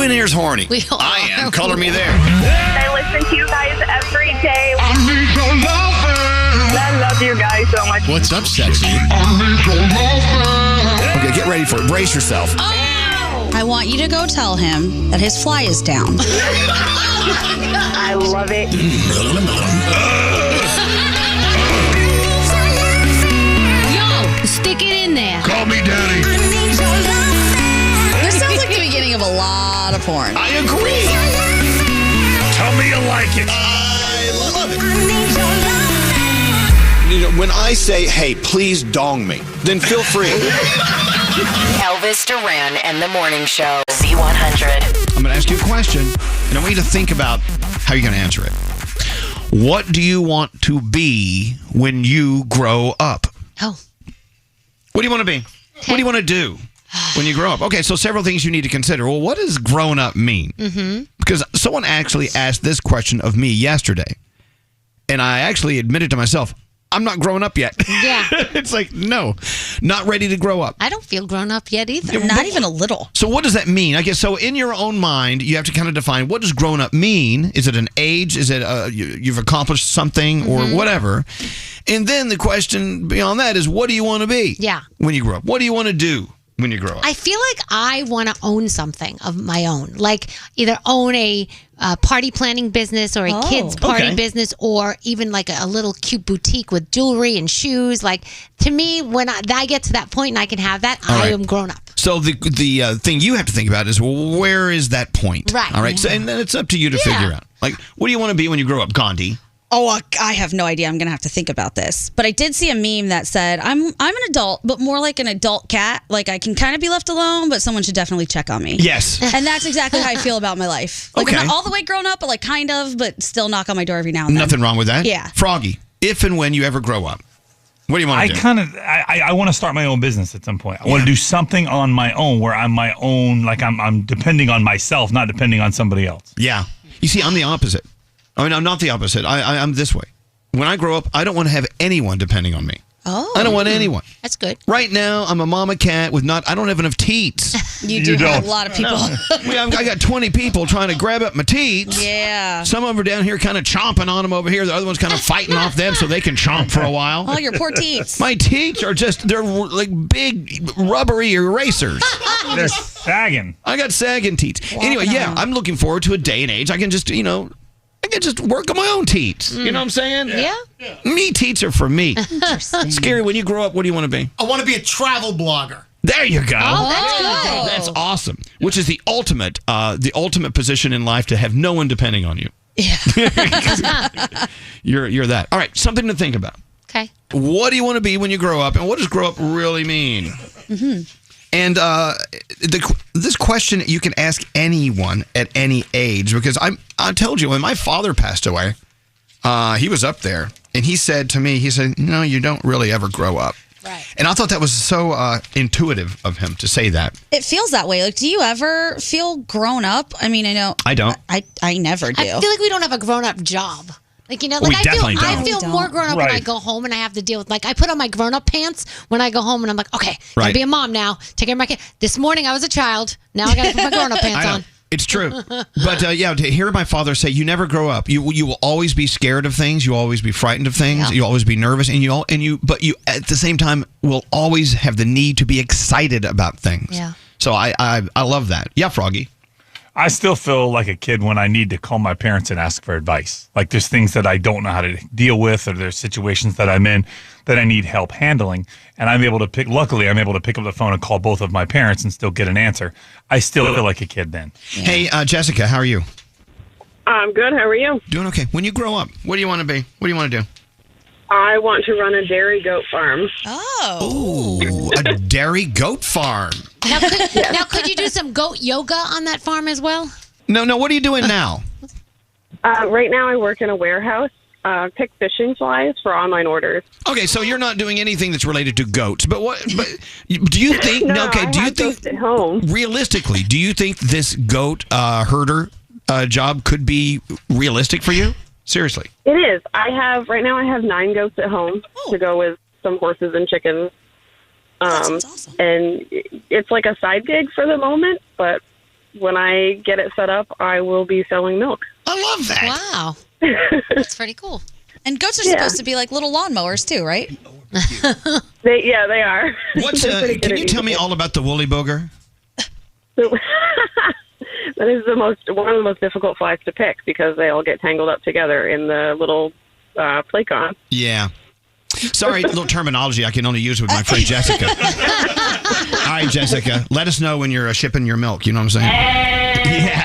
in here is horny? I am. Color me there. I listen to you guys every day. I need your loving. I love you guys so much. What's up, sexy? I need your loving. Okay, get ready for it. Brace yourself. I want you to go tell him that his fly is down. I love it. Yo, stick it in there. Call me daddy. This sounds like the beginning of a lot of porn. I agree. Tell me you like it. I love it. You know, when I say, hey, please dong me, then feel free. Elvis Duran and the Morning Show. Z100. I'm going to ask you a question, and I want you to think about how you're going to answer it. What do you want to be when you grow up? Oh. What do you want to be? Okay. What do you want to do when you grow up? Okay, so several things you need to consider. Well, what does grown up mean? Mm-hmm. Because someone actually asked this question of me yesterday, and I actually admitted to myself, I'm not grown up yet. Yeah. It's like, no, not ready to grow up. I don't feel grown up yet either. Not even a little. So what does that mean? I guess so in your own mind, you have to kind of define, what does grown up mean? Is it an age? Is it you've accomplished something or whatever? And then the question beyond that is, what do you want to be when you grow up? What do you want to do when you grow up? I feel like I want to own something of my own. Like either own a party planning business or a kids party business, or even like a little cute boutique with jewelry and shoes. Like, to me, when I get to that point and I can have that, I am grown up. So the thing you have to think about is, well, where is that point? Right. All right. So, and then it's up to you to figure out. Like, what do you want to be when you grow up, Gandhi? Oh, I have no idea. I'm going to have to think about this. But I did see a meme that said, I'm an adult, but more like an adult cat. Like, I can kind of be left alone, but someone should definitely check on me. Yes. And that's exactly how I feel about my life. Like, I'm not all the way grown up, but like kind of, but still knock on my door every now and then. Nothing wrong with that. Yeah. Froggy, if and when you ever grow up, what do you want to do? I want to start my own business at some point. I want to do something on my own where I'm my own, like I'm depending on myself, not depending on somebody else. Yeah. You see, I'm the opposite. I mean, I'm not the opposite. I'm this way. When I grow up, I don't want to have anyone depending on me. Oh. I don't want anyone. That's good. Right now, I'm a mama cat with I don't have enough teats. You do have a lot of people. No. I got 20 people trying to grab up my teats. Yeah. Some of them are down here kind of chomping on them over here. The other one's kind of fighting off them so they can chomp for a while. Oh, your poor teats. My teats are they're like big rubbery erasers. They're sagging. I got sagging teats. Anyway, I'm looking forward to a day and age. I can just, I can just work on my own teats. You know what I'm saying? Yeah. Me teats are for me. Scary, when you grow up, what do you want to be? I want to be a travel blogger. There you go. Oh, that's good. That's awesome. Which is the ultimate position in life, to have no one depending on you. Yeah. You're that. All right, something to think about. Okay. What do you want to be when you grow up, and what does grow up really mean? Mm-hmm. And this question you can ask anyone at any age, because I told you when my father passed away, he was up there, and he said to me, no, you don't really ever grow up. Right. And I thought that was so intuitive of him to say that. It feels that way. Like, do you ever feel grown up? I mean, I know. I don't. I never do. I feel like we don't have a grown up job. Like, we definitely don't. I feel more grown up when I go home and I have to deal with, like, I put on my grown up pants when I go home and I'm like, okay, gotta be a mom now. Take care of my kid. This morning I was a child. Now I gotta put my grown up pants on. It's true. But to hear my father say, you never grow up. You will always be scared of things. You always be frightened of things. You always be nervous, but you at the same time will always have the need to be excited about things. Yeah. So I love that. Yeah, Froggy. I still feel like a kid when I need to call my parents and ask for advice. Like, there's things that I don't know how to deal with, or there's situations that I'm in that I need help handling. And luckily, I'm able to pick up the phone and call both of my parents and still get an answer. I still feel like a kid then. Yeah. Hey, Jessica, how are you? I'm good. How are you? Doing okay. When you grow up, what do you want to be? What do you want to do? I want to run a dairy goat farm. Oh. Ooh, a dairy goat farm. Now, could you do some goat yoga on that farm as well? No, what are you doing now? Right now I work in a warehouse, pick fishing flies for online orders. Okay, so you're not doing anything that's related to goats. But do you think goats at home. Realistically, do you think this goat herder job could be realistic for you? Seriously. It is. Right now I have 9 goats at home to go with some horses and chickens. That's awesome. And it's like a side gig for the moment, but when I get it set up, I will be selling milk. I love that. Wow. That's pretty cool. And goats are supposed to be like little lawnmowers too, right? They are. What's can you tell me all about the woolly booger? That is one of the most difficult flies to pick because they all get tangled up together in the little Playcon. Yeah. Sorry, little terminology I can only use with my friend Jessica. All right, Jessica, let us know when you're shipping your milk. You know what I'm saying? Yeah.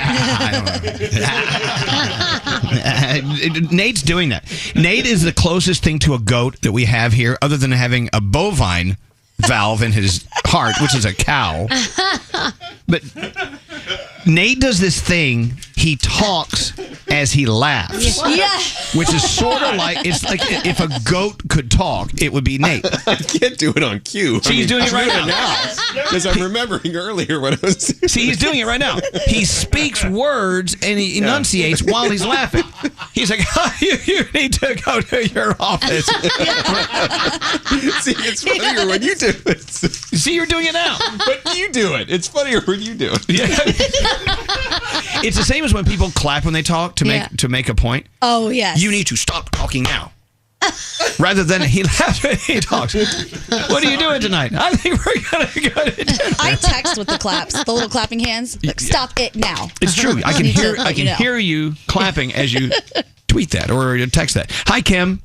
I don't know. Nate's doing that. Nate is the closest thing to a goat that we have here, other than having a bovine valve in his heart, which is a cow. But Nate does this thing. He talks as he laughs. Yeah. Which is sort of like, it's like if a goat could talk, it would be Nate. I can't do it on cue. See, he's doing it right now. Because I'm remembering earlier what I was doing. See, he's doing it right now. He speaks words and he enunciates while he's laughing. He's like, you need to go to your office. See, it's funnier when you do it. See, you're doing it now. But you do it. It's funnier when you do it. Yeah. It's the same as when people clap when they talk to make a point. Oh, yes. You need to stop talking now. Rather than he laughs when he talks. What are you doing tonight? I think we're going to go to dinner. I text with the claps, the little clapping hands. Like, stop it now. It's true. I can hear you clapping as you tweet that or text that. Hi, Kim.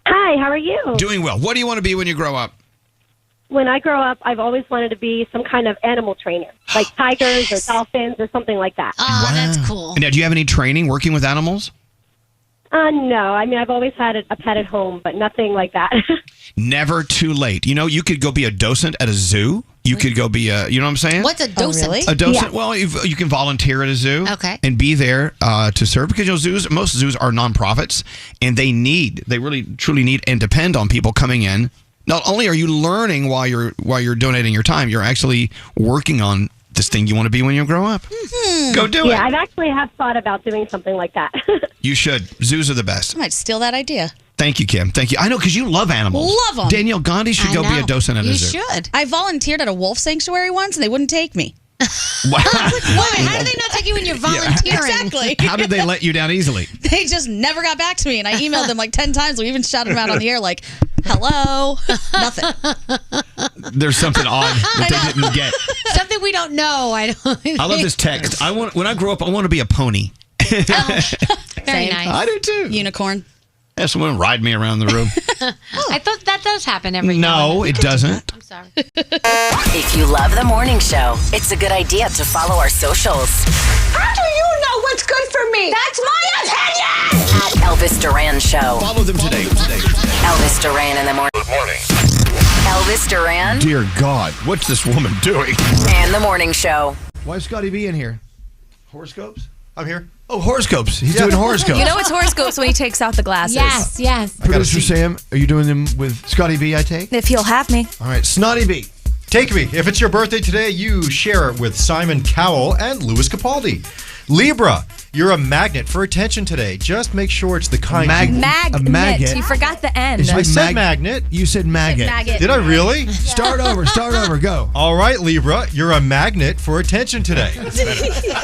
Hi, how are you? Doing well. What do you want to be when you grow up? When I grow up, I've always wanted to be some kind of animal trainer, like tigers or dolphins or something like that. Oh, that's cool. Now, do you have any training working with animals? No. I mean, I've always had a pet at home, but nothing like that. Never too late. You know, you could go be a docent at a zoo. You could go be you know what I'm saying? What's a docent? really? A docent, well, you can volunteer at a zoo and be there to serve because most zoos are nonprofits and they really truly need and depend on people coming in. Not only are you learning while you're donating your time, you're actually working on this thing you want to be when you grow up. Go do it. Yeah, I've actually have thought about doing something like that. You should. Zoos are the best. I might steal that idea. Thank you, Kim. Thank you. I know, because you love animals. Love them. Danielle Gandhi should go be a docent at a zoo. You should. I volunteered at a wolf sanctuary once, and they wouldn't take me. Wow. Why? How do they not take you when you're volunteering? Exactly. How did they let you down easily? They just never got back to me, and I emailed them like 10 times. We even shouted them out on the air like, hello. Nothing. There's something odd that they didn't get. Something we don't know. I love this text. When I grow up, I want to be a pony. Very Same. nice. I do too. Unicorn. Have someone ride me around the room. I thought that does happen every now and No, then. it doesn't. I'm sorry. If you love the morning show, it's a good idea to follow our socials. How do you know what's good for me? That's my opinion! At Elvis Duran Show. Follow them today. Elvis Duran in the morning. Good morning. Elvis Duran Dear God, what's this woman doing? and the morning show. Why is Scotty B in here? Horoscopes? I'm here. Oh, horoscopes. He's doing horoscopes. You know it's horoscopes when he takes out the glasses. Yes. Producer Sam, are you doing them with Scotty B, I take? If he'll have me. All right, Snotty B. Take me. If it's your birthday today, you share it with Simon Cowell and Louis Capaldi. Libra, you're a magnet for attention today. Just make sure it's the kind Magnet. You forgot the N. I said magnet. You said maggot. Maggot. Did I really? Start over, go. All right, Libra, you're a magnet for attention today.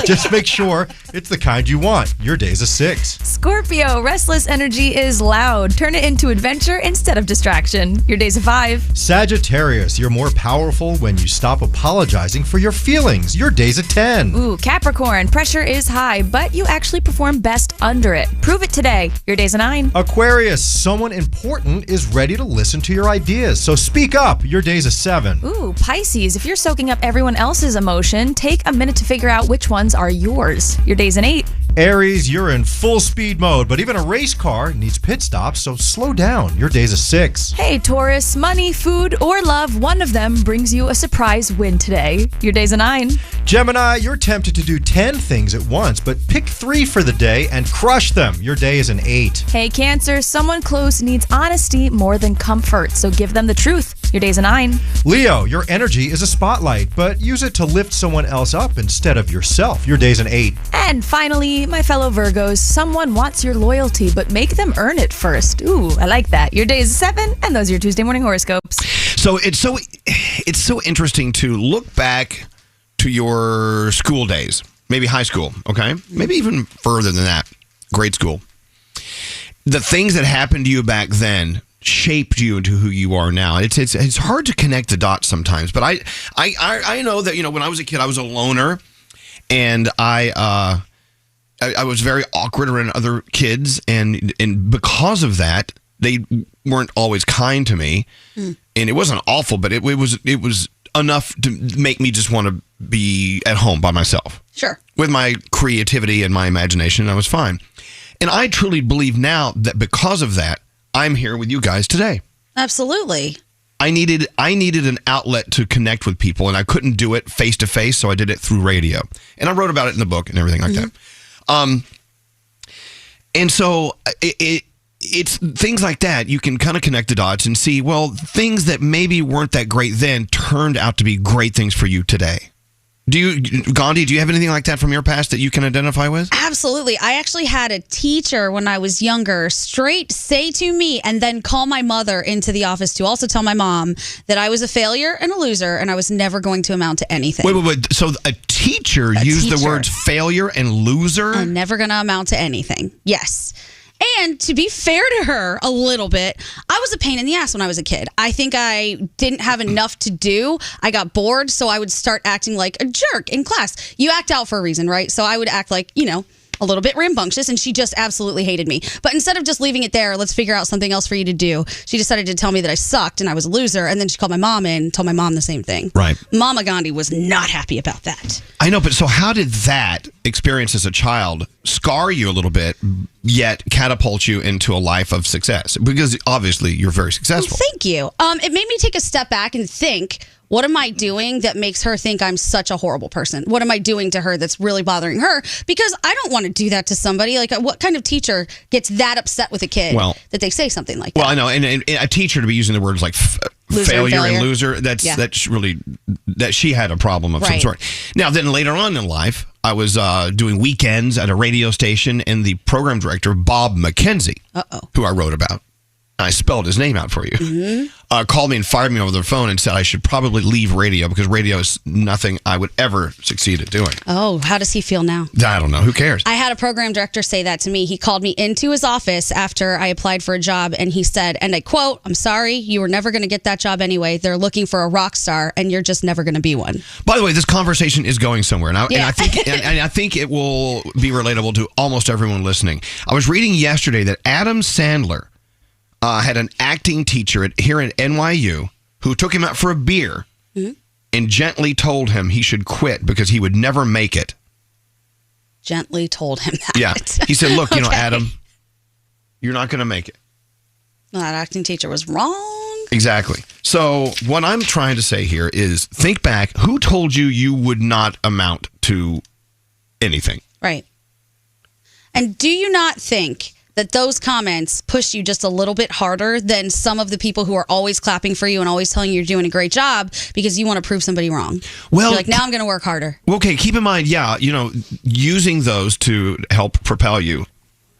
Just make sure it's the kind you want. Your day's a 6. Scorpio, restless energy is loud. Turn it into adventure instead of distraction. Your day's a 5. Sagittarius, you're more powerful when you stop apologizing for your feelings. Your day's a 10. Ooh, Capricorn, pressure is high, but you actually perform best under it. Prove it today. Your day's a 9. Aquarius, someone important is ready to listen to your ideas, so speak up. Your day's a 7. Ooh, Pisces, if you're soaking up everyone else's emotion, take a minute to figure out which ones are yours. Your day's an 8. Aries, you're in full speed mode, but even a race car needs pit stops, so slow down. Your day's a 6. Hey, Taurus, money, food, or love, one of them brings you a surprise win today. Your day's a 9. Gemini, you're tempted to do 10 things at once, but pick 3 for the day and crush them. Your day is an 8. Hey, Cancer, someone close needs honesty more than comfort, so give them the truth. Your day's a 9. Leo, your energy is a spotlight, but use it to lift someone else up instead of yourself. Your day's an 8. And finally, my fellow Virgos, someone wants your loyalty, but make them earn it first. Ooh, I like that. Your day is a 7, and those are your Tuesday morning horoscopes. So it's so interesting to look back to your school days, maybe high school, okay? Maybe even further than that, grade school. The things that happened to you back then shaped you into who you are now. It's hard to connect the dots sometimes, but I know that, when I was a kid, I was a loner, and I was very awkward around other kids, and because of that, they weren't always kind to me, and it wasn't awful, but it was enough to make me just want to be at home by myself. Sure. With my creativity and my imagination, I was fine. And I truly believe now that because of that, I'm here with you guys today. Absolutely. I needed an outlet to connect with people, and I couldn't do it face to face, so I did it through radio. And I wrote about it in the book and everything like that. And so it's things like that. You can kind of connect the dots and see, well, things that maybe weren't that great then turned out to be great things for you today. Gandhi, do you have anything like that from your past that you can identify with? Absolutely. I actually had a teacher when I was younger straight say to me and then call my mother into the office to also tell my mom that I was a failure and a loser and I was never going to amount to anything. Wait. So a teacher used the words failure and loser? I'm never going to amount to anything. Yes. And to be fair to her a little bit, I was a pain in the ass when I was a kid. I think I didn't have enough to do. I got bored, so I would start acting like a jerk in class. You act out for a reason, right? So I would act like, a little bit rambunctious, and she just absolutely hated me. But instead of just leaving it there, let's figure out something else for you to do, she decided to tell me that I sucked and I was a loser, and then she called my mom in and told my mom the same thing. Right. Mama Gandhi was not happy about that. I know, but so how did that experience as a child scar you a little bit, yet catapult you into a life of success? Because obviously you're very successful. Thank you. It made me take a step back and think, what am I doing that makes her think I'm such a horrible person? What am I doing to her that's really bothering her? Because I don't want to do that to somebody. Like, what kind of teacher gets that upset with a kid that they say something like that? Well, I know. And a teacher to be using the words like failure and loser, that's really, that she had a problem of some sort. Now, then later on in life, I was doing weekends at a radio station, and the program director, Bob McKenzie, who I wrote about, I spelled his name out for you, called me and fired me over the phone and said I should probably leave radio because radio is nothing I would ever succeed at doing. Oh, how does he feel now? I don't know. Who cares? I had a program director say that to me. He called me into his office after I applied for a job, and he said, and I quote, "I'm sorry, you were never going to get that job anyway. They're looking for a rock star, and you're just never going to be one." By the way, this conversation is going somewhere, and I think it will be relatable to almost everyone listening. I was reading yesterday that Adam Sandler had an acting teacher here at NYU who took him out for a beer and gently told him he should quit because he would never make it. Gently told him that. Yeah. He said, look, Adam, you're not going to make it. That acting teacher was wrong. Exactly. So what I'm trying to say here is think back. Who told you would not amount to anything? Right. And do you not think that those comments push you just a little bit harder than some of the people who are always clapping for you and always telling you you're doing a great job because you want to prove somebody wrong? Well, you're like, now I'm going to work harder. Okay, keep in mind, using those to help propel you,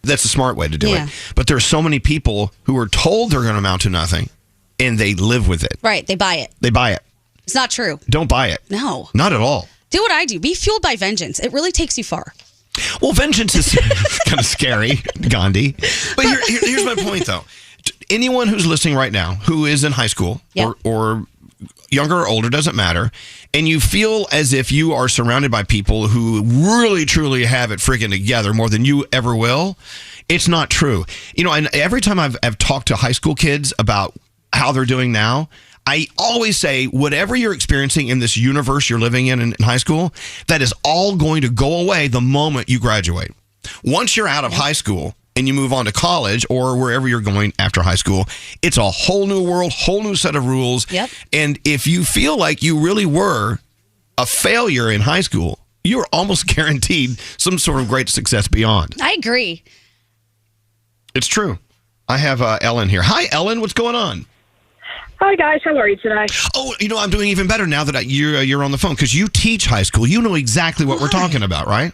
that's a smart way to do it. But there are so many people who are told they're going to amount to nothing, and they live with it. Right, they buy it. They buy it. It's not true. Don't buy it. No. Not at all. Do what I do. Be fueled by vengeance. It really takes you far. Well, vengeance is kind of scary, Gandhi. But here's my point, though. Anyone who's listening right now who is in high school or younger or older, doesn't matter, and you feel as if you are surrounded by people who really, truly have it freaking together more than you ever will, it's not true. And every time I've talked to high school kids about how they're doing now, I always say, whatever you're experiencing in this universe you're living in high school, that is all going to go away the moment you graduate. Once you're out of high school and you move on to college or wherever you're going after high school, it's a whole new world, whole new set of rules. Yep. And if you feel like you really were a failure in high school, you're almost guaranteed some sort of great success beyond. I agree. It's true. I have Ellen here. Hi, Ellen. What's going on? Hi, guys. How are you today? Oh, I'm doing even better now that you're on the phone because you teach high school. You know exactly what we're talking about, right?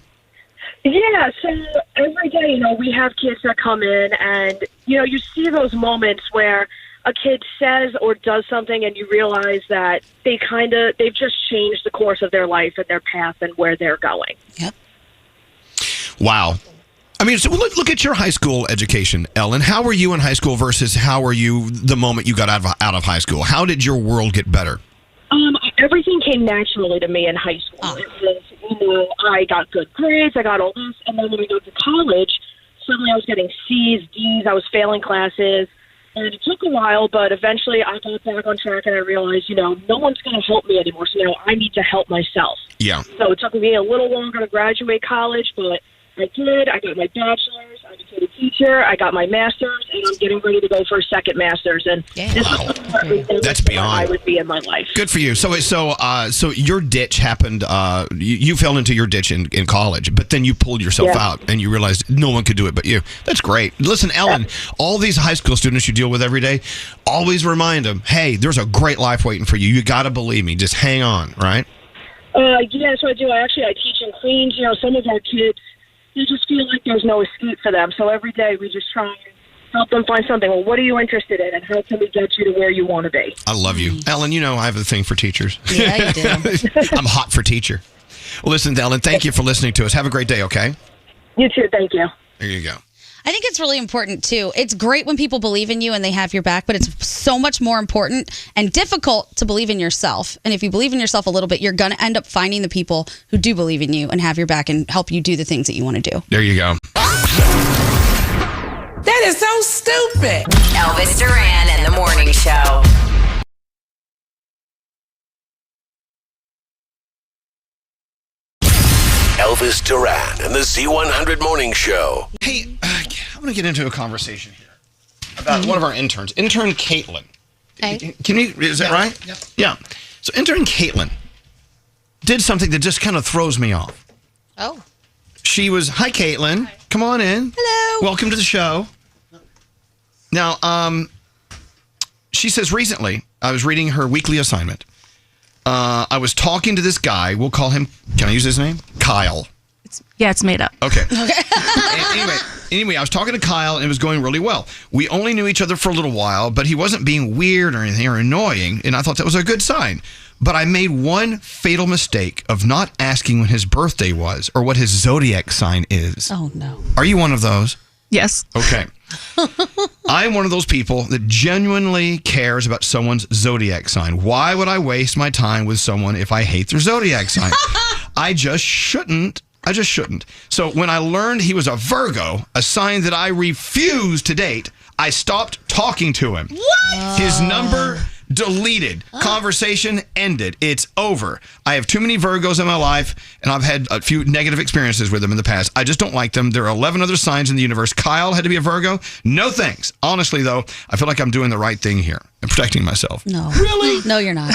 Yeah. So every day, we have kids that come in and, you see those moments where a kid says or does something and you realize that they've just changed the course of their life and their path and where they're going. Yep. Wow. I mean, so look at your high school education, Ellen. How were you in high school versus how were you the moment you got out of high school? How did your world get better? Everything came naturally to me in high school. It was, I got good grades, I got all this, and then when I got to college, suddenly I was getting C's, D's, I was failing classes, and it took a while, but eventually I got back on track and I realized, no one's going to help me anymore, so now I need to help myself. Yeah. So it took me a little longer to graduate college, but I did. I got my bachelor's, I became a teacher, I got my master's, and I'm getting ready to go for a second master's, and this is That's beyond. I would be in my life. Good for you. So your ditch happened. You fell into your ditch in college, but then you pulled yourself out and you realized no one could do it but you. That's great. Listen, Ellen, all these high school students you deal with every day, always remind them, hey, there's a great life waiting for you. You got to believe me. Just hang on, right? Yeah, so I do. I teach in Queens. Some of our kids, you just feel like there's no escape for them. So every day we just try and help them find something. Well, what are you interested in, and how can we get you to where you want to be? I love you. Ellen, I have a thing for teachers. Yeah, you do. I'm hot for teacher. Well, listen, Ellen, thank you for listening to us. Have a great day, okay? You too. Thank you. There you go. I think it's really important, too. It's great when people believe in you and they have your back, but it's so much more important and difficult to believe in yourself. And if you believe in yourself a little bit, you're going to end up finding the people who do believe in you and have your back and help you do the things that you want to do. There you go. That is so stupid. Elvis Duran and the Morning Show. Elvis Duran and the Z100 Morning Show. Hey, I'm going to get into a conversation here about one of our interns, intern Caitlin. Okay. Is that right? Yep. Yeah. So intern Caitlin did something that just kind of throws me off. Oh. She was, hi Caitlin, hi. Come on in. Hello. Welcome to the show. Now, she says recently, I was reading her weekly assignment. I was talking to this guy. We'll call him, can I use his name? Kyle. It's made up. Okay. Anyway, I was talking to Kyle and it was going really well. We only knew each other for a little while, but he wasn't being weird or anything or annoying, and I thought that was a good sign. But I made one fatal mistake of not asking when his birthday was or what his zodiac sign is. Oh, no. Are you one of those? Yes. Okay. I'm one of those people that genuinely cares about someone's zodiac sign. Why would I waste my time with someone if I hate their zodiac sign? I just shouldn't. So when I learned he was a Virgo, a sign that I refuse to date, I stopped talking to him. What? His number deleted. Conversation ended. It's over. I have too many Virgos in my life, and I've had a few negative experiences with them in the past. I just don't like them. There are 11 other signs in the universe. Kyle had to be a Virgo. No thanks. Honestly, though, I feel like I'm doing the right thing here. I'm protecting myself. No. Really? No, you're not.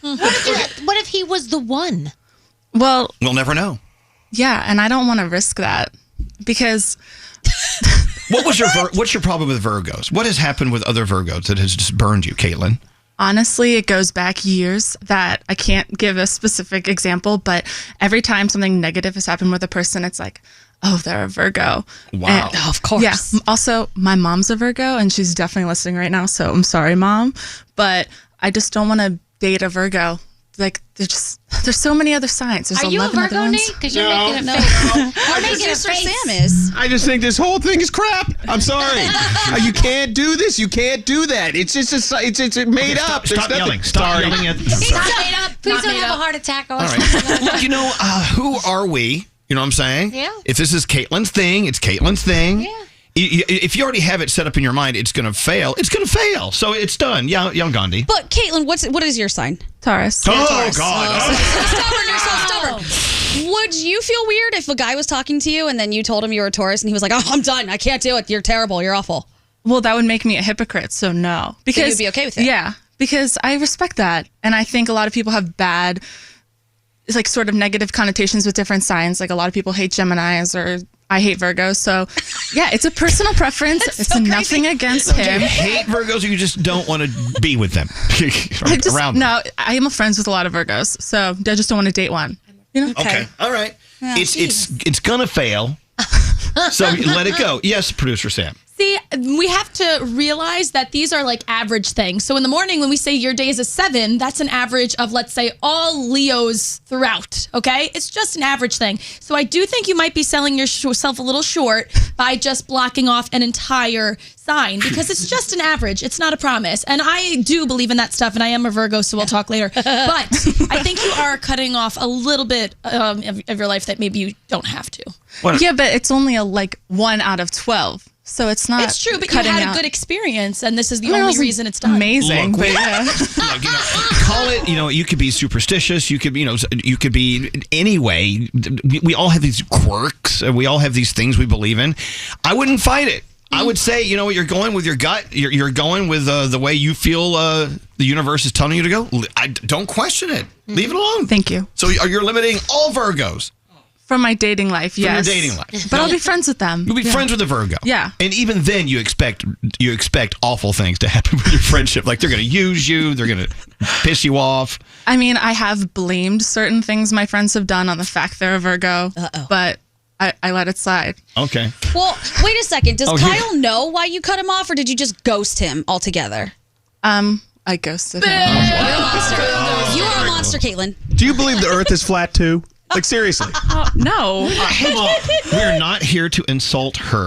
What if he was the one? Well, we'll never know. Yeah, and I don't want to risk that because... What's your problem with Virgos? What has happened with other Virgos that has just burned you, Caitlin? Honestly, it goes back years that I can't give a specific example, but every time something negative has happened with a person, it's like, oh, they're a Virgo. Wow. And, of course. Yeah. Also, my mom's a Virgo, and she's definitely listening right now, so I'm sorry, Mom. But I just don't want to date a Virgo. Like, there's so many other signs. There's Are you a 11 other Virgo, ones. Nate? Because you're making a face. You're making a face. Sam is. I just think this whole thing is crap. I'm sorry. You can't do this. You can't do that. It's just it's made up. Stop yelling. Stop yelling at It's not made up. Please don't have a heart attack. All right. Look, who are we? You know what I'm saying? Yeah. If this is Caitlin's thing, it's Caitlin's thing. Yeah. If you already have it set up in your mind, it's going to fail. It's going to fail. So it's done. Yeah, young Gandhi. But Caitlin, what is your sign? Taurus. Oh, Taurus. God. Stubborn. You're so stubborn. Would you feel weird if a guy was talking to you and then you told him you were a Taurus and he was like, oh, I'm done. I can't do it. You're terrible. You're awful. Well, that would make me a hypocrite, so no. Because you'd be okay with it? Yeah, because I respect that. And I think a lot of people have bad, like, sort of negative connotations with different signs. Like, a lot of people hate Geminis or I hate Virgos. So, yeah, it's a personal preference. It's so nothing against Do him. you hate Virgos or you just don't want to be with them? Around them? No, I am friends with a lot of Virgos, so I just don't want to date one. You know? Okay. All right. It's gonna fail. So let it go. Yes, producer Sam. See, we have to realize that these are like average things. So in the morning, when we say your day is a 7, that's an average of, let's say, all Leos throughout, okay? It's just an average thing. So I do think you might be selling yourself a little short by just blocking off an entire sign because it's just an average. It's not a promise. And I do believe in that stuff, and I am a Virgo, so we'll talk later. But I think you are cutting off a little bit of your life that maybe you don't have to. Yeah, but it's only a 1 out of 12. So it's not. It's true, but you had a good experience, and this is the only reason it's done. Amazing. Look, but yeah. Look, call it. You could be superstitious. You could, you could be anyway. We all have these quirks. We all have these things we believe in. I wouldn't fight it. I would say, you're going with your gut. You're going with the way you feel the universe is telling you to go. I don't question it. Leave it alone. Thank you. So you're limiting all Virgos. From my dating life, yes. From your dating life. But I'll be friends with them. You'll be friends with a Virgo. Yeah. And even then, you expect awful things to happen with your friendship. Like they're going to use you. They're going to piss you off. I mean, I have blamed certain things my friends have done on the fact they're a Virgo. But I let it slide. Okay. Well, wait a second. Does Kyle know why you cut him off, or did you just ghost him altogether? I ghosted him. You're a monster. You are a monster, Caitlin. Do you believe the Earth is flat too? Like, seriously. No. We're not here to insult her.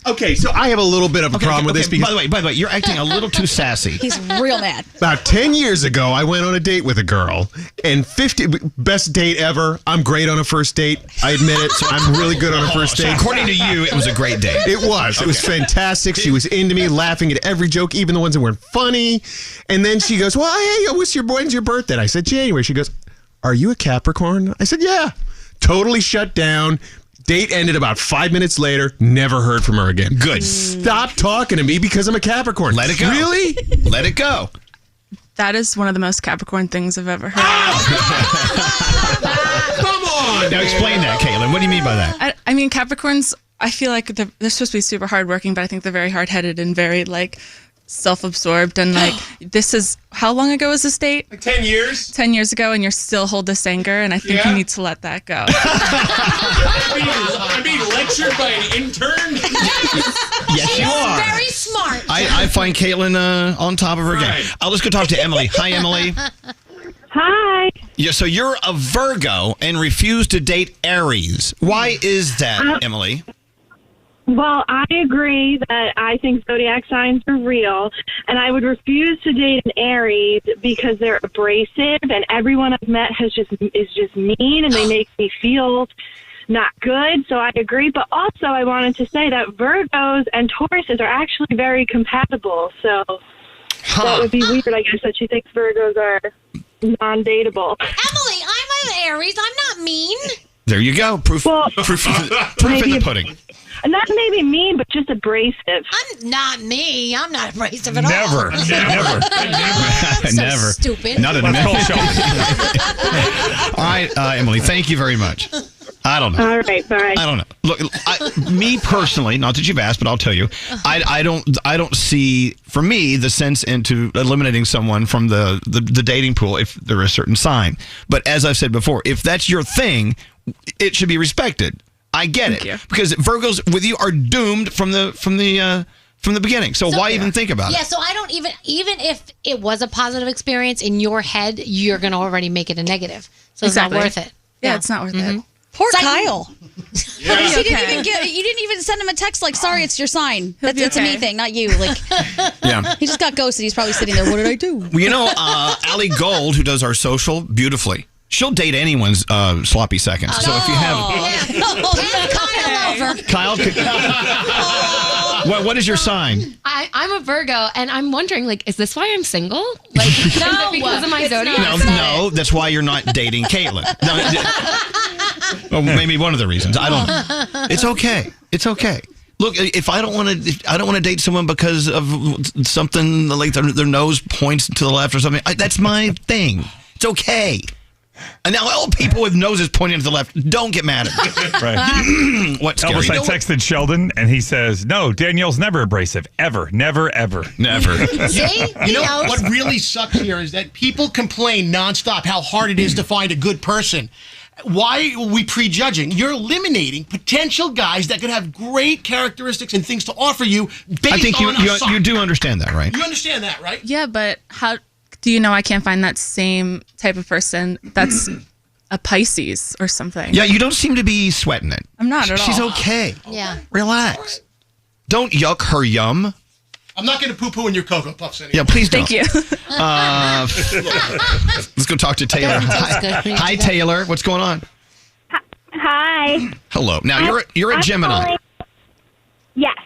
Okay, so I have a little bit of a problem with this because... By the way, you're acting a little too sassy. He's real mad. About 10 years ago, I went on a date with a girl, and best date ever. I'm great on a first date. I admit it. So I'm really good on a first date. According to you, it was a great date. It was. It was fantastic. She was into me, laughing at every joke, even the ones that weren't funny. And then she goes, well, hey, when's your birthday? I said, January. She goes, are you a Capricorn? I said, yeah. Totally shut down. Date ended about 5 minutes later. Never heard from her again. Good. Stop talking to me because I'm a Capricorn. Let it go. Really? Let it go. That is one of the most Capricorn things I've ever heard. Come on. Now explain that, Caitlin. What do you mean by that? I mean, Capricorns, I feel like they're supposed to be super hardworking, but I think they're very hard-headed and very, self-absorbed. And, this is... How long ago was this date? 10 years. 10 years ago, and you're still hold this anger, and I think you need to let that go. I'm being lectured by an intern? Yes, you are. Very smart. I find Caitlin on top of her game. Let's go talk to Emily. Hi, Emily. Hi. Yeah, so you're a Virgo and refuse to date Aries. Why is that, Emily? Well, I agree that I think zodiac signs are real, and I would refuse to date an Aries because they're abrasive, and everyone I've met is just mean, and they make me feel not good. So I agree. But also, I wanted to say that Virgos and Tauruses are actually very compatible. So that would be weird, I guess, that she thinks Virgos are non-dateable. Emily, I'm an Aries. I'm not mean. There you go. Proof in the pudding. Not maybe mean, but just abrasive. I'm not me. I'm not abrasive at all. Never. So stupid. Not a show. All right, Emily, thank you very much. I don't know. All right, bye. I don't know. Look, me personally, not that you've asked, but I'll tell you, I don't see, for me, the sense into eliminating someone from the dating pool if they're a certain sign. But as I've said before, if that's your thing, it should be respected. I get it because Virgos with you are doomed from the beginning. So why even think about it? Yeah, so I don't even if it was a positive experience in your head, you're going to already make it a negative. So it's not worth it. Yeah, it's not worth it. Poor Kyle. Yeah. You didn't even send him a text like, sorry, it's your sign. It's a me thing, not you. Yeah. He just got ghosted. He's probably sitting there, what did I do? Well, Allie Gold, who does our social beautifully, she'll date anyone's sloppy seconds. So if you have... Kyle, what is your sign? I'm a Virgo, and I'm wondering, is this why I'm single? No, because of my zodiac? No, that's why you're not dating Caitlin. Well, maybe one of the reasons. I don't know. It's okay. It's okay. Look, if I don't want to date someone because of something like their nose points to the left or something, that's my thing. It's okay. And now all people with noses pointing to the left, don't get mad at me. Right. What's Elvis, I texted Sheldon, and he says, no, Danielle's never abrasive. Ever. Never, ever. Never. See? You know what really sucks here is that people complain nonstop how hard it is to find a good person. why are we prejudging? You're eliminating potential guys that could have great characteristics and things to offer you based I think on a sign. you do understand that, right? You understand that, right? Yeah, but how do you know I can't find that same type of person that's a Pisces or something? Yeah, you don't seem to be sweating it. I'm not at all. She's okay. Yeah. Relax. Don't yuck her yum. I'm not going to poo-poo in your Cocoa Puffs anymore. Yeah, please don't. Thank you. Let's go talk to Taylor. Hi, Taylor. What's going on? Hi. Hello. Now, you're a Gemini, Yes.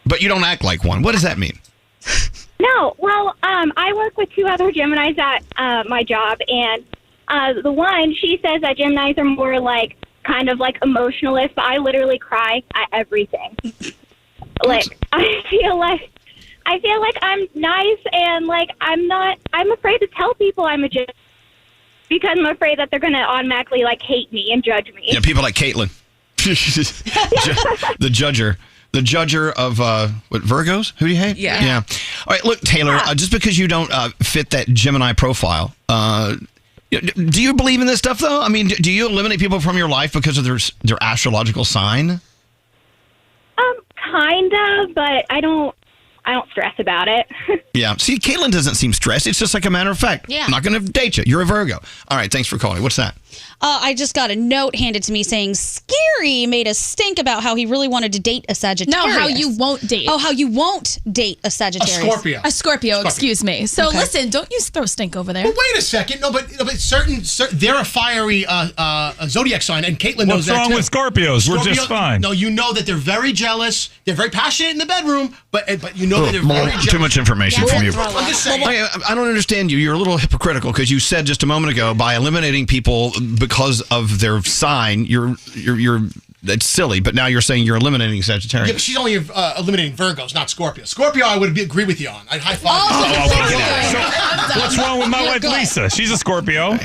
but you don't act like one. What does that mean? No. Well, I work with two other Geminis at my job, and the one, she says that Geminis are more like kind of like emotionalist, but I literally cry at everything. Like I feel like I'm nice, and like I'm afraid to tell people I'm a Gemini because I'm afraid that they're going to automatically like hate me and judge me. Yeah, people like Caitlin. The judger of what, Virgos? Who do you hate? Yeah. All right, look, Taylor, just because you don't fit that Gemini profile, do you believe in this stuff, though? I mean, do you eliminate people from your life because of their astrological sign? Kind of, but I don't stress about it. Yeah. See, Caitlin doesn't seem stressed. It's just like a matter of fact. Yeah. I'm not going to date you. You're a Virgo. All right, thanks for calling. What's that? I just got a note handed to me saying Scary made a stink about how he really wanted to date a Sagittarius. No, how you won't date. Oh, how you won't date a Sagittarius. A Scorpio, excuse me. So Okay. listen, don't you throw stink over there. Well, wait a second. No, but certain they're a fiery zodiac sign, and Caitlin knows What's that wrong too. with Scorpios? We're just fine. No, you know that they're very jealous. They're very passionate in the bedroom, but you know that they're very jealous. Too much information from you. I'm just saying. I don't understand you. You're a little hypocritical because you said just a moment ago by eliminating people because of their sign, you're that's silly. But now you're saying you're eliminating Sagittarius. Yeah, but she's only eliminating Virgos, not Scorpio. Scorpio, I would agree with you on. I'd high five. What's wrong with my wife Lisa? She's a Scorpio.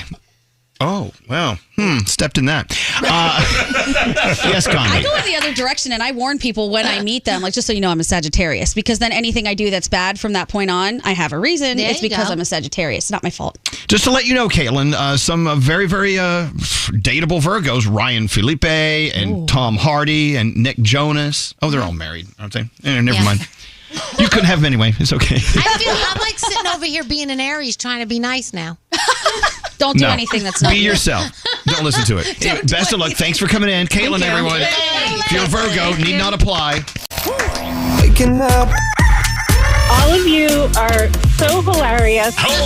Oh, wow. Stepped in that. Yes, Gandhi. I go in the other direction, and I warn people when I meet them, like, just so you know, I'm a Sagittarius, because then anything I do that's bad from that point on, I have a reason. There It's you because go. I'm a Sagittarius. It's not my fault. Just to let you know, Caitlin, some very, very dateable Virgos, Ryan Felipe and Tom Hardy and Nick Jonas. Oh, they're all married, aren't they? Never mind. You couldn't have them anyway. It's okay. I'm like sitting over here being an Aries trying to be nice now. Don't do anything that's not Be yourself. Don't listen to it. Anyway, best of luck. Thanks for coming in. Caitlin, everyone. If you're a Virgo, need not apply. Waking up. All of you are so hilarious. That's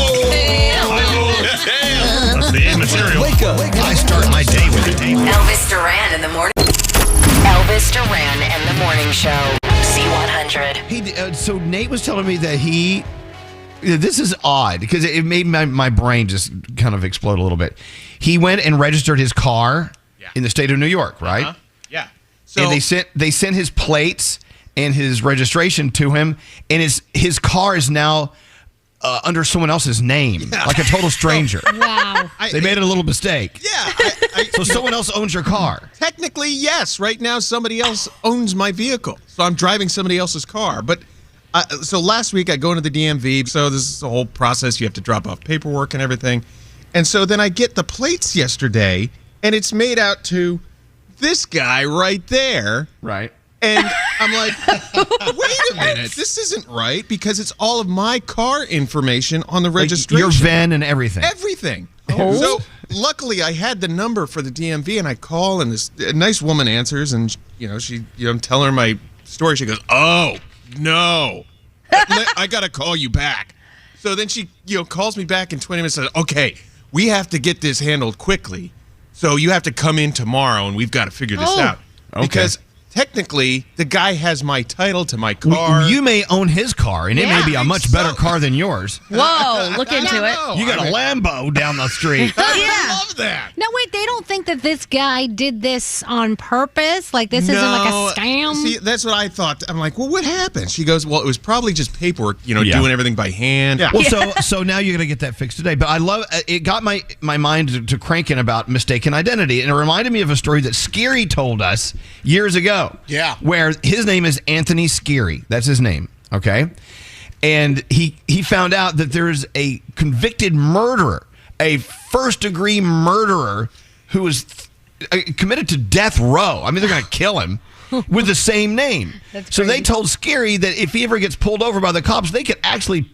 the material. Wake up. I start my day with it. Elvis Duran in the morning. Elvis Duran and the morning show. Z100. Hey, so Nate was telling me that this is odd because it made my brain just kind of explode a little bit. He went and registered his car in the state of New York, right? Yeah. So and they sent his plates and his registration to him, and his car is now under someone else's name, like a total stranger. Wow. They made a little mistake. Yeah. So someone else owns your car. Technically, yes. Right now, somebody else owns my vehicle. So I'm driving somebody else's car. But so last week, I go into the DMV. So this is the whole process. You have to drop off paperwork and everything. And so then I get the plates yesterday, and it's made out to this guy right there. Right. And I'm like, wait a minute. This isn't right because it's all of my car information on the registration. Your VIN and everything. Everything. Oh. So luckily, I had the number for the DMV, and I call, and this nice woman answers, and I'm telling her my story. She goes, "Oh no, I got to call you back." So then she calls me back in 20 minutes. And says, "Okay, we have to get this handled quickly. So you have to come in tomorrow, and we've got to figure this out because." Technically, the guy has my title to my car. You may own his car, and it may be a much better car than yours. Whoa, look into it. You got a Lambo down the street. I love that. No, wait, they don't think that this guy did this on purpose? Like this isn't like a scam? See, that's what I thought. I'm like, well, what happened? She goes, well, it was probably just paperwork, doing everything by hand. Yeah. Well, so now you're going to get that fixed today. But I love it. Got my mind to cranking about mistaken identity, and it reminded me of a story that Scary told us years ago. Yeah. Where his name is Anthony Scary. That's his name. Okay. And he found out that there's a convicted murderer, a first-degree murderer who is committed to death row. I mean, they're going to kill him with the same name. So they told Scary that if he ever gets pulled over by the cops, they could actually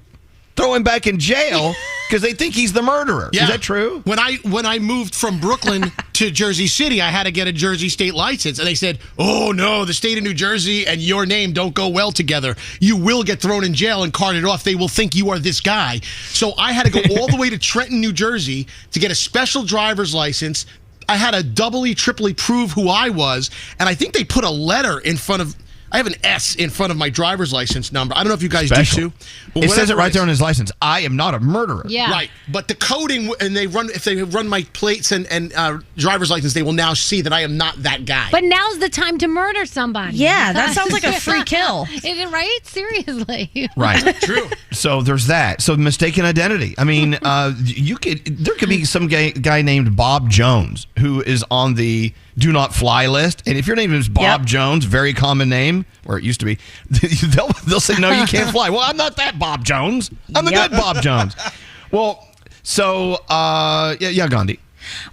throw him back in jail because they think he's the murderer. Yeah. Is that true? When I moved from Brooklyn to Jersey City, I had to get a Jersey state license. And they said, oh, no, the state of New Jersey and your name don't go well together. You will get thrown in jail and carted off. They will think you are this guy. So I had to go all the way to Trenton, New Jersey to get a special driver's license. I had to doubly, triply prove who I was. And I think they put a letter in front of... I have an S in front of my driver's license number. I don't know if you guys do too. It says it right there on his license. I am not a murderer. Yeah. Right. But the coding, and if they run my plates and driver's license, they will now see that I am not that guy. But now's the time to murder somebody. Yeah, that sounds like a free kill. Is it right? Seriously. Right. True. So there's that. So mistaken identity. I mean, there could be some guy named Bob Jones who is on the do not fly list. And if your name is Bob Jones, very common name, or it used to be, they'll say, no, you can't fly. Well, I'm not that Bob Jones. I'm the good Bob Jones. Well, so, yeah, Gandhi.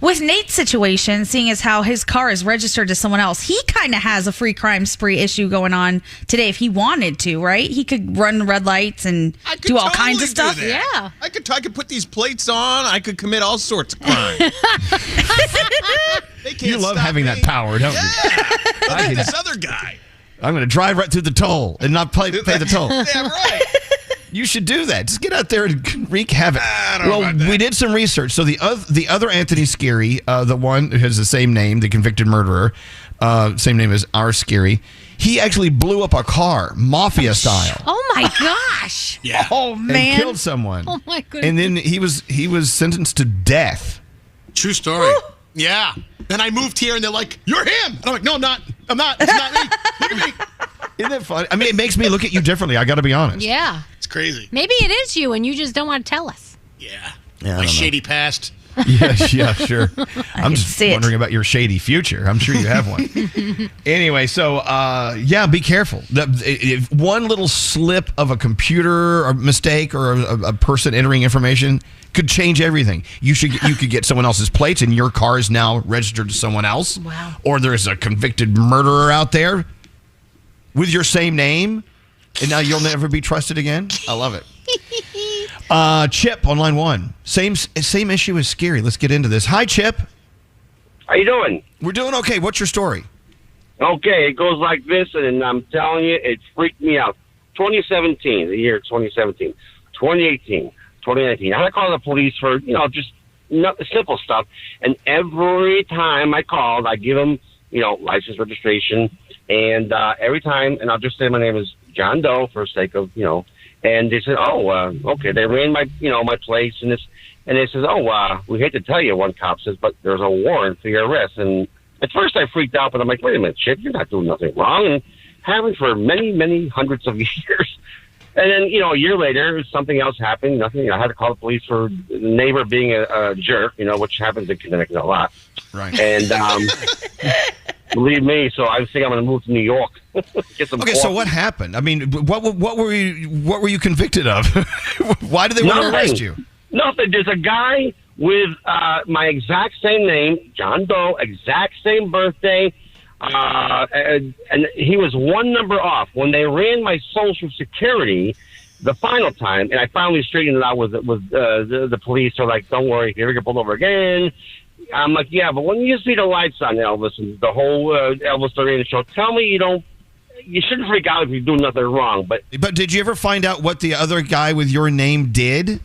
With Nate's situation, seeing as how his car is registered to someone else, he kind of has a free crime spree issue going on today if he wanted to, right? He could run red lights and do all kinds of stuff. Yeah. I could put these plates on. I could commit all sorts of crime. You love having that power, don't you? Look at this other guy. I'm going to drive right through the toll and not pay the toll. Yeah, right. You should do that. Just get out there and wreak havoc. We did some research. So the other Anthony Scary, the one who has the same name, the convicted murderer, same name as our Scary, he actually blew up a car, mafia style. Oh my gosh. Yeah. Oh man. And killed someone. Oh my goodness. And then he was sentenced to death. True story. Woo! Yeah. Then I moved here, and they're like, "You're him." And I'm like, "No, I'm not. I'm not. It's not me. Look at me." Isn't that funny? I mean, it makes me look at you differently. I got to be honest. Yeah. It's crazy. Maybe it is you, and you just don't want to tell us. Yeah. Yeah, My shady past. Yeah, sure. I'm just wondering about your shady future. I'm sure you have one. Anyway, so be careful. If one little slip of a computer or mistake or a person entering information could change everything. You could get someone else's plates and your car is now registered to someone else. Wow. Or there's a convicted murderer out there with your same name, and now you'll never be trusted again. I love it. Chip on line one. Same issue as Scary. Let's get into this. Hi, Chip. How you doing? We're doing okay. What's your story? Okay, it goes like this, and I'm telling you, it freaked me out. 2017, the year 2017, 2018, 2019. I had to call the police for, just simple stuff. And every time I called, I give them, license, registration, and every time, and I'll just say my name is John Doe for sake of, and they said, okay. They ran my, my place and this, and they says, we hate to tell you, one cop says, but there's a warrant for your arrest. And at first I freaked out, but I'm like, wait a minute, Chip, you're not doing nothing wrong. And having for many, many hundreds of years. And then, a year later, something else happened. Nothing. I had to call the police for the neighbor being a jerk, which happens in Connecticut a lot. Right. And believe me, so I think I'm going to move to New York. Get some so what happened? I mean, what were you convicted of? Why did they want to arrest you? Nothing. There's a guy with my exact same name, John Doe, exact same birthday. And he was one number off. When they ran my Social Security the final time, and I finally straightened it out with the police, are like, don't worry, if you ever get pulled over again. I'm like, yeah, but when you see the lights on, Elvis, and the whole Elvis Duran show, tell me you shouldn't freak out if you do nothing wrong. But did you ever find out what the other guy with your name did?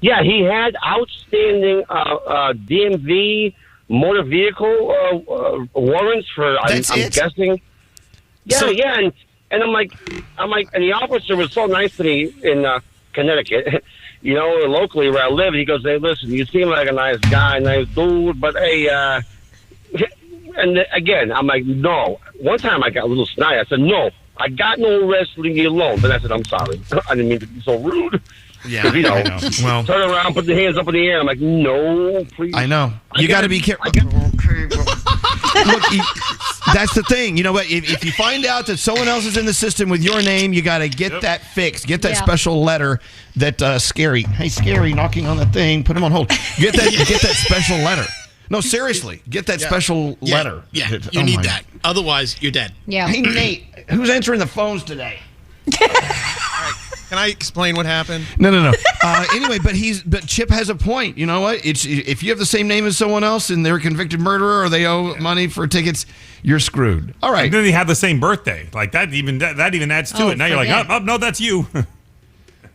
Yeah, he had outstanding DMV motor vehicle warrants for. I'm guessing. Yeah, and I'm like, and the officer was so nice to me in Connecticut. Locally where I live, he goes, hey, listen, you seem like a nice guy, nice dude, but hey, and again, I'm like, no. One time I got a little snide. I said, no, I got no arrest, leave me alone. But I said, I'm sorry. I didn't mean to be so rude. Yeah, I know. Well, turn around, put the hands up in the air. I'm like, no, please. I know. You got to be careful. Look, that's the thing. You know what? If you find out that someone else is in the system with your name, you got to get that fixed. Get that special letter that Scary. Hey, Scary, knocking on the thing. Put him on hold. Get that special letter. No, seriously. Get that special letter. Yeah, you need that. Otherwise, you're dead. Yeah. Hey, Nate, who's answering the phones today? Can I explain what happened? No. Anyway, but Chip has a point. You know what? It's if you have the same name as someone else and they're a convicted murderer or they owe money for tickets, you're screwed. All right. And then they have the same birthday. Like that even adds to it. Now you're like, no, that's you.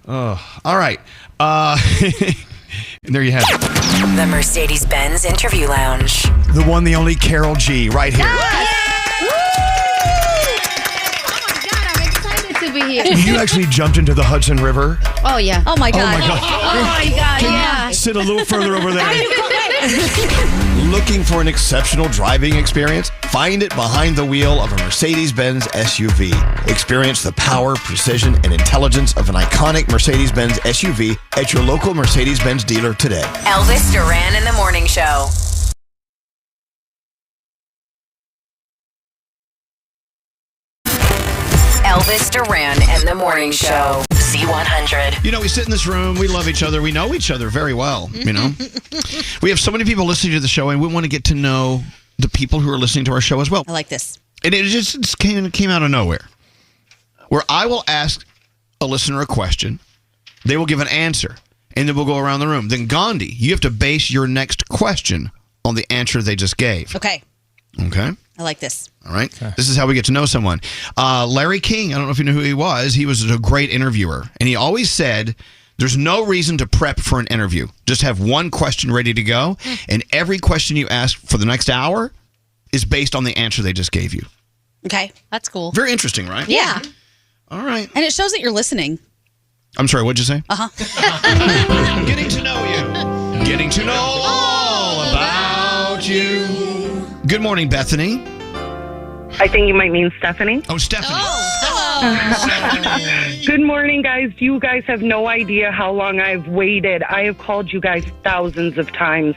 All right. And there you have it. The Mercedes-Benz Interview Lounge. The one, the only Carol G, right here. To be here. You actually jumped into the Hudson River. Oh yeah. Oh my God. Oh my God. Oh my God. Can you sit a little further over there? Looking for an exceptional driving experience? Find it behind the wheel of a Mercedes-Benz SUV. Experience the power, precision, and intelligence of an iconic Mercedes-Benz SUV at your local Mercedes-Benz dealer today. Elvis Duran in the Morning Show. Elvis Duran and the Morning Show. Z100. You know, we sit in this room. We love each other. We know each other very well, you know. We have so many people listening to the show, and we want to get to know the people who are listening to our show as well. I like this. And it just came out of nowhere. Where I will ask a listener a question, they will give an answer, and then we'll go around the room. Then Gandhi, you have to base your next question on the answer they just gave. Okay. Okay? I like this. All right. Okay. This is how we get to know someone. Larry King, I don't know if you know who he was. He was a great interviewer. And he always said, there's no reason to prep for an interview. Just have one question ready to go. And every question you ask for the next hour is based on the answer they just gave you. Okay. That's cool. Very interesting, right? Yeah. All right. And it shows that you're listening. I'm sorry, what'd you say? Uh-huh. Getting to know you. Getting to know all about you. Good morning, Bethany. I think you might mean Stephanie. Oh, Stephanie. Good morning, guys. You guys have no idea how long I've waited. I have called you guys thousands of times,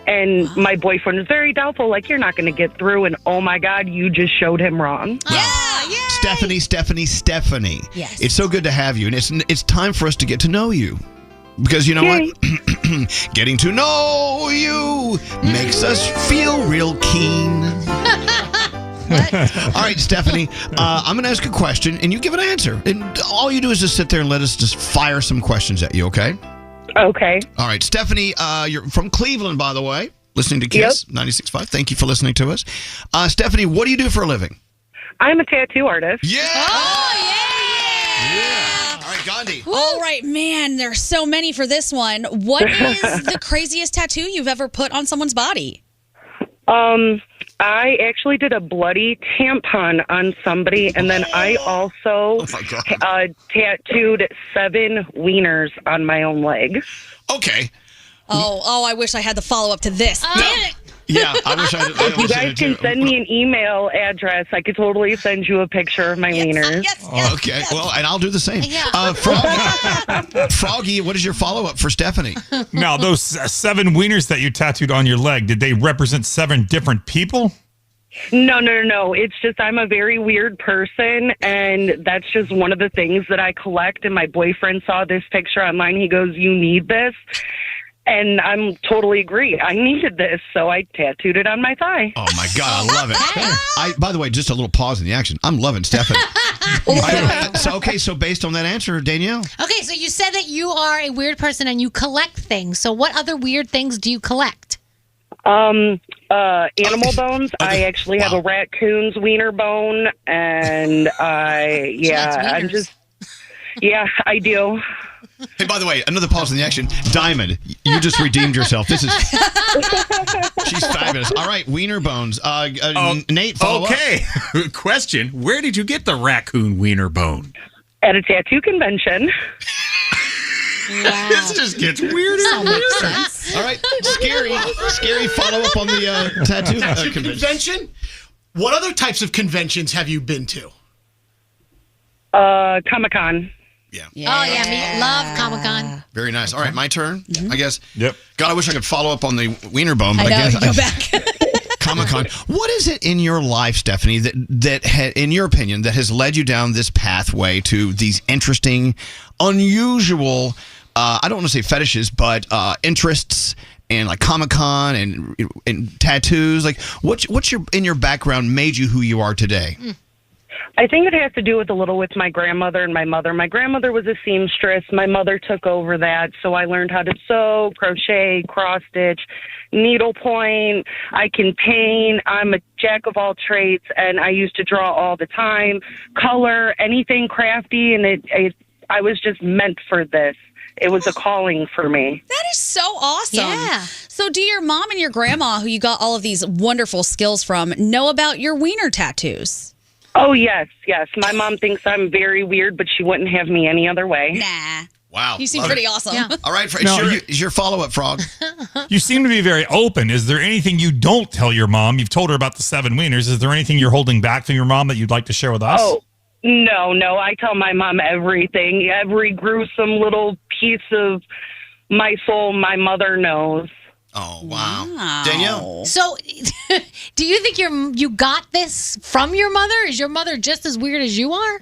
and my boyfriend is very doubtful, like, you're not going to get through, and oh my God, you just showed him wrong. Stephanie. Yes. It's so good to have you, and it's time for us to get to know you. Because you know what? Getting to know you makes us feel real keen. All right, Stephanie, I'm going to ask a question, and you give an answer. And all you do is just sit there and let us just fire some questions at you, okay? Okay. All right, Stephanie, you're from Cleveland, by the way, listening to Kiss 96.5. Thank you for listening to us. Stephanie, what do you do for a living? I'm a tattoo artist. Yeah! Oh, yeah! All right, Gandhi. All right, man, there's so many for this one. What is the craziest tattoo you've ever put on someone's body? I actually did a bloody tampon on somebody, and then I also tattooed 7 wieners on my own leg. Okay. Oh, I wish I had the follow-up to this. Damn it. Yeah, I wish I did. If you guys can send me an email address, I could totally send you a picture of my wieners. Okay, well, and I'll do the same. Froggy, what is your follow-up for Stephanie? Now, those 7 wieners that you tattooed on your leg, did they represent 7 different people? No. It's just I'm a very weird person, and that's just one of the things that I collect. And my boyfriend saw this picture online. He goes, "You need this." And I'm totally agree. I needed this, so I tattooed it on my thigh. Oh, my God. I love it. By the way, just a little pause in the action. I'm loving Stephanie. So based on that answer, Danielle. Okay, so you said that you are a weird person and you collect things. So what other weird things do you collect? Animal bones. I actually have a raccoon's wiener bone, and I do. Hey, by the way, another pause in the action. Diamond, you just redeemed yourself. She's fabulous. All right, wiener bones. Nate, follow up. Okay. Question: where did you get the raccoon wiener bone? At a tattoo convention. Wow. This just gets weirder and weirder. All right, scary follow up on the tattoo convention. What other types of conventions have you been to? Comic-Con. Yeah. Oh, yeah. Me love Comic-Con. Very nice. All right, my turn, Mm-hmm. I guess. Yep. God, I wish I could follow up on the wiener bone, but I guess go back. Comic-Con. What is it in your life, Stephanie, that in your opinion, that has led you down this pathway to these interesting, unusual, I don't want to say fetishes, but interests and like Comic-Con and tattoos. Like, what's in your background made you who you are today? I think it has to do with a little with my grandmother and my mother. My grandmother was a seamstress. My mother took over that, so I learned how to sew, crochet, cross stitch, needlepoint. I can paint. I'm a jack of all trades, and I used to draw all the time, color, anything crafty, and I was just meant for this. It was a calling for me. That is so awesome. Yeah. So do your mom and your grandma, who you got all of these wonderful skills from, know about your wiener tattoos? Oh, yes. My mom thinks I'm very weird, but she wouldn't have me any other way. Nah. Wow. You seem pretty awesome. Yeah. All right, is your follow-up, Frog? You seem to be very open. Is there anything you don't tell your mom? You've told her about the 7 wieners. Is there anything you're holding back from your mom that you'd like to share with us? Oh, no. I tell my mom everything. Every gruesome little piece of my soul my mother knows. Oh, wow. Danielle? So, do you think you got this from your mother? Is your mother just as weird as you are?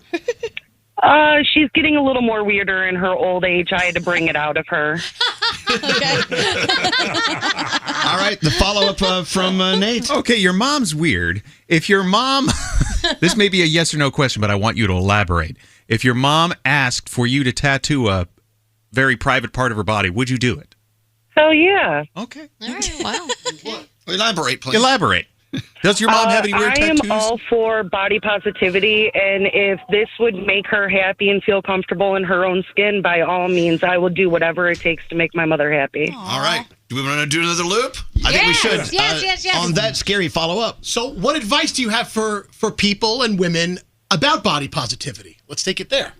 She's getting a little more weirder in her old age. I had to bring it out of her. Okay. All right, the follow-up from Nate. Okay, your mom's weird. If your mom, this may be a yes or no question, but I want you to elaborate. If your mom asked for you to tattoo a very private part of her body, would you do it? Oh, yeah. Okay. All right. Wow. Okay. Elaborate, please. Elaborate. Does your mom have any weird tattoos? I am all for body positivity, and if this would make her happy and feel comfortable in her own skin, by all means, I will do whatever it takes to make my mother happy. All right. Do we want to do another loop? I think we should. Yes. On that scary follow-up. So what advice do you have for people and women about body positivity? Let's take it there.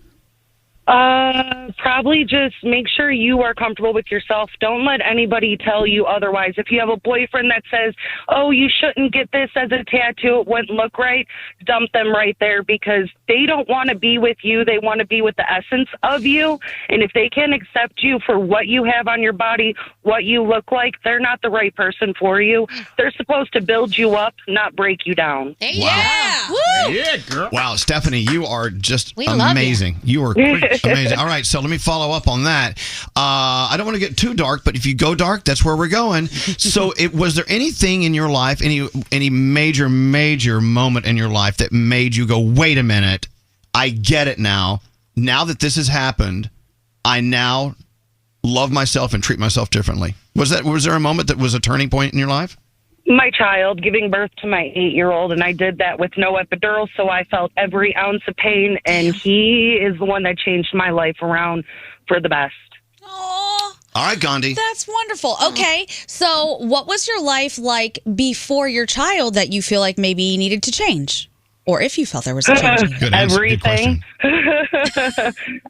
Probably just make sure you are comfortable with yourself. Don't let anybody tell you otherwise. If you have a boyfriend that says, oh, you shouldn't get this as a tattoo, it wouldn't look right, dump them right there, because they don't want to be with you. They want to be with the essence of you. And if they can't accept you for what you have on your body, what you look like, they're not the right person for you. They're supposed to build you up, not break you down. Yeah. Woo! Yeah, girl. Wow, Stephanie, you are just We love amazing. You are amazing. All right, so let me follow up on that. I don't want to get too dark, but if you go dark, that's where we're going. So, was there anything in your life, any major moment in your life that made you go, wait a minute, I get it now. Now that this has happened, I now love myself and treat myself differently. Was there a moment that was a turning point in your life? My child, giving birth to my 8-year-old, and I did that with no epidural, so I felt every ounce of pain, and he is the one that changed my life around for the best. Aww. All right, Gandhi. That's wonderful. Okay, so what was your life like before your child that you feel like maybe needed to change? Or if you felt there was a change? Good answer. Good question.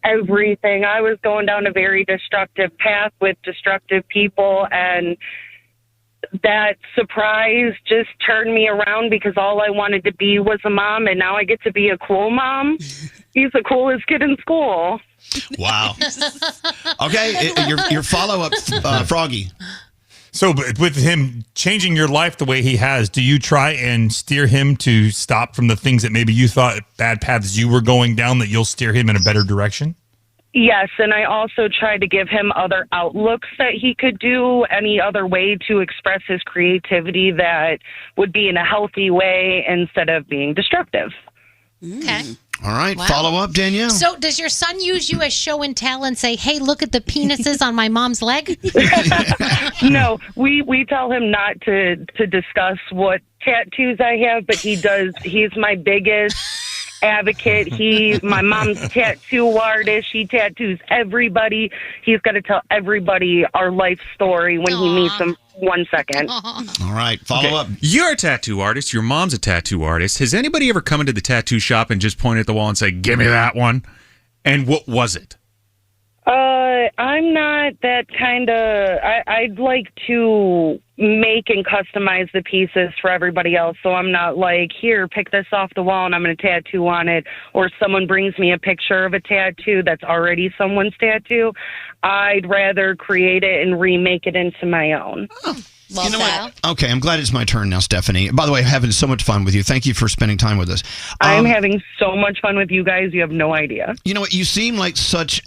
Everything. I was going down a very destructive path with destructive people, and that surprise just turned me around, because all I wanted to be was a mom, and now I get to be a cool mom. He's the coolest kid in school. Wow. Okay, your follow-up, Froggy. So with him changing your life the way he has, do you try and steer him to stop from the things that maybe you thought bad paths you were going down, that you'll steer him in a better direction? Yes, and I also try to give him other outlooks that he could do, any other way to express his creativity that would be in a healthy way instead of being destructive. Okay. All right, Wow. follow up, Danielle. So does your son use you as show and tell and say, hey, look at the penises on my mom's leg? No, we tell him not to discuss what tattoos I have, but he does. He's my biggest advocate. He's my mom's tattoo artist. He tattoos everybody. He's got to tell everybody our life story when he meets them. 1 second. All right, follow up. You're a tattoo artist. Your mom's a tattoo artist. Has anybody ever come into the tattoo shop and just pointed at the wall and say, give me that one? And what was it? I'm not that kind of... I'd like to make and customize the pieces for everybody else, so I'm not like, here, pick this off the wall and I'm going to tattoo on it, or someone brings me a picture of a tattoo that's already someone's tattoo. I'd rather create it and remake it into my own. Well, you know what? Okay, I'm glad it's my turn now, Stephanie. By the way, I'm having so much fun with you. Thank you for spending time with us. I'm having so much fun with you guys. You have no idea. You know what? You seem like such...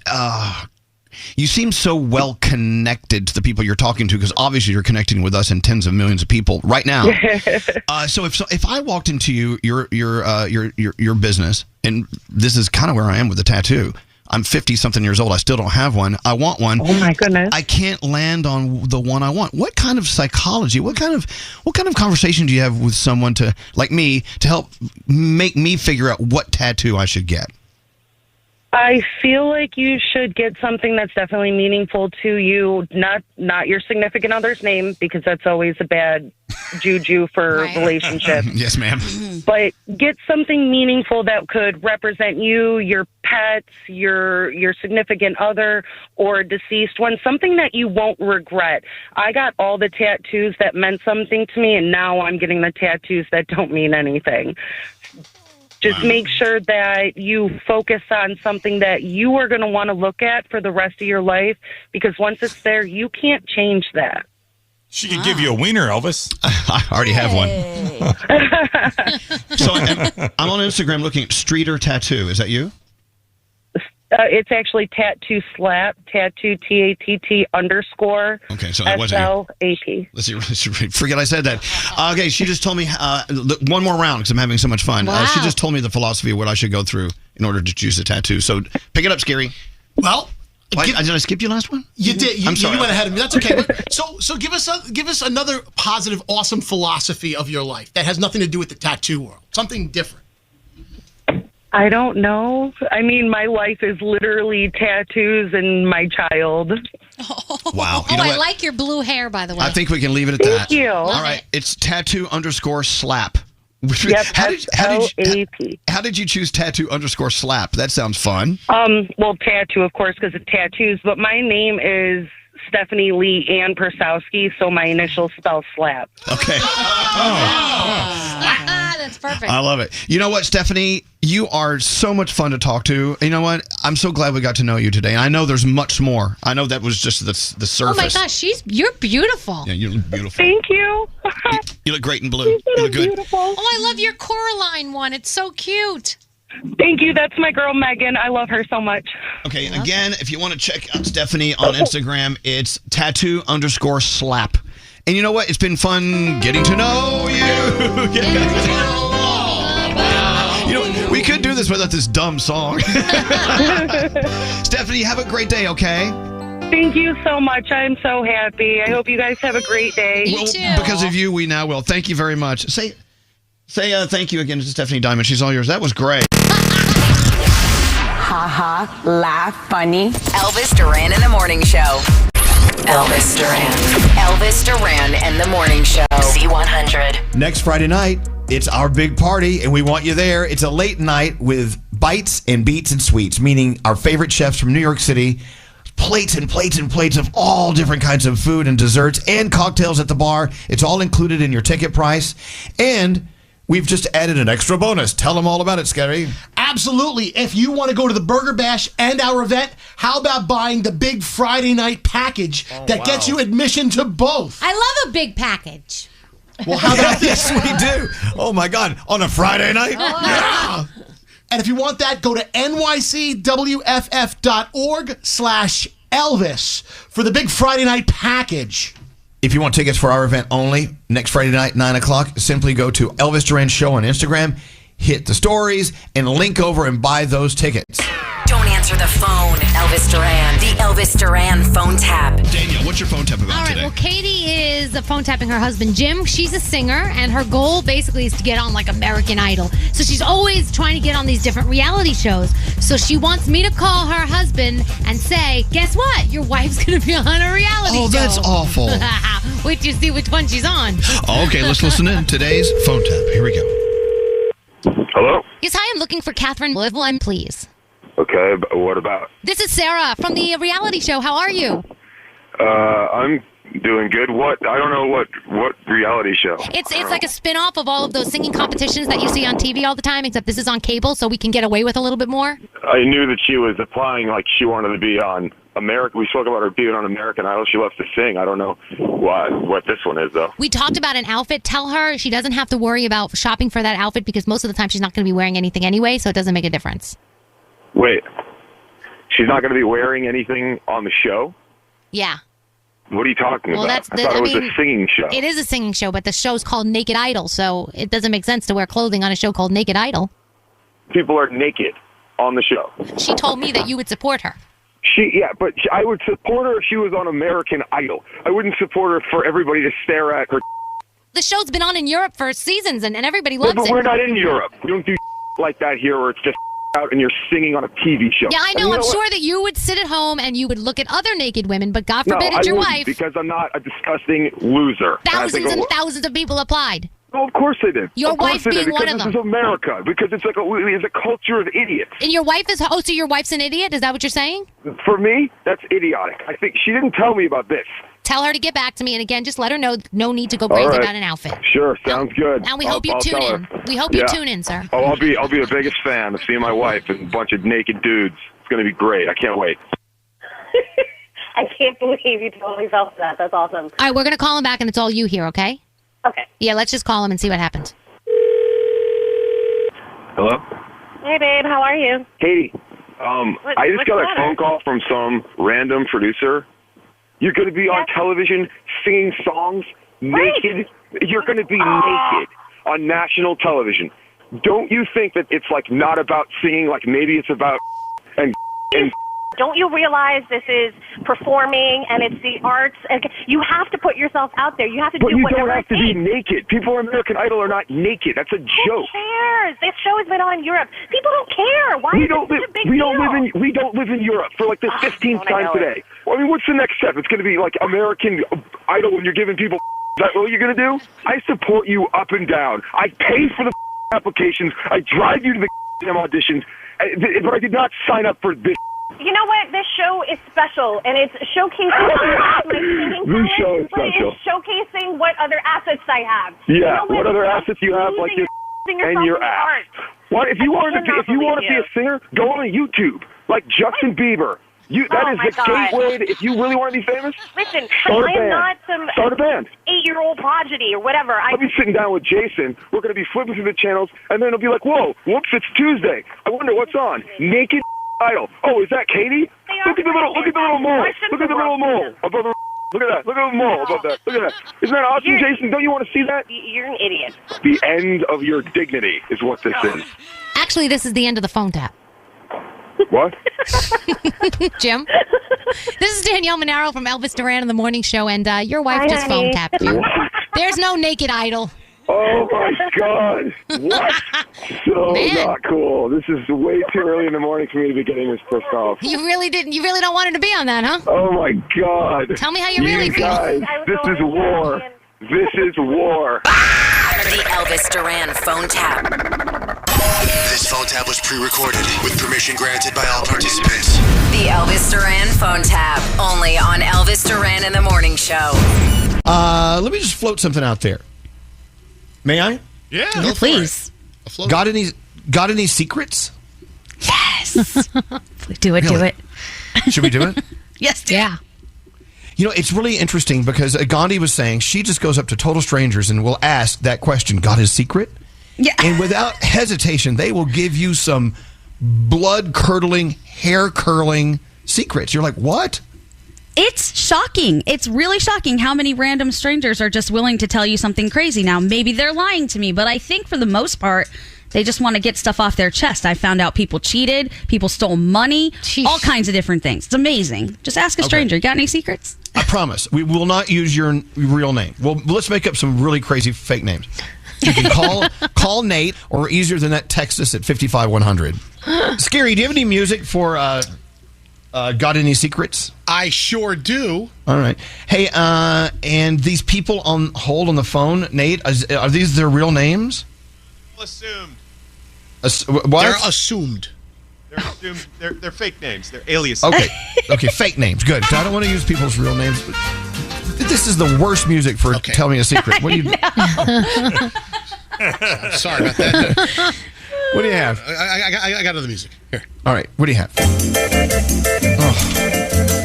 you seem so well connected to the people you're talking to, because obviously you're connecting with us and tens of millions of people right now. So if I walked into your business, and this is kind of where I am with the tattoo. I'm 50-something years old. I still don't have one. I want one. Oh my goodness! I can't land on the one I want. What kind of psychology? What kind of conversation do you have with someone like me to help make me figure out what tattoo I should get? I feel like you should get something that's definitely meaningful to you, not your significant other's name, because that's always a bad juju for relationships. Yes, ma'am. But get something meaningful that could represent you, your pets, your significant other, or a deceased one, something that you won't regret. I got all the tattoos that meant something to me, and now I'm getting the tattoos that don't mean anything. Just make sure that you focus on something that you are going to want to look at for the rest of your life, because once it's there, you can't change that. She could give you a wiener, Elvis. I already have one. So I'm on Instagram looking at Streeter Tattoo. Is that you? It's actually tattoo slap, tattoo TATT _ Okay, so that wasn't SLAP. Let's see. Forget I said that. Okay, she just told me one more round because I'm having so much fun. Wow. She just told me the philosophy of what I should go through in order to choose a tattoo. So pick it up, Scary. Well, did I skip you last one? You did. I'm sorry. You went ahead of me. That's okay. So give us another positive, awesome philosophy of your life that has nothing to do with the tattoo world. Something different. I don't know. I mean, my life is literally tattoos and my child. Wow. Oh, I like your blue hair, by the way. I think we can leave it at that. Thank you. All right. It's tattoo _ slap. Yep, how did you choose tattoo _ slap? That sounds fun. Well, tattoo, of course, because of tattoos. But my name is Stephanie Lee Ann Persowski, so my initials spell slap. Okay. That's perfect. I love it. You know what, Stephanie? You are so much fun to talk to. You know what? I'm so glad we got to know you today. I know there's much more. I know that was just the surface. Oh my gosh, you're beautiful. Yeah, you look beautiful. Thank you. You look great in blue. You look good. Beautiful. Oh, I love your Coraline one. It's so cute. Thank you. That's my girl, Megan. I love her so much. Okay, and again, if you want to check out Stephanie on Instagram, it's tattoo _ slap. And you know what? It's been fun getting to know you. You know, we could do this without this dumb song. Stephanie, have a great day, okay? Thank you so much. I'm so happy. I hope you guys have a great day. You too. Because of you, we now will. Thank you very much. Say thank you again to Stephanie Diamond. She's all yours. That was great. Ha, laugh, funny. Elvis Duran in the Morning Show. Elvis Duran and the Morning Show. Z100. Next Friday night, it's our big party, and we want you there. It's a late night with bites and beats and sweets, meaning our favorite chefs from New York City. Plates and plates and plates of all different kinds of food and desserts and cocktails at the bar. It's all included in your ticket price. And we've just added an extra bonus. Tell them all about it, Scary. Absolutely. If you want to go to the Burger Bash and our event, how about buying the big Friday night package that gets you admission to both? I love a big package. Well, how about this? Yes, we do. Oh, my God. On a Friday night? Yeah. And if you want that, go to nycwff.org/Elvis for the big Friday night package. If you want tickets for our event only, next Friday night, 9 o'clock, simply go to Elvis Duran Show on Instagram, hit the stories, and link over and buy those tickets. Don't answer the phone. Elvis Duran. The Elvis Duran phone tap. Danielle, what's your phone tap about All right, today? well, Katie is phone tapping her husband, Jim. She's a singer, and her goal basically is to get on, like, American Idol. So she's always trying to get on these different reality shows. So she wants me to call her husband and say, guess what? Your wife's going to be on a reality show. Oh, that's awful. Wait till you see which one she's on. Okay, let's listen in. Today's phone tap. Here we go. Hello? Yes, hi, I'm looking for Catherine Liveline, please. Okay, but what about? This is Sarah from the reality show. How are you? I'm doing good. What? I don't know what reality show. It's like a spin-off of all of those singing competitions that you see on TV all the time, except this is on cable, so we can get away with a little bit more. I knew that she was applying like she wanted to be on America. We spoke about her being on American Idol. She loves to sing. I don't know what this one is, though. We talked about an outfit. Tell her she doesn't have to worry about shopping for that outfit because most of the time she's not going to be wearing anything anyway, so it doesn't make a difference. Wait. She's not going to be wearing anything on the show? Yeah. What are you talking Well, about? that's I thought it was a singing show. It is a singing show, but the show's called Naked Idol, so it doesn't make sense to wear clothing on a show called Naked Idol. People are naked on the show. She told me that you would support her. I would support her if she was on American Idol. I wouldn't support her for everybody to stare at her. The show's been on in Europe for seasons, and everybody loves But it. we're not in Europe. We don't do like that here where it's just out and you're singing on a TV show. Yeah, I know. And you I'm what? sure that you would sit at home and you would look at other naked women, but God forbid No, it's I your wouldn't, wife. because I'm not a disgusting loser. Thousands and thousands of people applied. No, of course they did. Your Of course wife they did, being one because of them. This is America. Because it's it's a culture of idiots. And your wife is... Oh, so your wife's an idiot? Is that what you're saying? For me, that's idiotic. I think she didn't tell me about this. Tell her to get back to me, and again, just let her know no need to go All crazy right. about an outfit. Sure, sounds good. And we hope you I'll tune tell in. her. We hope you tune in, sir. Oh, I'll be the biggest fan of seeing my wife and a bunch of naked dudes. It's going to be great. I can't wait. I can't believe you totally felt that. That's awesome. All right, we're going to call him back, and it's all you here, okay? Okay. Yeah, let's just call him and see what happens. Hello? Hey, babe. How are you? Katie, I just what's got the a matter? phone call from some random producer. You're going to be on television singing songs naked. You're going to be naked on national television. Don't you think that it's like not about singing, like maybe it's about and Don't you realize this is performing and it's the arts? And you have to put yourself out there. You have to But do you whatever don't have it to be takes. naked. People on American Idol are not naked. That's a joke. Who cares? This show has been on in Europe. People don't care. Why We is don't it live. such a big We don't deal? live in Europe for like the 15th I time know today. Well, I mean, what's the next step? It's going to be like American Idol when you're giving people. Is that what you're going to do? I support you up and down. I pay for the applications. I drive you to the auditions, but I did not sign up for this. You know what? This show is special, and it's showcasing my singing This talent, show is but special. it's showcasing what other assets I have. Yeah, You know what other assets you have, like your and your ass. What if you want to be a singer? Go on YouTube, like Justin Bieber. That Oh is my the God. gateway. If you really want to be famous, Listen, Start a I am band. not some Start a band. 8-year-old prodigy or whatever. I'll be sitting down with Jason. We're going to be flipping through the channels, and then it'll be like, whoa, whoops, it's Tuesday. I wonder what's on. Naked Idol. Oh, is that Katie? Look at the little mole. Look at the little mole above the. Look at that. Look at the mole above that. Look at that. Isn't that awesome, Jason? Don't you want to see that? You're an idiot. The end of your dignity is what this is. Actually, this is the end of the phone tap. What? Jim? This is Danielle Monaro from Elvis Duran in the Morning Show, and your wife Hi, just phone honey. tapped you. There's no Naked Idol. Oh my God! What? So Man. not cool. This is way too early in the morning for me to be getting this pissed off. You really don't want her to be on that, huh? Oh my God! Tell me how you really feel. guys, this is war. This is war. The Elvis Duran phone tap. This phone tap was pre-recorded with permission granted by all participants. The Elvis Duran phone tap. Only on Elvis Duran in the Morning Show. Let me just float something out there. May I? Yeah, please. Got any secrets? Yes. Do it. Do it. Should we do it? Yes. Yeah. You know, it's really interesting because Gandhi was saying she just goes up to total strangers and will ask that question, got his secret? Yeah. And without hesitation, they will give you some blood-curdling, hair-curling secrets. You're like, what? It's shocking. It's really shocking how many random strangers are just willing to tell you something crazy. Now, maybe they're lying to me, but I think for the most part, they just want to get stuff off their chest. I found out people cheated, people stole money, all kinds of different things. It's amazing. Just ask a stranger. Got any secrets? I promise. We will not use your real name. Well, let's make up some really crazy fake names. You can call Nate, or easier than that, text us at 55100. Scary, do you have any music for Got Any Secrets? I sure do. All right. Hey, and these people on hold on the phone, Nate, are these their real names? Assumed. What? They're assumed. They're assumed. They're fake names. They're aliases. Okay, fake names. Good. I don't want to use people's real names. But this is the worst music for Tell Me a Secret. What do you? Sorry about that. What do you have? I got other music. Here. All right. What do you have?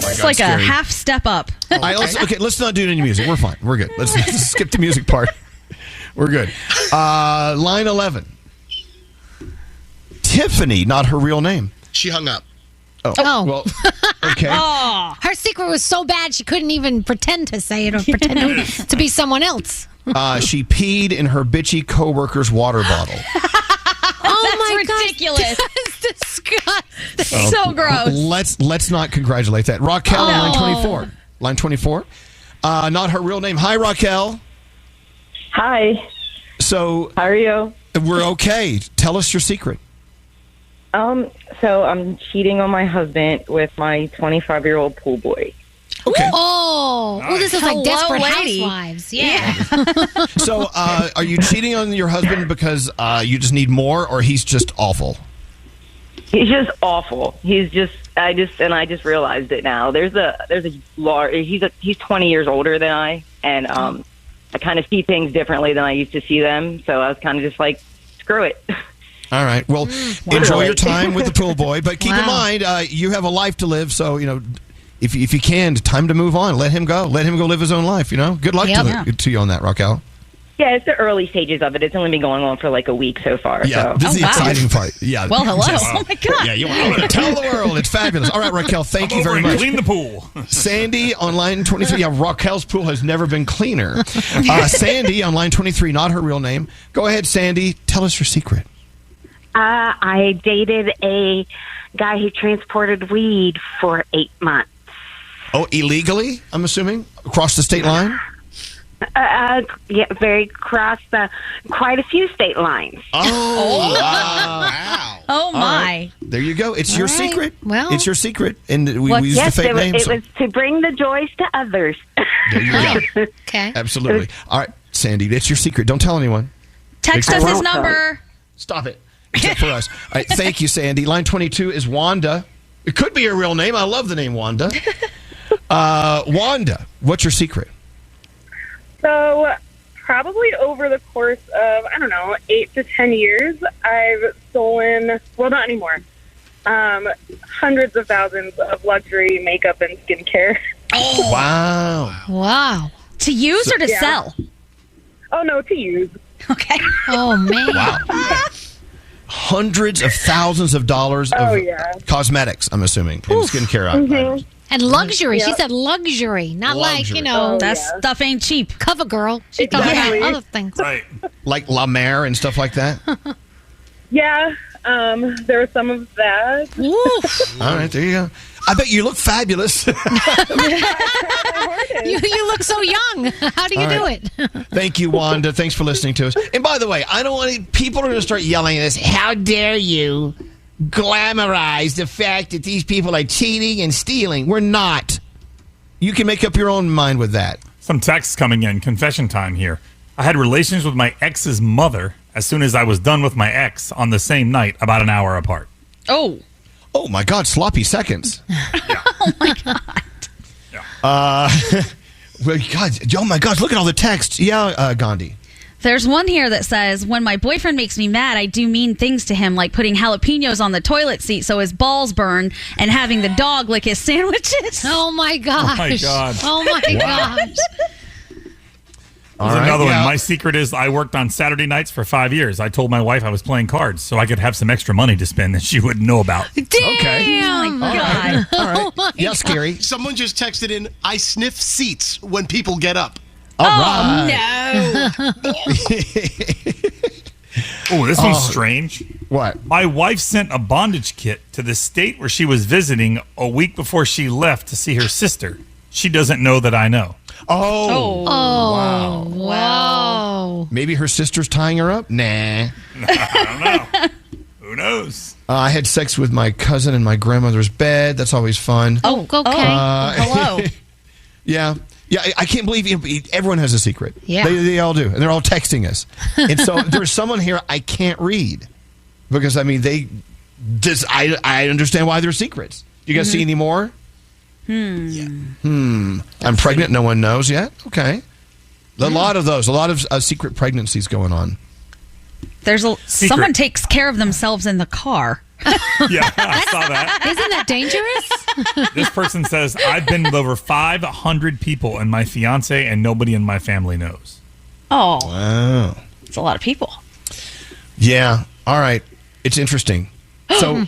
It's like a half step up. All right, let's not do any music. We're fine. We're good. Let's skip the music part. We're good. Line 11. Tiffany, not her real name. She hung up. Oh. Well, okay. Her secret was so bad she couldn't even pretend to say it or pretend to be someone else. She peed in her bitchy coworker's water bottle. Oh That's ridiculous. That's disgusting. So gross. Let's not congratulate that. Raquel, line 24. Line 24. Not her real name. Hi, Raquel. Hi. So, how are you? We're okay. Tell us your secret. So I'm cheating on my husband with my 25-year-old pool boy. Okay. Oh, this is like Hello, Desperate lady. Housewives. Yeah. So, are you cheating on your husband because you just need more, or he's just awful? He's just awful. I just realized it now. There's a large. He's 20 years older than I, and I kind of see things differently than I used to see them. So I was kind of just like, screw it. All right. Well, enjoy your time with the pool boy, but keep in mind you have a life to live. So if you can, time to move on. Let him go. Let him go live his own life. Good luck to you on that, Raquel. Yeah, it's the early stages of it. It's only been going on for like a week so far. Yeah, so. this is the exciting part. Yeah. Well, hello. Oh my God. Yeah, you want to tell the world. It's fabulous. All right, Raquel, thank you very much. Clean the pool. Sandy on line 23. Yeah, Raquel's pool has never been cleaner. Sandy on line 23, not her real name. Go ahead, Sandy. Tell us your secret. I dated a guy who transported weed for 8 months. Oh, illegally, I'm assuming? Across the state line? Yeah, very cross quite a few state lines. Oh, wow. Oh, my. Right. There you go. It's your secret. Well, it's your secret. And we used yes, the fake name. It was to bring the joys to others. There you go. Okay. Absolutely. All right, Sandy, it's your secret. Don't tell anyone. Text us his number. Stop it. Except for us. All right, thank you, Sandy. Line 22 is Wanda. It could be your real name. I love the name Wanda. Wanda, what's your secret? So, probably over the course of, 8 to 10 years, I've stolen, well, not anymore, hundreds of thousands of luxury makeup and skincare. Oh, Wow. To use or to sell? Oh, no, to use. Okay. Oh, man. Wow. Hundreds of thousands of dollars of cosmetics, I'm assuming, and skincare items. And luxury. She said luxury, not Luxury. That stuff ain't cheap. Cover girl. She thought about other things. Right. Like La Mer and stuff like that? Yeah, there was some of that. All right, there you go. I bet you look fabulous. You look so young. How do you do it? Thank you, Wanda. Thanks for listening to us. And by the way, I don't want people are going to start yelling at us. How dare you glamorize the fact that these people are cheating and stealing? We're not. You can make up your own mind with that. Some texts coming in. Confession time here. I had relations with my ex's mother as soon as I was done with my ex on the same night, about an hour apart. Oh. Oh, my God. Sloppy seconds. Oh, my God. Well, God. Oh, my gosh. Look at all the texts. Yeah, Gandhi. There's one here that says, when my boyfriend makes me mad, I do mean things to him, like putting jalapenos on the toilet seat so his balls burn and having the dog lick his sandwiches. Oh, my gosh. Oh, my God. Oh, my gosh. All There's right, another yeah. one. My secret is I worked on Saturday nights for 5 years. I told my wife I was playing cards so I could have some extra money to spend that she wouldn't know about. Damn. Okay. Oh, my God. All right. Oh, my Yeah, scary. Someone just texted in, I sniff seats when people get up. All right. No. Oh, this one's strange. What? My wife sent a bondage kit to the state where she was visiting a week before she left to see her sister. She doesn't know that I know. Oh. Wow. Maybe her sister's tying her up? Nah. I don't know. Who knows? I had sex with my cousin in my grandmother's bed. That's always fun. Oh, okay. Hello. Yeah. Yeah, I can't believe everyone has a secret. Yeah. They all do. And they're all texting us. And so there's someone here I can't read. Because, I mean, I understand why they're secrets. Do you guys see any more? I'm pregnant. No one knows yet. Okay. A lot of those. A lot of secret pregnancies going on. Someone takes care of themselves in the car. Yeah, I saw that. Isn't that dangerous? This person says, I've been with over 500 people and my fiance and nobody in my family knows. Oh. Wow. It's a lot of people. Yeah. All right. It's interesting. So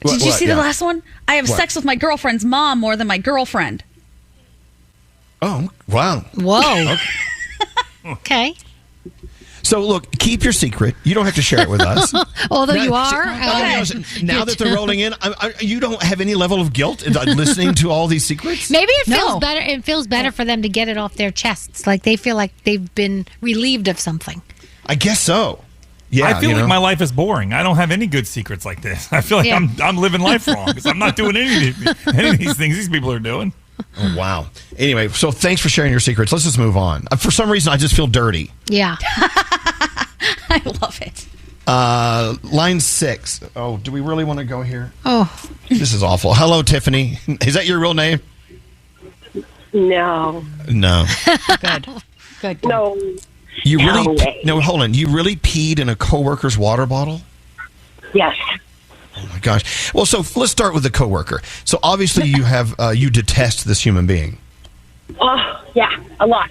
Did you see the last one? I have What? sex with my girlfriend's mom more than my girlfriend. Oh, wow. Whoa. Okay. So look, keep your secret. You don't have to share it with us. Although you Now- are. Now that they're rolling in, you don't have any level of guilt in listening to all these secrets? Maybe it feels better. It feels better for them to get it off their chests. Like they feel like they've been relieved of something. I guess so. Yeah, I feel like my life is boring. I don't have any good secrets like this. I feel like I'm living life wrong because I'm not doing any of these things these people are doing. Oh, wow. Anyway, so thanks for sharing your secrets. Let's just move on. For some reason, I just feel dirty. Yeah. I love it. Line 6. Oh, do we really want to go here? Oh. This is awful. Hello, Tiffany. Is that your real name? No. No. Good. No. You No really? way. No, hold on. You really peed in a coworker's water bottle? Yes. Oh my gosh. Well, so let's start with the coworker. So obviously you have you detest this human being. Oh, yeah, a lot.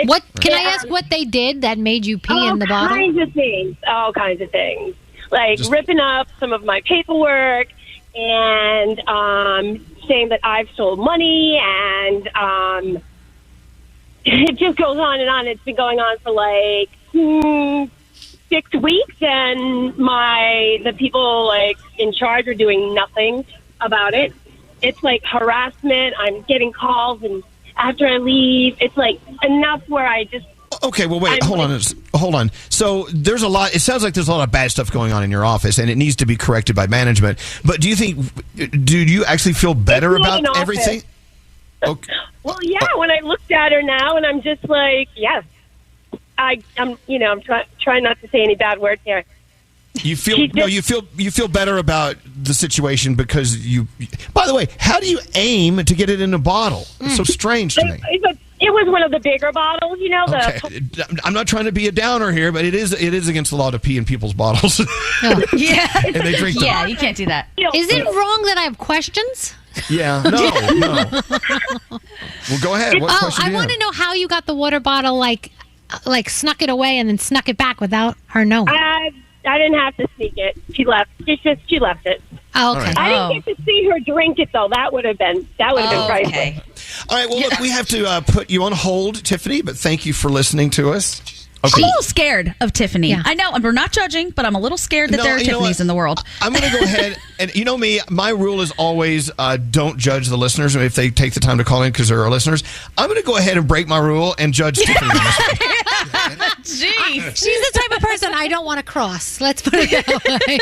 What can I ask? What they did that made you pee in the bottle? All kinds of things. Like ripping up some of my paperwork and saying that I've stole money, and it just goes on and on. It's been going on for like 6 weeks, and the people like in charge are doing nothing about it. It's like harassment. I'm getting calls, and after I leave, it's like enough where I just. Okay, well, wait, hold on. So there's a lot. It sounds like there's a lot of bad stuff going on in your office, and it needs to be corrected by management. But do you actually feel better It's not an about office. everything? Okay. Well, yeah. When I looked at her now, and I'm just like, yes, I'm trying not to say any bad words here. You feel you feel better about the situation because you. By the way, how do you aim to get it in a bottle? It's so strange to me. It was one of the bigger bottles, Okay. I'm not trying to be a downer here, but it is against the law to pee in people's bottles. Yeah. And they drink them. Yeah, you can't do that. Is it wrong that I have questions? Yeah. No. Well, go ahead. What question I do you want have? to know how you got the water bottle, like snuck it away and then snuck it back without her knowing. I didn't have to sneak it. She left. She left it. Oh, okay. I didn't get to see her drink it though. That would have been priceless. Okay. All right. Well, look, we have to put you on hold, Tiffany. But thank you for listening to us. I'm a little scared of Tiffany. I know, and we're not judging, but I'm a little scared that there are Tiffany's in the world. I'm going to go ahead and you know me. My rule is always don't judge the listeners if they take the time to call in because they're our listeners. I'm going to go ahead and break my rule and judge Tiffany. Jeez. She's the type of person I don't want to cross. Let's put it that way.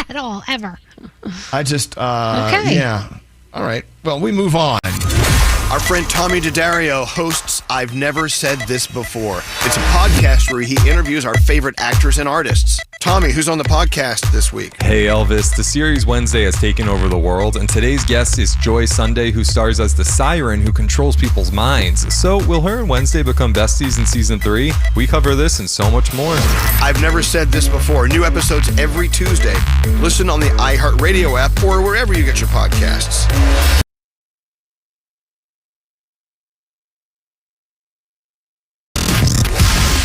At all, ever. I just Okay. Yeah. All right. Well, we move on. Our friend Tommy Daddario hosts I've Never Said This Before. It's a podcast where he interviews our favorite actors and artists. Tommy, who's on the podcast this week? Hey Elvis, the series Wednesday has taken over the world, and today's guest is Joy Sunday, who stars as the siren who controls people's minds. So will her and Wednesday become besties in season 3? We cover this and so much more. I've Never Said This Before. New episodes every Tuesday. Listen on the iHeartRadio app or wherever you get your podcasts.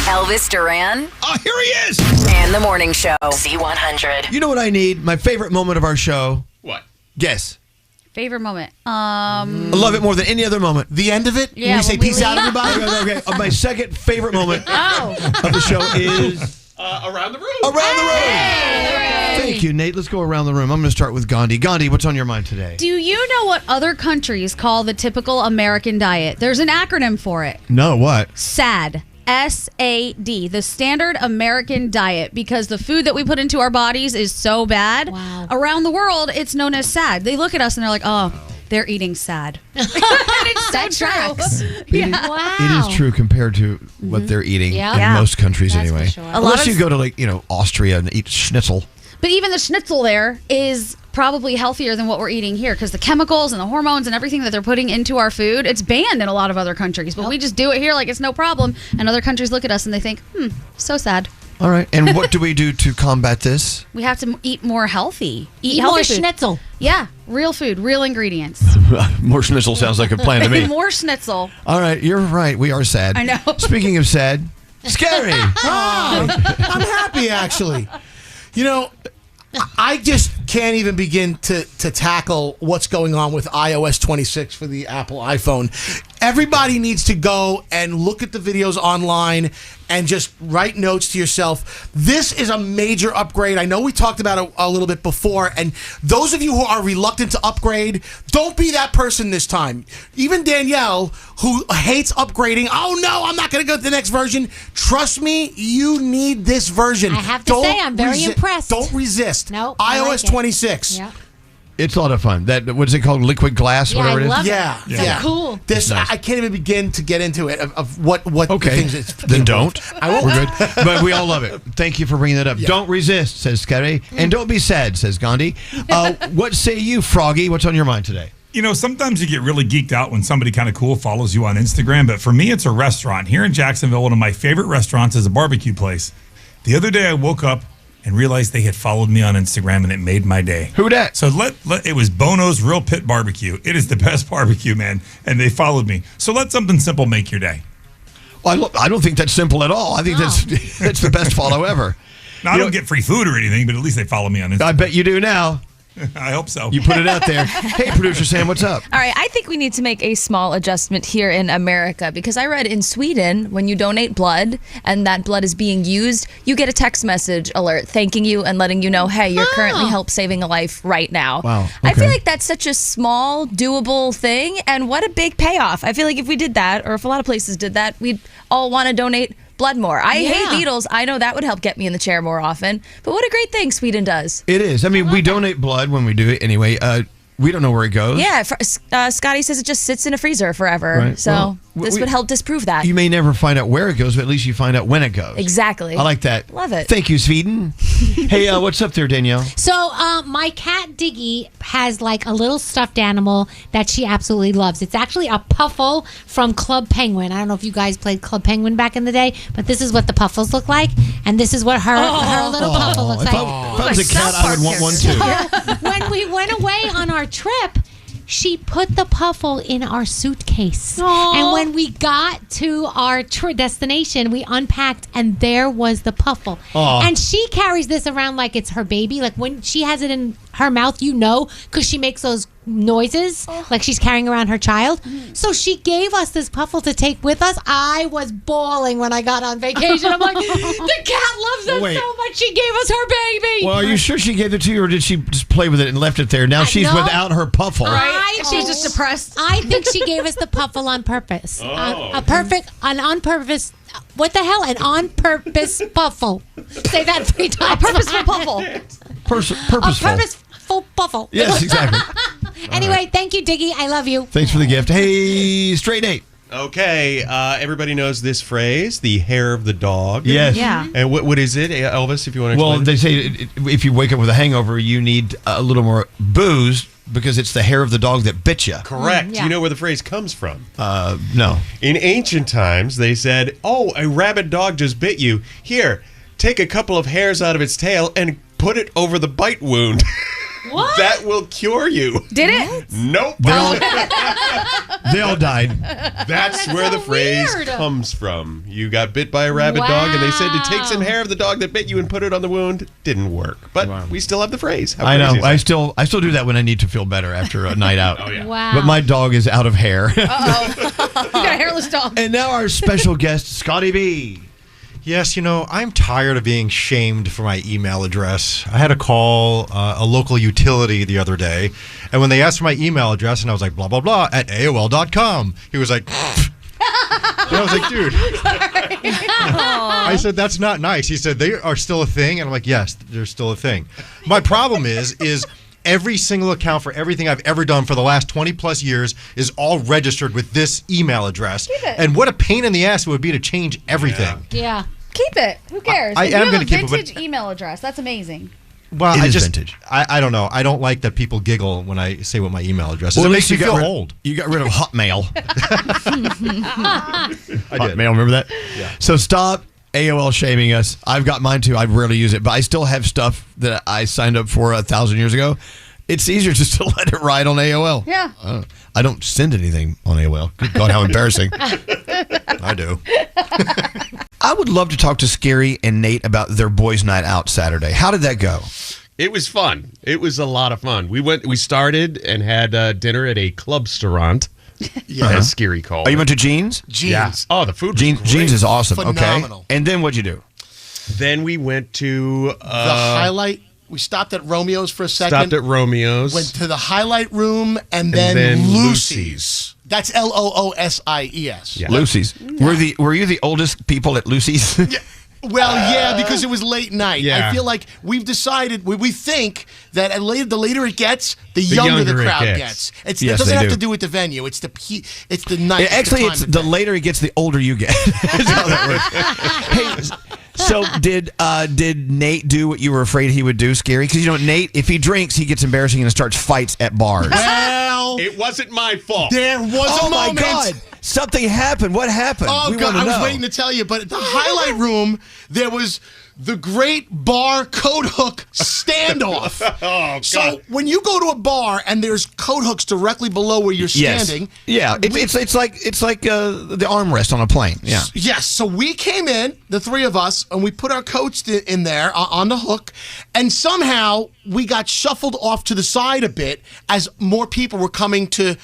Elvis Duran. Oh, here he is. And the Morning Show. Z100. You know what I need? My favorite moment of our show. What? Guess. Favorite moment. I love it more than any other moment. The end of it? Yeah, When we say when we peace out, leave. everybody? Okay. My second favorite moment of the show is Around the room. Around the Room. Thank you, Nate. Let's go around the room. I'm going to start with Gandhi. Gandhi, what's on your mind today? Do you know what other countries call the typical American diet? There's an acronym for it. No, what? SAD. SAD, the standard American diet, because the food that we put into our bodies is so bad. Wow. Around the world, it's known as SAD. They look at us and they're like, oh, they're eating sad. That tracks. Wow. It is true compared to what they're eating Yeah. in Yeah. most countries That's anyway. for sure. A lot Unless of- you go to Austria and eat schnitzel. But even the schnitzel there is probably healthier than what we're eating here because the chemicals and the hormones and everything that they're putting into our food, it's banned in a lot of other countries. But we just do it here like it's no problem. And other countries look at us and they think, so sad. All right. And what do we do to combat this? We have to eat more healthy. Eat healthy more food. schnitzel. Yeah, real food, real ingredients. More schnitzel sounds like a plan to me. More schnitzel. All right. You're right. We are sad. I know. Speaking of sad, scary. I'm happy, actually. I just can't even begin to tackle what's going on with iOS 26 for the Apple iPhone. Everybody needs to go and look at the videos online and just write notes to yourself. This is a major upgrade. I know we talked about it a little bit before, and those of you who are reluctant to upgrade, don't be that person this time. Even Danielle, who hates upgrading, oh no, I'm not going to go to the next version. Trust me, you need this version. I have to say, I'm very impressed. Don't resist. No, iOS 26. Yeah. It's a lot of fun. That what's it called? Liquid glass, Yeah, whatever I it is. love it. Yeah, It's yeah. cool. This Nice. I can't even begin to get into it of what Okay, things it's then don't. I won't. We're good, but we all love it. Thank you for bringing that up. Yeah. Don't resist, says Scary, and don't be sad, says Gandhi. What say you, Froggy? What's on your mind today? You know, sometimes you get really geeked out when somebody kind of cool follows you on Instagram, but for me, it's a restaurant. Here in Jacksonville, one of my favorite restaurants is a barbecue place. The other day, I woke up and realized they had followed me on Instagram, and it made my day. Who dat? So it was Bono's Real Pit Barbecue. It is the best barbecue, man, and they followed me. So let something simple make your day. Well, I don't think that's simple at all. I think that's the best follow ever. Now, I don't get free food or anything, but at least they follow me on Instagram. I bet you do now. I hope so. You put it out there. Hey, producer Sam, what's up? All right, I think we need to make a small adjustment here in America because I read in Sweden, when you donate blood and that blood is being used, you get a text message alert thanking you and letting you know, hey, you're currently saving a life right now. Wow. I feel like that's such a small, doable thing, and what a big payoff. I feel like if we did that, or if a lot of places did that, we'd all want to donate blood more. I hate needles. I know that would help get me in the chair more often. But what a great thing Sweden does. It is. I mean, we donate blood when we do it anyway. We don't know where it goes. Yeah, Scotty says it just sits in a freezer forever. Right. So Well, this would help disprove that. You may never find out where it goes, but at least you find out when it goes. Exactly. I like that. Love it. Thank you, Sweden. Hey, what's up there, Danielle? So my cat Diggy has like a little stuffed animal that she absolutely loves. It's actually a puffle from Club Penguin. I don't know if you guys played Club Penguin back in the day, but this is what the puffles look like, and this is what her little puffle looks like. If I was a cat, I would want one too. So when we went away on our trip, she put the puffle in our suitcase. Aww. And when we got to our destination, we unpacked and there was the puffle. Aw. And she carries this around like it's her baby. Like when she has it in her mouth, you know, because she makes those noises like she's carrying around her child. So she gave us this puffle to take with us. I was bawling when I got on vacation. I'm like, the cat loves us Wait. so much. She gave us her baby. Well, are you sure she gave it to you, or did she just play with it and left it there? Now she's no. without her puffle. She's just depressed. I think she gave us the puffle on purpose. An on purpose. What the hell? An on purpose puffle. Say that 3 times. A purposeful puffle. Purposeful. A purposeful puffle. Yes, exactly. Anyway, thank you, Diggy. I love you. Thanks for the gift. Hey, Straight Nate. Okay, everybody knows this phrase, the hair of the dog. Yes. Yeah. And what is it, Elvis, if you want to Well, explain they say if you wake up with a hangover, you need a little more booze because it's the hair of the dog that bit you. Correct. Yeah. Do you know where the phrase comes from? No. In ancient times, they said, oh, a rabid dog just bit you. Here, take a couple of hairs out of its tail and put it over the bite wound. What? That will cure you. Did it? Nope. They all died. That's where the so phrase weird. comes from. You got bit by a rabid dog, and they said to take some hair of the dog that bit you and put it on the wound. Didn't work, but we still have the phrase. How I crazy know. is that? I still do that when I need to feel better after a night out. Oh, yeah. Wow. But my dog is out of hair. You got a hairless dog. And now our special guest, Scotty B. Yes, I'm tired of being shamed for my email address. I had to call a local utility the other day, and when they asked for my email address, and I was like, blah, blah, blah, at AOL.com, he was like, and I was like, dude. I said, that's not nice. He said, they are still a thing, and I'm like, yes, they're still a thing. My problem is every single account for everything I've ever done for the last 20 plus years is all registered with this email address. Keep it. And what a pain in the ass it would be to change everything. Yeah. Keep it. Who cares? I If am you gonna have a keep it, but- vintage email address. That's amazing. Well, It I is just vintage. I don't know. I don't like that people giggle when I say what my email address is. Well, It at makes least me you got feel rid- old. You got rid of Hotmail. I did. Hotmail, remember that? Yeah. So stop AOL shaming us. I've got mine too. I rarely use it, but I still have stuff that I signed up for 1,000 years ago. It's easier just to let it ride on AOL. Yeah. I don't send anything on AOL. Good God, how embarrassing. I do. I would love to talk to Scary and Nate about their boys' night out Saturday. How did that go? It was fun. It was a lot of fun. We started and had dinner at a club-restaurant. As Scary called. Oh, you went to Jeans? Jeans. Yeah. Oh, the food was great. Jeans is awesome. Phenomenal. Okay. And then what'd you do? Then we went to The highlight. We stopped at Romeo's for a second. Stopped at Romeo's. Went to the highlight room and then Lucy's. That's Loosies. Yeah. Lucy's. Were you the oldest people at Lucy's? Well, yeah, because it was late night. Yeah. I feel like we've decided, we think that the later it gets, the younger the crowd gets. It doesn't have to do with the venue. It's the night. Actually, it's the later it gets, the older you get. That's how that works. Hey, so did Nate do what you were afraid he would do, Scary? Because, Nate, if he drinks, he gets embarrassing and starts fights at bars. Well, it wasn't my fault. There was a moment. Oh, my God. Something happened. What happened? Oh, God, I was waiting to tell you, but at the highlight room, there was the great bar coat hook standoff. Oh, God. So when you go to a bar and there's coat hooks directly below where you're standing. Yeah, it's like the armrest on a plane. Yeah. Yes, so we came in, the three of us, and we put our coats in there on the hook, and somehow we got shuffled off to the side a bit as more people were coming to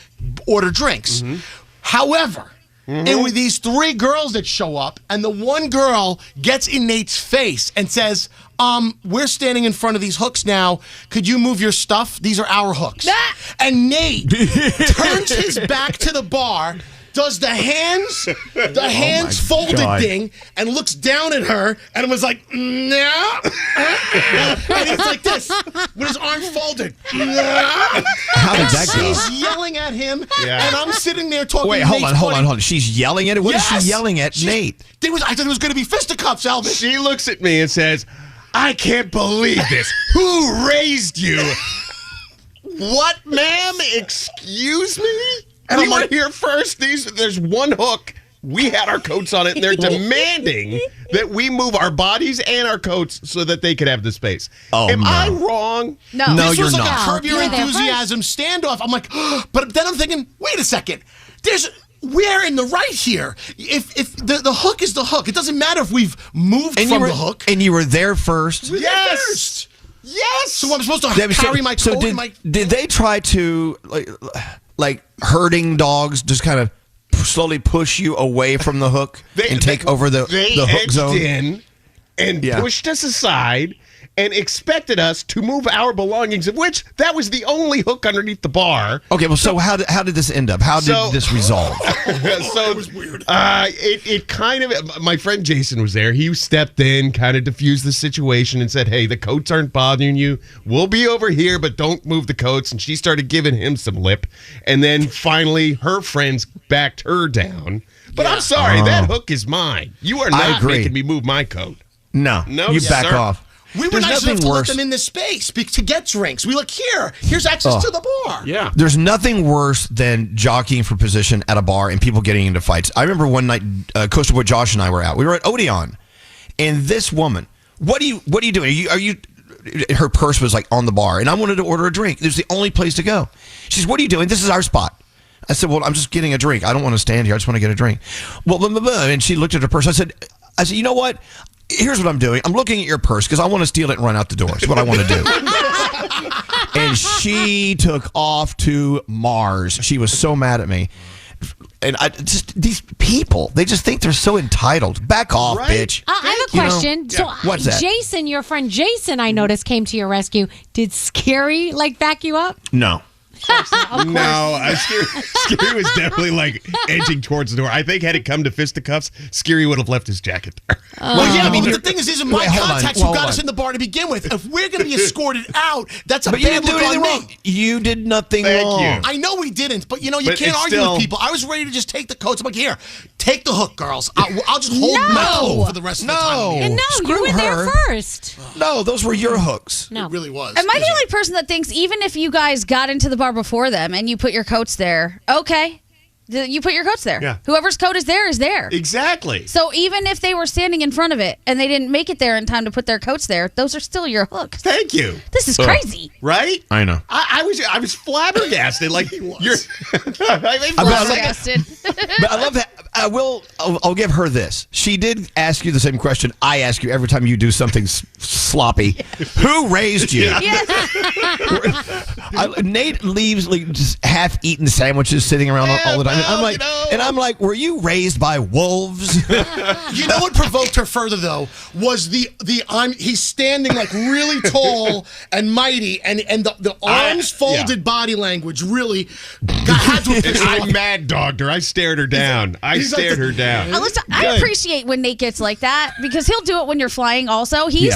order drinks. Mm-hmm. However, it was these three girls that show up, and the one girl gets in Nate's face and says, we're standing in front of these hooks now. Could you move your stuff? These are our hooks. And Nate turns his back to the bar, does the hands folded thing, and looks down at her, and was like, no. And he's like this, with his arms folded. How did that go? She's yelling at him, and I'm sitting there talking Wait, to hold Nate's on. She's yelling at it? What is she yelling at Nate? I thought it was going to be fisticuffs, Elvis. She looks at me and says, I can't believe this. Who raised you? What, ma'am? Excuse me? And we were here first. There's one hook. We had our coats on it, and they're demanding that we move our bodies and our coats so that they could have the space. Am I wrong? No, this was you're like not. a Curb Your Enthusiasm standoff. I'm like, but then I'm thinking, wait a second. We're in the right here. If the hook is the hook, it doesn't matter if we've moved from the hook. And you were there first? Yes. So I'm supposed to carry my coat. Did they try to like herding dogs just kind of slowly push you away from the hook and take over the hook zone? They edged in and pushed us aside and expected us to move our belongings, of which that was the only hook underneath the bar. Okay, well, so how did this end up? How did this resolve? It was weird. It kind of, my friend Jason was there. He stepped in, kind of diffused the situation and said, hey, the coats aren't bothering you. We'll be over here, but don't move the coats. And she started giving him some lip. And then finally, her friends backed her down. But I'm sorry, that hook is mine. You are not making me move my coat. No, you back off. We were nice enough to let them in this space to get drinks. We look, here's access to the bar. Yeah. There's nothing worse than jockeying for position at a bar and people getting into fights. I remember one night, Coastal Boy Josh and I were out. We were at Odeon, and this woman, what are you doing? Are you? Her purse was like on the bar, and I wanted to order a drink. It was the only place to go. She says, what are you doing? This is our spot. I said, well, I'm just getting a drink. I don't want to stand here. I just want to get a drink. Well, blah, blah, blah. And she looked at her purse. I said, you know what? Here's what I'm doing. I'm looking at your purse because I want to steal it and run out the door. That's what I want to do. And she took off to Mars. She was so mad at me. And these people, they just think they're so entitled. Back off, bitch. I have a question. So, what's that? Jason, your friend Jason, I noticed, came to your rescue. Did Scary back you up? No. No, Scary was definitely edging towards the door. I think had it come to fisticuffs, Scary would have left his jacket there. Well, yeah, but the thing is, these are my contacts who got us in the bar to begin with. If we're going to be escorted out, that's a bad look on me. You did nothing wrong. I know we didn't, but you can't argue with people. I was ready to just take the coats. I'm like, here, take the hook, girls. I'll just hold my coat for the rest of the time. And you were there first. No, those were your hooks. No. It really was. Am I the only person that thinks even if you guys got into the bar before them and you put your coats there, okay, you put your coats there. Yeah. Whoever's coat is there. Exactly. So even if they were standing in front of it and they didn't make it there in time to put their coats there, those are still your hooks. Thank you. This is crazy. Right? I know. I was flabbergasted. You're Flabbergasted. But I love that. I'll give her this. She did ask you the same question I ask you every time you do something sloppy. Who raised you? Nate leaves like just half-eaten sandwiches sitting around all the time. And I'm like, were you raised by wolves? You know what provoked her further though was he's standing like really tall and mighty, and the arms folded body language really had to. I mad dogged her. I stared her down. I appreciate when Nate gets like that because he'll do it when you're flying. Also, he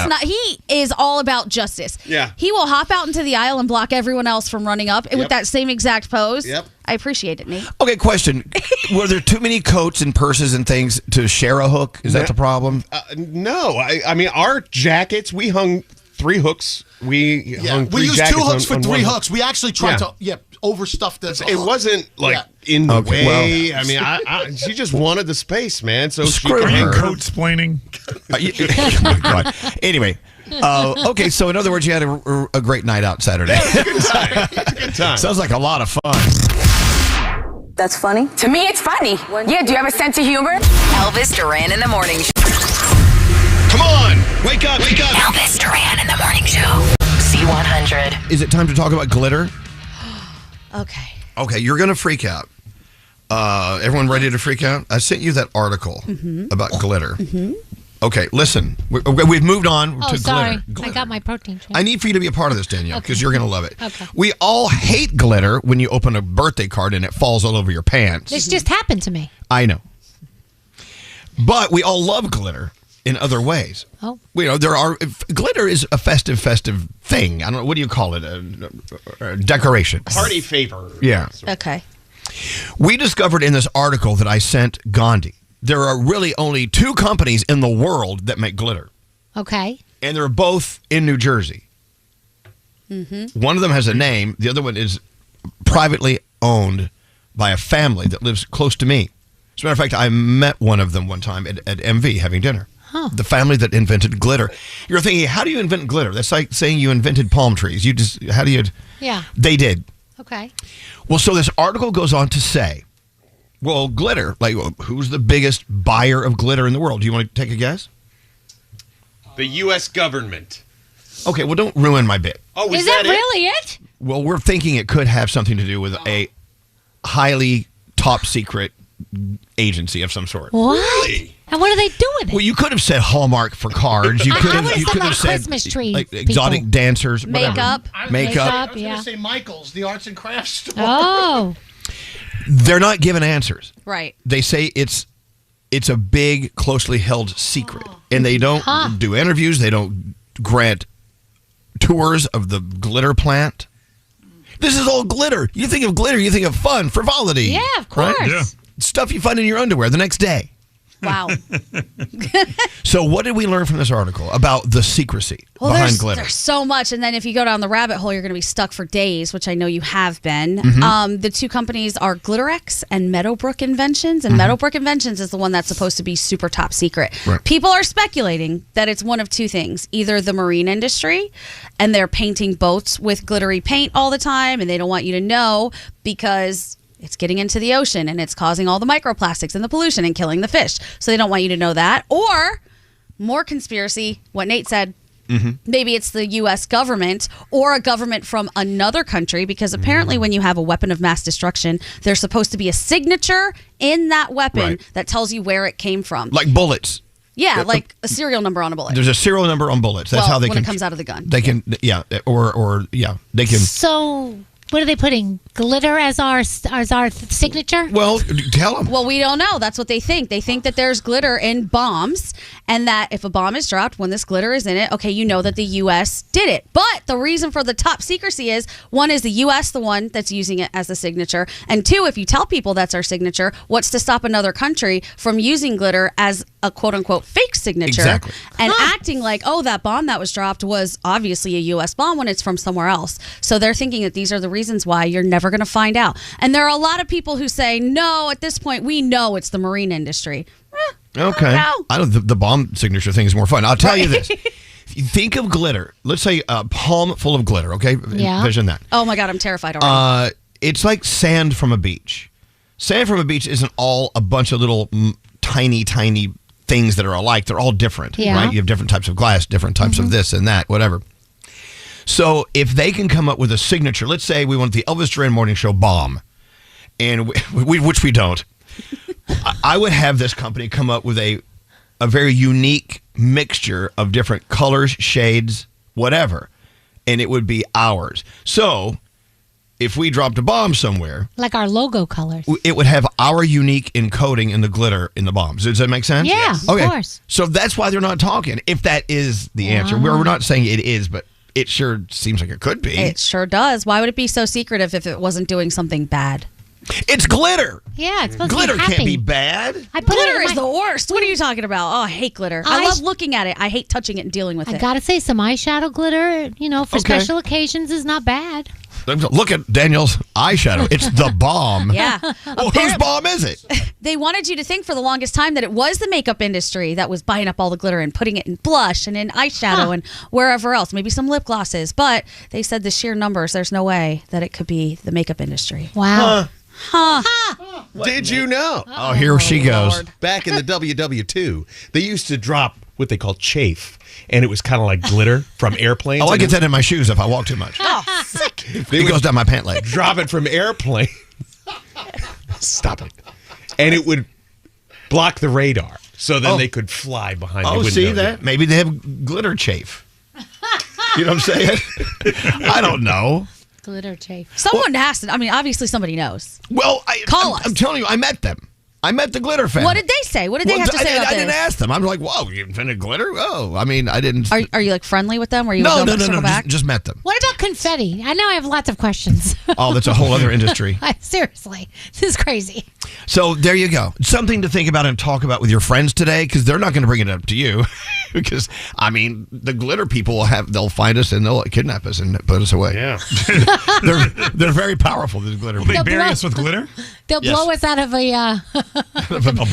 is all about justice. Yeah, he will hop out into the aisle and block everyone else from running up with that same exact pose. Yep. I appreciate it, Nate. Okay, question. Were there too many coats and purses and things to share a hook? Is that the problem? No. I mean, our jackets, we hung 3 hooks. We hung 3 we used jackets 2 hooks for 3 one hooks. We actually tried to overstuff the It wasn't like in the way. I mean, she just wanted the space, man. So Screw her. Coat-splaining. Oh my God. Anyway. Okay, so in other words, you had a great night out Saturday. Good time. Sounds like a lot of fun. That's funny? To me, it's funny. Yeah, do you have a sense of humor? Elvis Duran in the Morning Show. Come on! Wake up! Wake up! Elvis Duran in the Morning Show. C100. Is it time to talk about glitter? Okay. Okay, you're going to freak out. Everyone ready to freak out? I sent you that article about glitter. Okay, listen. We've moved on to glitter. I got my protein drink. I need for you to be a part of this, Danielle, because you're going to love it. Okay. We all hate glitter when you open a birthday card and it falls all over your pants. This just happened to me. I know. But we all love glitter in other ways. Oh. Glitter is a festive thing. I don't know, what do you call it? A decoration. Party favor. Yeah. Okay. We discovered in this article that I sent Gandhi, there are really only 2 companies in the world that make glitter. Okay. And they're both in New Jersey. One of them has a name. The other one is privately owned by a family that lives close to me. As a matter of fact, I met one of them one time at MV having dinner. Huh. The family that invented glitter. You're thinking, how do you invent glitter? That's like saying you invented palm trees. How do you? Yeah. They did. Okay. Well, so this article goes on to say, well, glitter, like who's the biggest buyer of glitter in the world? Do you want to take a guess? The U.S. government. Okay, well, don't ruin my bit. Oh, is that really it? Well, we're thinking it could have something to do with a highly top secret agency of some sort. What? Really? And what do they do with it? Well, you could have said Hallmark for cards. You could have said Christmas tree like exotic dancers, makeup. Makeup. I was going to say Michael's, the arts and crafts store. Oh. They're not giving answers. Right. They say it's a big, closely held secret, and they don't do interviews. They don't grant tours of the glitter plant. This is all glitter. You think of glitter, you think of fun, frivolity. Yeah, of course. Right? Yeah. Stuff you find in your underwear the next day. Wow. So what did we learn from this article about the secrecy behind glitter? There's so much. And then if you go down the rabbit hole, you're going to be stuck for days, which I know you have been. The 2 companies are GlitterX and Meadowbrook Inventions. And Meadowbrook Inventions is the one that's supposed to be super top secret. Right. People are speculating that it's one of 2 things. Either the marine industry, and they're painting boats with glittery paint all the time, and they don't want you to know because it's getting into the ocean and it's causing all the microplastics and the pollution and killing the fish. So they don't want you to know that. Or more conspiracy, what Nate said, maybe it's the U.S. government or a government from another country, because apparently when you have a weapon of mass destruction, there's supposed to be a signature in that weapon that tells you where it came from. Like bullets. Yeah, like a serial number on a bullet. There's a serial number on bullets. That's how they when can. it comes out of the gun. They can, they can. So, what are they putting? Glitter as our signature? Well, tell them. Well, we don't know. That's what they think. They think that there's glitter in bombs, and that if a bomb is dropped, when this glitter is in it, okay, you know that the U.S. did it. But the reason for the top secrecy is, 1 is the U.S. the one that's using it as the signature, and 2, if you tell people that's our signature, what's to stop another country from using glitter as a quote-unquote fake signature and acting like, oh, that bomb that was dropped was obviously a U.S. bomb when it's from somewhere else. So they're thinking that these are the reasons why you're never going to find out. And there are a lot of people who say, no, at this point, we know it's the marine industry. Okay. The bomb signature thing is more fun. I'll tell you this. If you think of glitter, let's say a palm full of glitter, okay? Yeah. Envision that. Oh, my God, I'm terrified already. It's like sand from a beach. Sand from a beach isn't all a bunch of little tiny things that are alike. They're all different, right? You have different types of glass, different types of this and that, whatever. So if they can come up with a signature, let's say we want the Elvis Duran Morning Show bomb, and which we don't. I would have this company come up with a very unique mixture of different colors, shades, whatever, and it would be ours. So if we dropped a bomb somewhere, like our logo colors, it would have our unique encoding in the glitter in the bombs. Does that make sense? Yeah, okay. Of course. So that's why they're not talking. If that is the answer, we're not saying it is, but it sure seems like it could be. It sure does. Why would it be so secretive if it wasn't doing something bad? It's glitter. Yeah, it's supposed Glitter to be happy. can't be bad. Glitter is the worst. What are you talking about? Oh, I hate glitter. I love looking at it. I hate touching it and dealing with it. I gotta say, some eyeshadow glitter, for special occasions is not bad. Look at Danielle's eyeshadow. It's the bomb. Yeah. Well, whose bomb is it? They wanted you to think for the longest time that it was the makeup industry that was buying up all the glitter and putting it in blush and in eyeshadow and wherever else, maybe some lip glosses. But they said the sheer numbers, there's no way that it could be the makeup industry. Wow. Did you know? Oh, here she goes. Back in the WW2, they used to drop what they call chafe, and it was kind of like glitter from airplanes. Oh, I get that in my shoes if I walk too much. Oh, sick. It goes down my pant leg. Drop it from airplanes. Stop it. And it would block the radar, so then they could fly behind the window. Oh, see that? Maybe they have glitter chafe. You know what I'm saying? I don't know. Glitter chafe. Someone has to. I mean, obviously somebody knows. Well, Call us. I'm telling you, I met them. I met the glitter family. What did they say? What did they have to say about I this? didn't ask them. I'm like, whoa, you invented glitter? Oh, I mean, I didn't. Are you like friendly with them? Or you No, back? just met them. What about confetti? I know I have lots of questions. Oh, that's a whole other industry. Seriously, this is crazy. So there you go. Something to think about and talk about with your friends today, because they're not going to bring it up to you. Because I mean, the glitter people they'll find us and they'll kidnap us and put us away. Yeah, they're very powerful. These glitter people. They bury us with glitter. They'll blow us out of a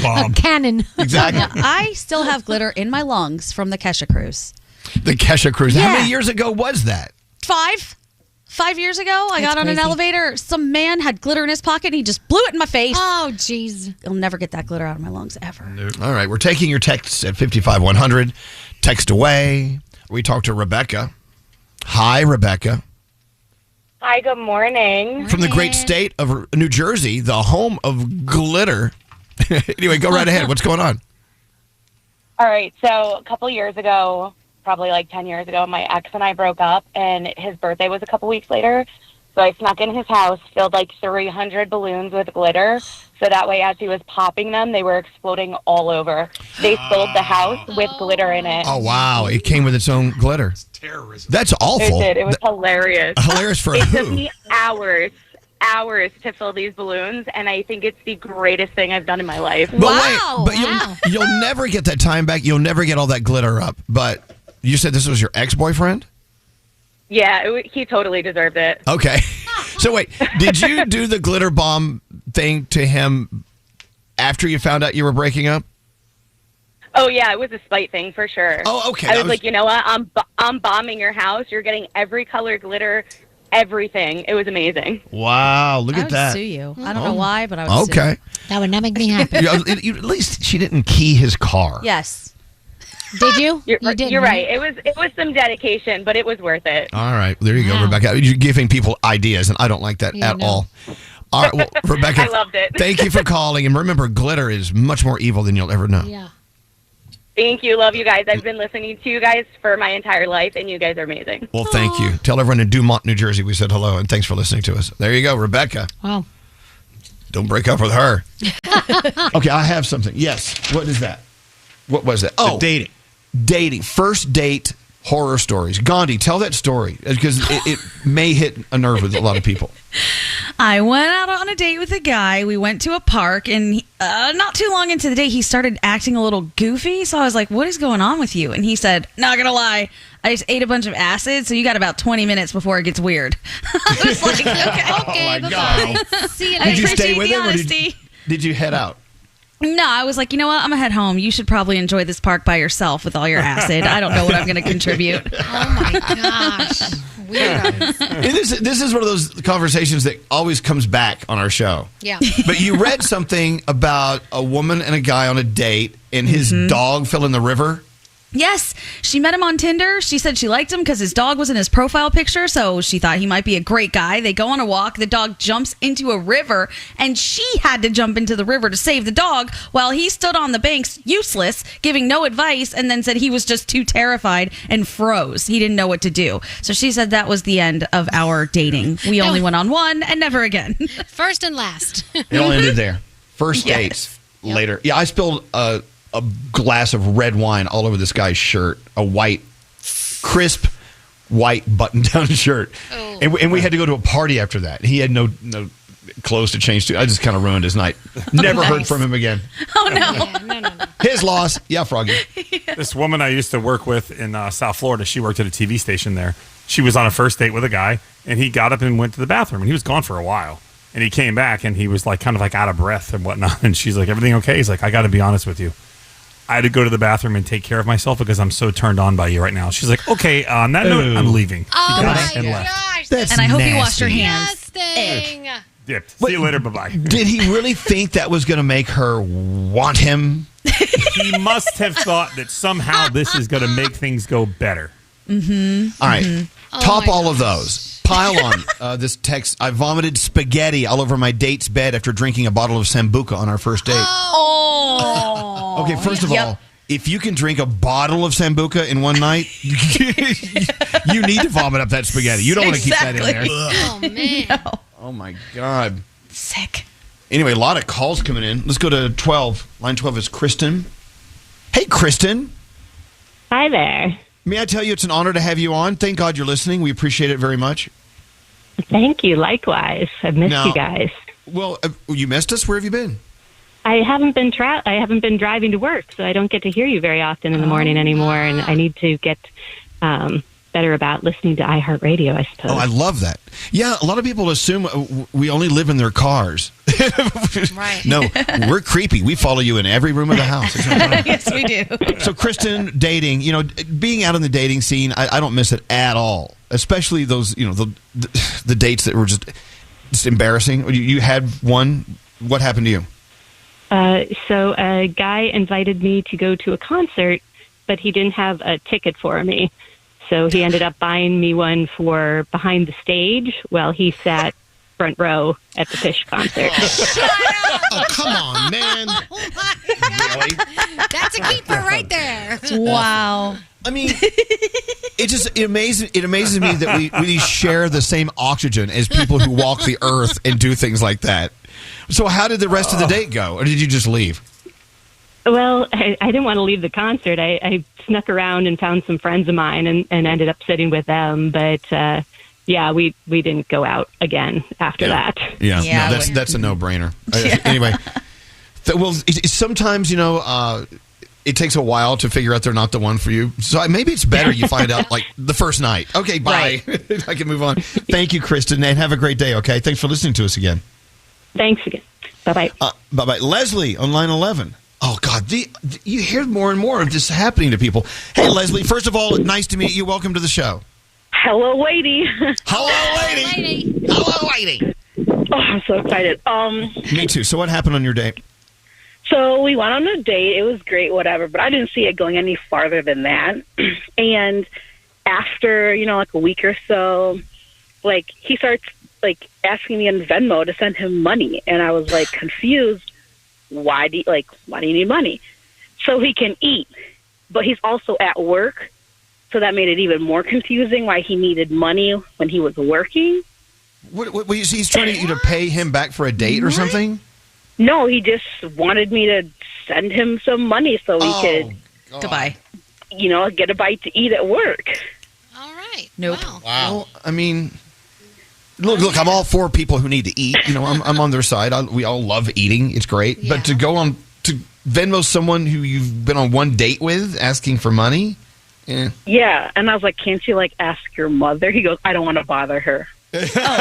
bomb. A cannon. Exactly. I still have glitter in my lungs from the Kesha cruise. The Kesha cruise. Yeah. How many years ago was that? 5 years ago, I got on an crazy. elevator. Some man had glitter in his pocket and he just blew it in my face. Oh, jeez. You'll never get that glitter out of my lungs ever. All right, we're taking your texts at 55100. Text away. We talked to Rebecca. Hi, Rebecca. Hi, good morning. From the great state of New Jersey, the home of glitter. Anyway, go right ahead. What's going on? All right, so a couple years ago, probably like 10 years ago, my ex and I broke up, and his birthday was a couple weeks later. So I snuck in his house, filled like 300 balloons with glitter. So that way, as he was popping them, they were exploding all over. They filled the house with glitter in it. Oh, wow. It came with its own glitter. It's terrorism. That's awful. It did. It was hilarious. Hilarious for It who? took me hours to fill these balloons, and I think it's the greatest thing I've done in my life. But you'll never get that time back. You'll never get all that glitter up. But you said this was your ex-boyfriend? Yeah, he totally deserved it. Okay. So wait, did you do the glitter bomb thing to him after you found out you were breaking up? Oh yeah, it was a spite thing for sure. Oh, okay. I was like, you know what? I'm bombing your house. You're getting every color glitter, everything. It was amazing. Wow, look I at would that. sue you. I don't know why, but I would sue Okay. That would not make me happy. At least she didn't key his car. Yes. Did you? You're didn't, right. It was some dedication, but it was worth it. All right. There you go, Rebecca. You're giving people ideas, and I don't like that at all. All right, well, Rebecca, I loved it. Thank you for calling. And remember, glitter is much more evil than you'll ever know. Yeah. Thank you. Love you guys. I've been listening to you guys for my entire life, and you guys are amazing. Well, thank you. Tell everyone in Dumont, New Jersey, we said hello, and thanks for listening to us. There you go, Rebecca. Wow. Don't break up with her. Okay, I have something. Yes. What is that? What was that? Oh, dating. Dating. First date horror stories. Gandhi, tell that story because it may hit a nerve with a lot of people. I went out on a date with a guy. We went to a park, and not too long into the date, he started acting a little goofy. So I was like, what is going on with you? And he said, not going to lie, I just ate a bunch of acid, so you got about 20 minutes before it gets weird. I was like, okay, Oh, my God. See you Did you next stay with the him or honesty. did you head out? No, I was like, you know what? I'm going to head home. You should probably enjoy this park by yourself with all your acid. I don't know what I'm going to contribute. Oh, my gosh. Weirdos. This is one of those conversations that always comes back on our show. Yeah. But you read something about a woman and a guy on a date, and his dog fell in the river. Yes, she met him on Tinder. She said she liked him because his dog was in his profile picture, so she thought he might be a great guy. They go on a walk. The dog jumps into a river, and she had to jump into the river to save the dog while he stood on the banks, useless, giving no advice, and then said he was just too terrified and froze. He didn't know what to do. So she said that was the end of our dating. We only went on one and never again. First and last. It all ended there. First dates later. Yeah, I spilled a glass of red wine all over this guy's shirt, a white, crisp, white button-down shirt. Oh. And we had to go to a party after that. He had no clothes to change to. I just kind of ruined his night. Never heard from him again. Oh, no. Yeah, no. His loss. Yeah, Froggy. This woman I used to work with in South Florida, she worked at a TV station there. She was on a first date with a guy, and he got up and went to the bathroom, and he was gone for a while. And he came back, and he was like kind of like out of breath and whatnot. And she's like, everything okay? He's like, I got to be honest with you. I had to go to the bathroom and take care of myself because I'm so turned on by you right now. She's like, okay, on that note, I'm leaving. Oh, she got my up and left. gosh. And I hope you washed your hands. Disgusting. Dipped. See you later. Bye-bye. Did he really think that was going to make her want him? He must have thought that somehow this is going to make things go better. Mm-hmm. All right. Top all of those. Pile on this text. I vomited spaghetti all over my date's bed after drinking a bottle of Sambuca on our first date. Oh. Okay, first of all, if you can drink a bottle of Sambuca in one night, you need to vomit up that spaghetti. You don't want to keep that in there. Oh, man. No. Oh, my God. Sick. Anyway, a lot of calls coming in. Let's go to 12. Line 12 is Kristen. Hey, Kristen. Hi there. May I tell you it's an honor to have you on. Thank God you're listening. We appreciate it very much. Thank you. Likewise. I've missed you guys. Well, you missed us? Where have you been? I haven't been driving to work, so I don't get to hear you very often in the morning anymore, and I need to get better about listening to iHeartRadio, I suppose. Oh, I love that. Yeah, a lot of people assume we only live in their cars. Right. No, we're creepy. We follow you in every room of the house. Yes, we do. So, Kristen, dating, being out in the dating scene, I don't miss it at all. Especially those, the dates that were just embarrassing. You had one. What happened to you? So a guy invited me to go to a concert, but he didn't have a ticket for me. So he ended up buying me one for behind the stage while he sat front row at the Fish concert. Oh, come on, man. Really? That's a keeper right there. Wow. I mean, it amazes me that we share the same oxygen as people who walk the earth and do things like that. So how did the rest of the date go? Or did you just leave? Well, I didn't want to leave the concert. I snuck around and found some friends of mine and ended up sitting with them. But, we didn't go out again after that. Yeah, no, that's a no-brainer. Anyway, sometimes, it takes a while to figure out they're not the one for you. So maybe it's better you find out like the first night. Okay, bye. Right. I can move on. Thank you, Kristen, and have a great day, okay? Thanks for listening to us again. Thanks again. Bye-bye. Bye-bye. Leslie on line 11. Oh, God. You hear more and more of this happening to people. Hey, Leslie, first of all, nice to meet you. Welcome to the show. Hello, lady. Hello, lady. Hello, lady. Oh, I'm so excited. Me too. So what happened on your date? So we went on a date. It was great, whatever, but I didn't see it going any farther than that. And after, like a week or so, like he starts like asking me on Venmo to send him money, and I was like confused. Why do you need money? So he can eat, but he's also at work, so that made it even more confusing why he needed money when he was working. What he's trying to get you to pay him back for a date or something? No, he just wanted me to send him some money so we could goodbye. Get a bite to eat at work. All right. Nope. Wow. Well, I mean, look, I'm all for people who need to eat. I'm on their side. We all love eating. It's great. Yeah. But to go on to Venmo someone who you've been on one date with asking for money? Yeah, and I was like, can't you ask your mother? He goes, I don't want to bother her. Oh,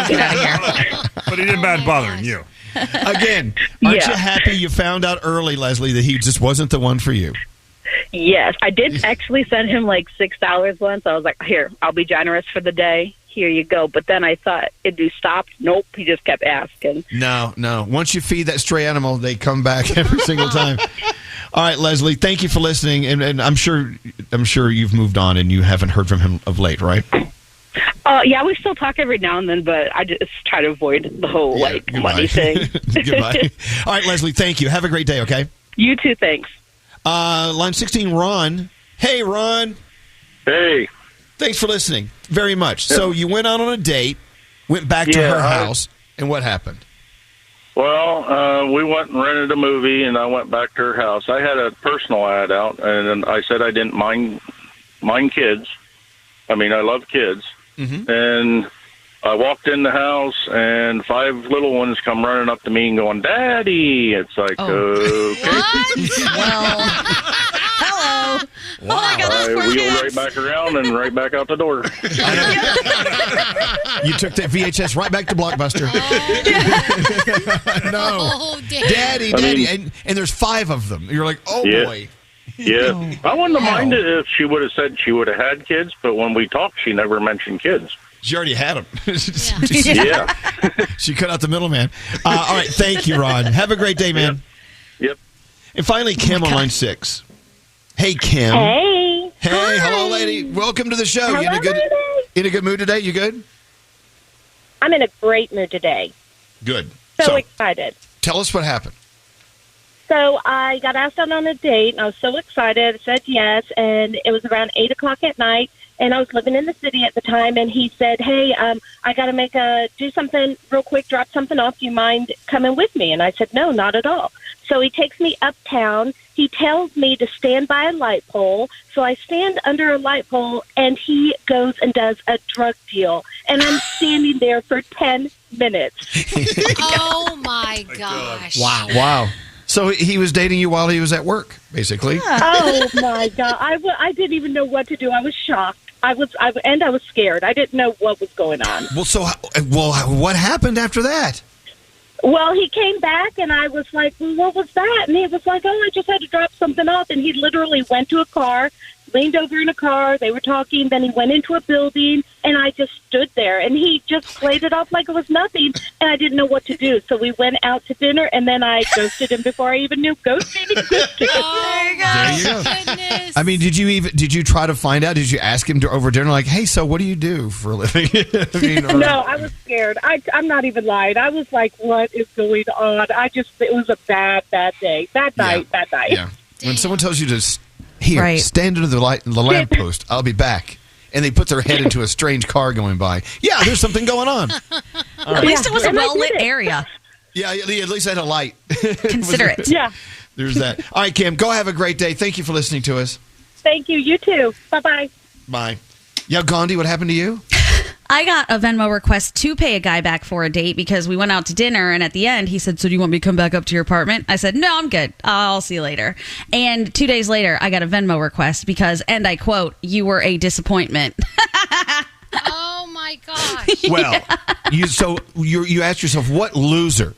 get out of here. But he didn't bad bothering you. Again, aren't you happy you found out early, Leslie, that he just wasn't the one for you? Yes, I did actually send him like $6 once. I was like, here, I'll be generous for the day. Here you go. But then I thought it'd do stopped. Nope, he just kept asking. No. Once you feed that stray animal, they come back every single time. All right, Leslie, thank you for listening. And I'm sure you've moved on and you haven't heard from him of late, right? Yeah, we still talk every now and then, but I just try to avoid the whole money thing. Goodbye. All right, Leslie, thank you. Have a great day, okay? You too, thanks. Line 16, Ron. Hey, Ron. Hey. Thanks for listening very much. So you went out on a date, went back to her house, and what happened? Well, we went and rented a movie, and I went back to her house. I had a personal ad out, and I said I didn't mind kids. I mean, I love kids. Mm-hmm. And I walked in the house, and 5 little ones come running up to me and going, "Daddy!" It's like, okay. Well, hello. Wow. Oh my God, those poor Wheeled kids. right back around and right back out the door. You took that VHS right back to Blockbuster. No. Oh, Daddy. And there's 5 of them. You're like, oh, Yeah. boy. Yeah, I wouldn't have minded if she would have said she would have had kids, but when we talked, she never mentioned kids. She already had them. Yeah. She cut out the middleman. All right, thank you, Ron. Have a great day, man. Yep. And finally, Kim on line 6. Hey, Kim. Hey. Hey, hello, lady. Welcome to the show. Hello, You in a good mood today? You good? I'm in a great mood today. Good. So excited. Tell us what happened. So I got asked out on a date, and I was so excited. I said yes, and it was around 8 o'clock at night, and I was living in the city at the time, and he said, hey, I got to do something real quick, drop something off. Do you mind coming with me? And I said, no, not at all. So he takes me uptown. He tells me to stand by a light pole. So I stand under a light pole, and he goes and does a drug deal. And I'm standing there for 10 minutes. Oh, my gosh. Wow. So he was dating you while he was at work, basically. Oh, my God. I didn't even know what to do. I was shocked. I was scared. I didn't know what was going on. Well, what happened after that? Well, he came back, and I was like, well, what was that? And he was like, oh, I just had to drop something off. And he literally went to a car, leaned over in a car. They were talking. Then he went into a building, and I just stood there. And he just played it off like it was nothing, and I didn't know what to do. So we went out to dinner, and then I ghosted him before I even knew ghosting existed. Oh, There you go. goodness. I mean, did you try to find out? Did you ask him over dinner, like, hey, so what do you do for a living? No, I was scared. I'm not even lying. I was like, what is going on? It was a bad day. Bad night. Yeah. When someone tells you to stand under the lamp post, I'll be back. And they put their head into a strange car going by. Yeah, there's something going on. At least it was a well-lit area. Yeah, at least I had a light. Consider it. Yeah. There's that. All right, Kim, go have a great day. Thank you for listening to us. Thank you. You too. Bye-bye. Bye. Yeah, Gandhi, what happened to you? I got a Venmo request to pay a guy back for a date because we went out to dinner, and at the end he said, so do you want me to come back up to your apartment? I said, no, I'm good. I'll see you later. And 2 days later, I got a Venmo request because, and I quote, you were a disappointment. Oh, my gosh. Well, you asked yourself, what loser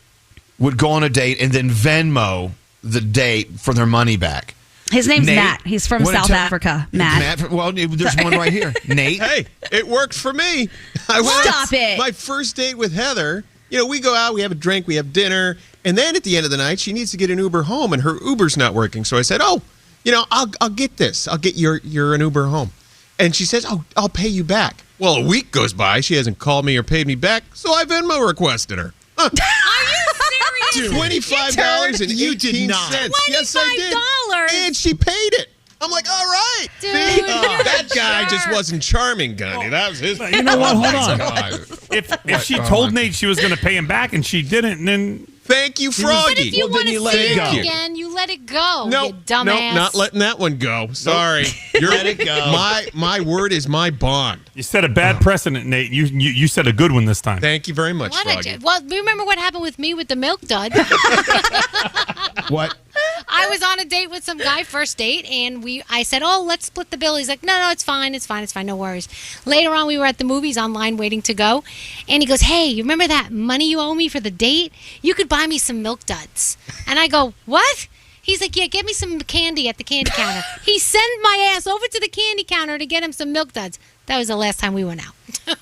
would go on a date and then Venmo the date for their money back? His name's Nate? Matt. He's from South Africa. Matt. Well, there's one right here. Nate? Hey, it works for me. Stop it. My first date with Heather, we go out, we have a drink, we have dinner, and then at the end of the night, she needs to get an Uber home, and her Uber's not working. So I said, I'll get this. I'll get your an Uber home. And she says, I'll pay you back. Well, a week goes by. She hasn't called me or paid me back, so I Venmo requested her. Are you serious? $25.18. You did not. Yes, I did. And she paid it. I'm like, all right. Dude, See? you're That a guy jerk. just wasn't charming, Gandhi. That was his. You know what? Hold on. God. If she told Nate she was going to pay him back and she didn't, then Thank you, Froggy. But if you want to see it again, you let it go. No, you dumbass. no, not letting that one go. Sorry. Let it go. My word is my bond. you set a bad precedent, Nate. You set a good one this time. Thank you very much, Froggy. Well, remember what happened with me with the milk dud? What? I was on a date with some guy, first date, and I said, "Oh, let's split the bill." He's like, "No, it's fine, no worries." Later on, we were at the movies online waiting to go, and he goes, "Hey, you remember that money you owe me for the date? You could buy me some Milk Duds." And I go, "What?" He's like, "Yeah, get me some candy at the candy counter." He sent my ass over to the candy counter to get him some Milk Duds. That was the last time we went out.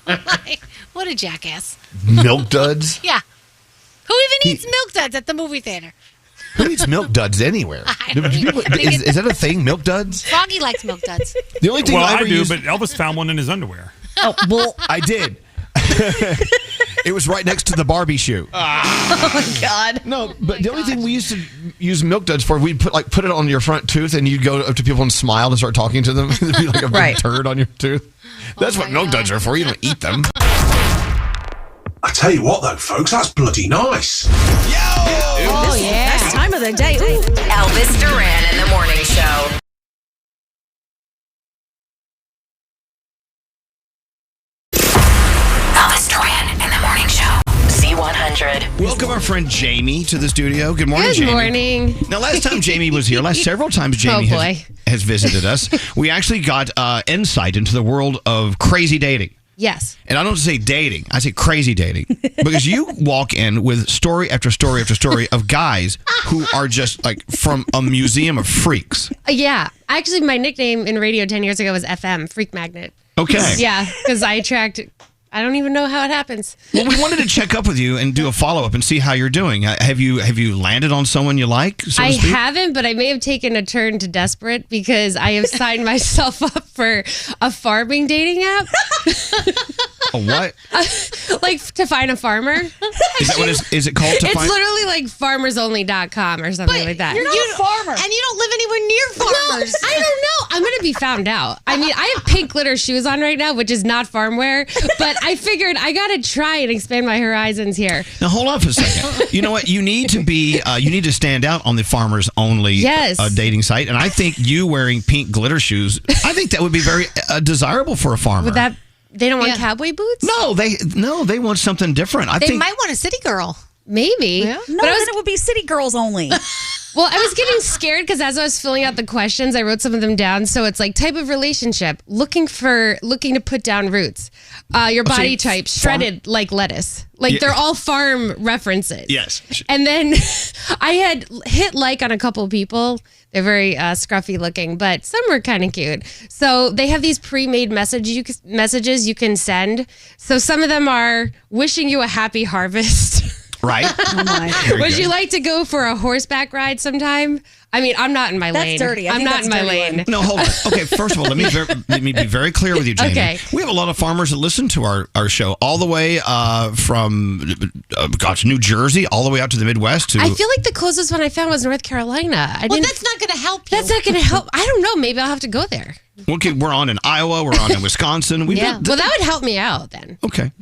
Like, what a jackass. Milk Duds? Yeah. Who even eats Milk Duds at the movie theater? Who eats Milk Duds anywhere? Is that a thing, Milk Duds? Froggy likes Milk Duds. The only thing well, I ever do, used... but Elvis found one in his underwear. Oh, well, I did. It was right next to the Barbie shoe. Oh my God! No, but the only thing we used to use Milk Duds for, we'd put it on your front tooth, and you'd go up to people and smile and start talking to them. There'd be like a big turd on your tooth. That's what Milk Duds are for. You don't eat them. I tell you what, though, folks, that's bloody nice. Oh, yeah. Best time of the day. Ooh. Elvis Duran in the morning show. Elvis Duran in the morning show. Z100. Welcome our friend Jamie to the studio. Good morning, Jamie. Good morning. Now, last time Jamie was here, several times Jamie has visited us, we actually got insight into the world of crazy dating. Yes. And I don't say dating, I say crazy dating. Because you walk in with story after story after story of guys who are just like from a museum of freaks. Yeah. Actually, my nickname in radio 10 years ago was FM, Freak Magnet. Okay. Yeah, because I attract... I don't even know how it happens. Well, we wanted to check up with you and do a follow-up and see how you're doing. Have you landed on someone you like, so to speak? I haven't, but I may have taken a turn to desperate because I have signed myself up for a farming dating app. A what? Like to find a farmer. Is that what is it called? It's literally like farmersonly.com or something like that. You're not a farmer. And you don't live anywhere near farmers. No, I don't know. I'm going to be found out. I mean, I have pink glitter shoes on right now, which is not farm wear, but I figured I got to try and expand my horizons here. Now, hold on for a second. You know what? You need to stand out on the farmers only dating site. And I think you wearing pink glitter shoes, I think that would be very desirable for a farmer. Would that... They don't want cowboy boots? No, they want something different. They might want a city girl. Maybe. Yeah. No, then it would be city girls only. Well, I was getting scared because as I was filling out the questions, I wrote some of them down. So it's like type of relationship, looking to put down roots. Your body type, shredded like lettuce. Like they're all farm references. Yes. And then I had hit like on a couple of people. They're very scruffy looking, but some were kind of cute. So they have these pre-made messages you can send. So some of them are wishing you a happy harvest. Right. Oh my. Would you like to go for a horseback ride sometime? I mean, I'm not in my lane. That's dirty. I'm not in my lane. No, hold on. Okay, first of all, let me be very clear with you, Jamie. Okay. We have a lot of farmers that listen to our show, all the way from New Jersey, all the way out to the Midwest. I feel like the closest one I found was North Carolina. That's not going to help you. That's not going to help. I don't know. Maybe I'll have to go there. Okay, we're on in Iowa. We're on in Wisconsin. Well, that would help me out then. Okay.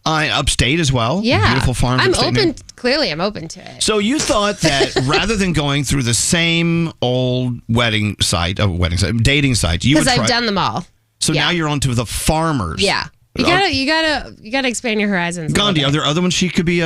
Upstate as well. Yeah. Beautiful farms. I'm open. Clearly, I'm open to it. So you thought that rather than going through the same old dating site, you would because I've done them all. So now you're onto the farmers. Yeah. You gotta expand your horizons. Gandhi, are there other ones she could be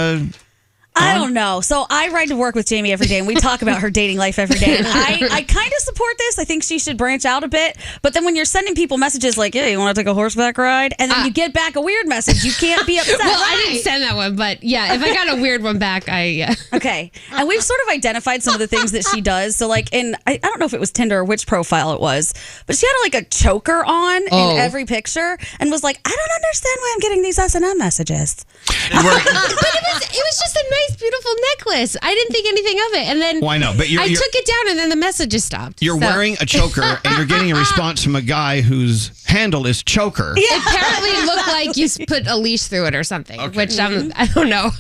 I don't know. So I ride to work with Jamie every day, and we talk about her dating life every day. And I kind of support this. I think she should branch out a bit. But then when you're sending people messages like, "Yeah, you want to take a horseback ride?" and then you get back a weird message, you can't be upset. Well, I didn't send that one, but yeah, if I got a weird one back, Okay. And we've sort of identified some of the things that she does. So like I don't know if it was Tinder or which profile it was, but she had like a choker on in every picture and was like, "I don't understand why I'm getting these S&M messages." But it was just a nice, beautiful necklace. I didn't think anything of it, and then I know, but I took it down, and then the messages stopped. You're wearing a choker, and you're getting a response from a guy whose handle is choker. It apparently looked like you put a leash through it or something, which I don't know.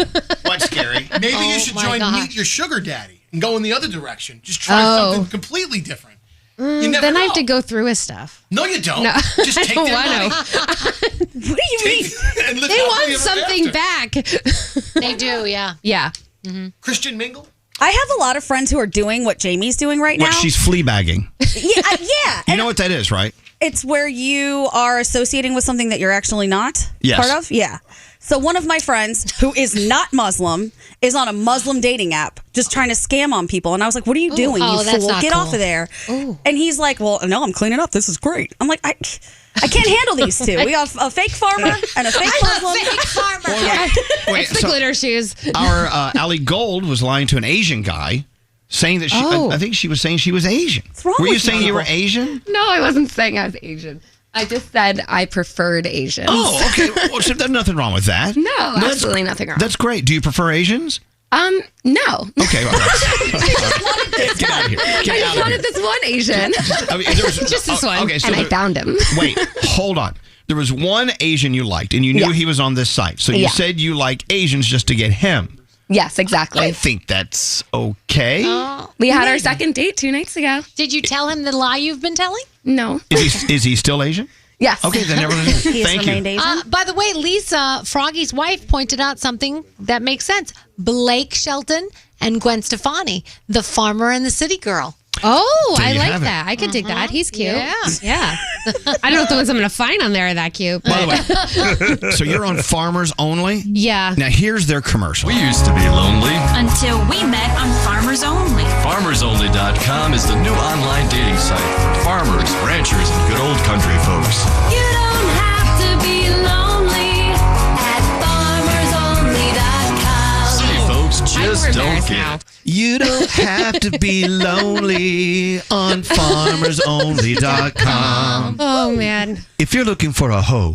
What's scary? Maybe you should join Meet Your Sugar Daddy and go in the other direction. Just try something completely different. You never then know. I have to go through his stuff. No, you don't. No, Just take I don't their want money. to. What do you mean? They want something back. They do, yeah. Yeah. Mm-hmm. Christian mingle? I have a lot of friends who are doing what Jamie's doing right now. What, she's fleabagging. Yeah. You know what that is, right? It's where you are associating with something that you're actually not Yes. part of. Yeah. So one of my friends, who is not Muslim, is on a Muslim dating app just trying to scam on people. And I was like, what are you doing, you that's fool? not Get cool. off of there. And he's like, well, no, I'm cleaning up. This is great. I'm like, I can't handle these two. We got a fake farmer and a fake Muslim. Fake farmer. Wait, It's the glitter shoes. Our Allie Gold was lying to an Asian guy, saying that I think she was saying she was Asian. What's wrong Were you with saying you? you were Asian? No, I wasn't saying I was Asian. I just said I preferred Asians. Oh, okay. Well, so there's nothing wrong with that. No, absolutely nothing wrong. That's great. Do you prefer Asians? No. Okay, all right. Get out of here. I just wanted this one Asian. I mean, there was- Just this one. Okay, so and I found him. Wait, hold on. There was one Asian you liked, and you knew he was on this site. So you said you like Asians just to get him. Yes, exactly. I think that's okay. We had our second date 2 nights ago. Did you tell him the lie you've been telling? No. Is he still Asian? Yes. Okay, then never mind. Thank you. By the way, Lisa, Froggy's wife, pointed out something that makes sense. Blake Shelton and Gwen Stefani, the farmer and the city girl. Oh, There I you like have it. that. I could dig that. He's cute. Yeah. I don't know if the ones I'm going to find on there are that cute. By the way, so you're on Farmers Only? Yeah. Now here's their commercial. We used to be lonely. Until we met on Farmers Only. FarmersOnly.com is the new online dating site for farmers, ranchers, and good old country folks. You don't have to be lonely at FarmersOnly.com. City folks just don't get it. You don't have to be lonely on FarmersOnly.com. Oh, man. If you're looking for a hoe.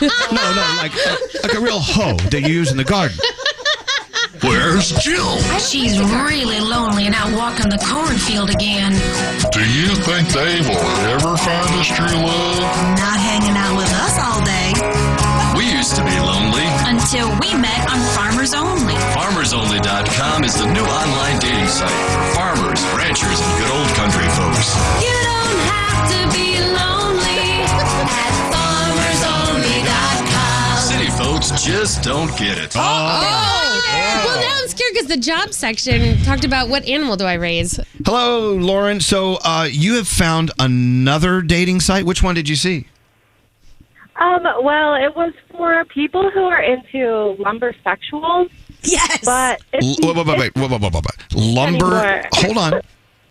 No, like a real hoe that you use in the garden. Where's Jill? She's really lonely and out walking the cornfield again. Do you think they will ever find us true love? Not hanging out with us all day. We used to be lonely. Until we met on Farmers Only. FarmersOnly.com is the new online dating site for farmers, ranchers, and good old country folks. You don't have to be lonely at FarmersOnly.com. City folks just don't get it. Well, now I'm scared because the job section talked about what animal do I raise. Hello, Lauren. So you have found another dating site. Which one did you see? Well, it was for people who are into lumbersexuals. Yes. But it's Wait. Lumber. Anymore. Hold on.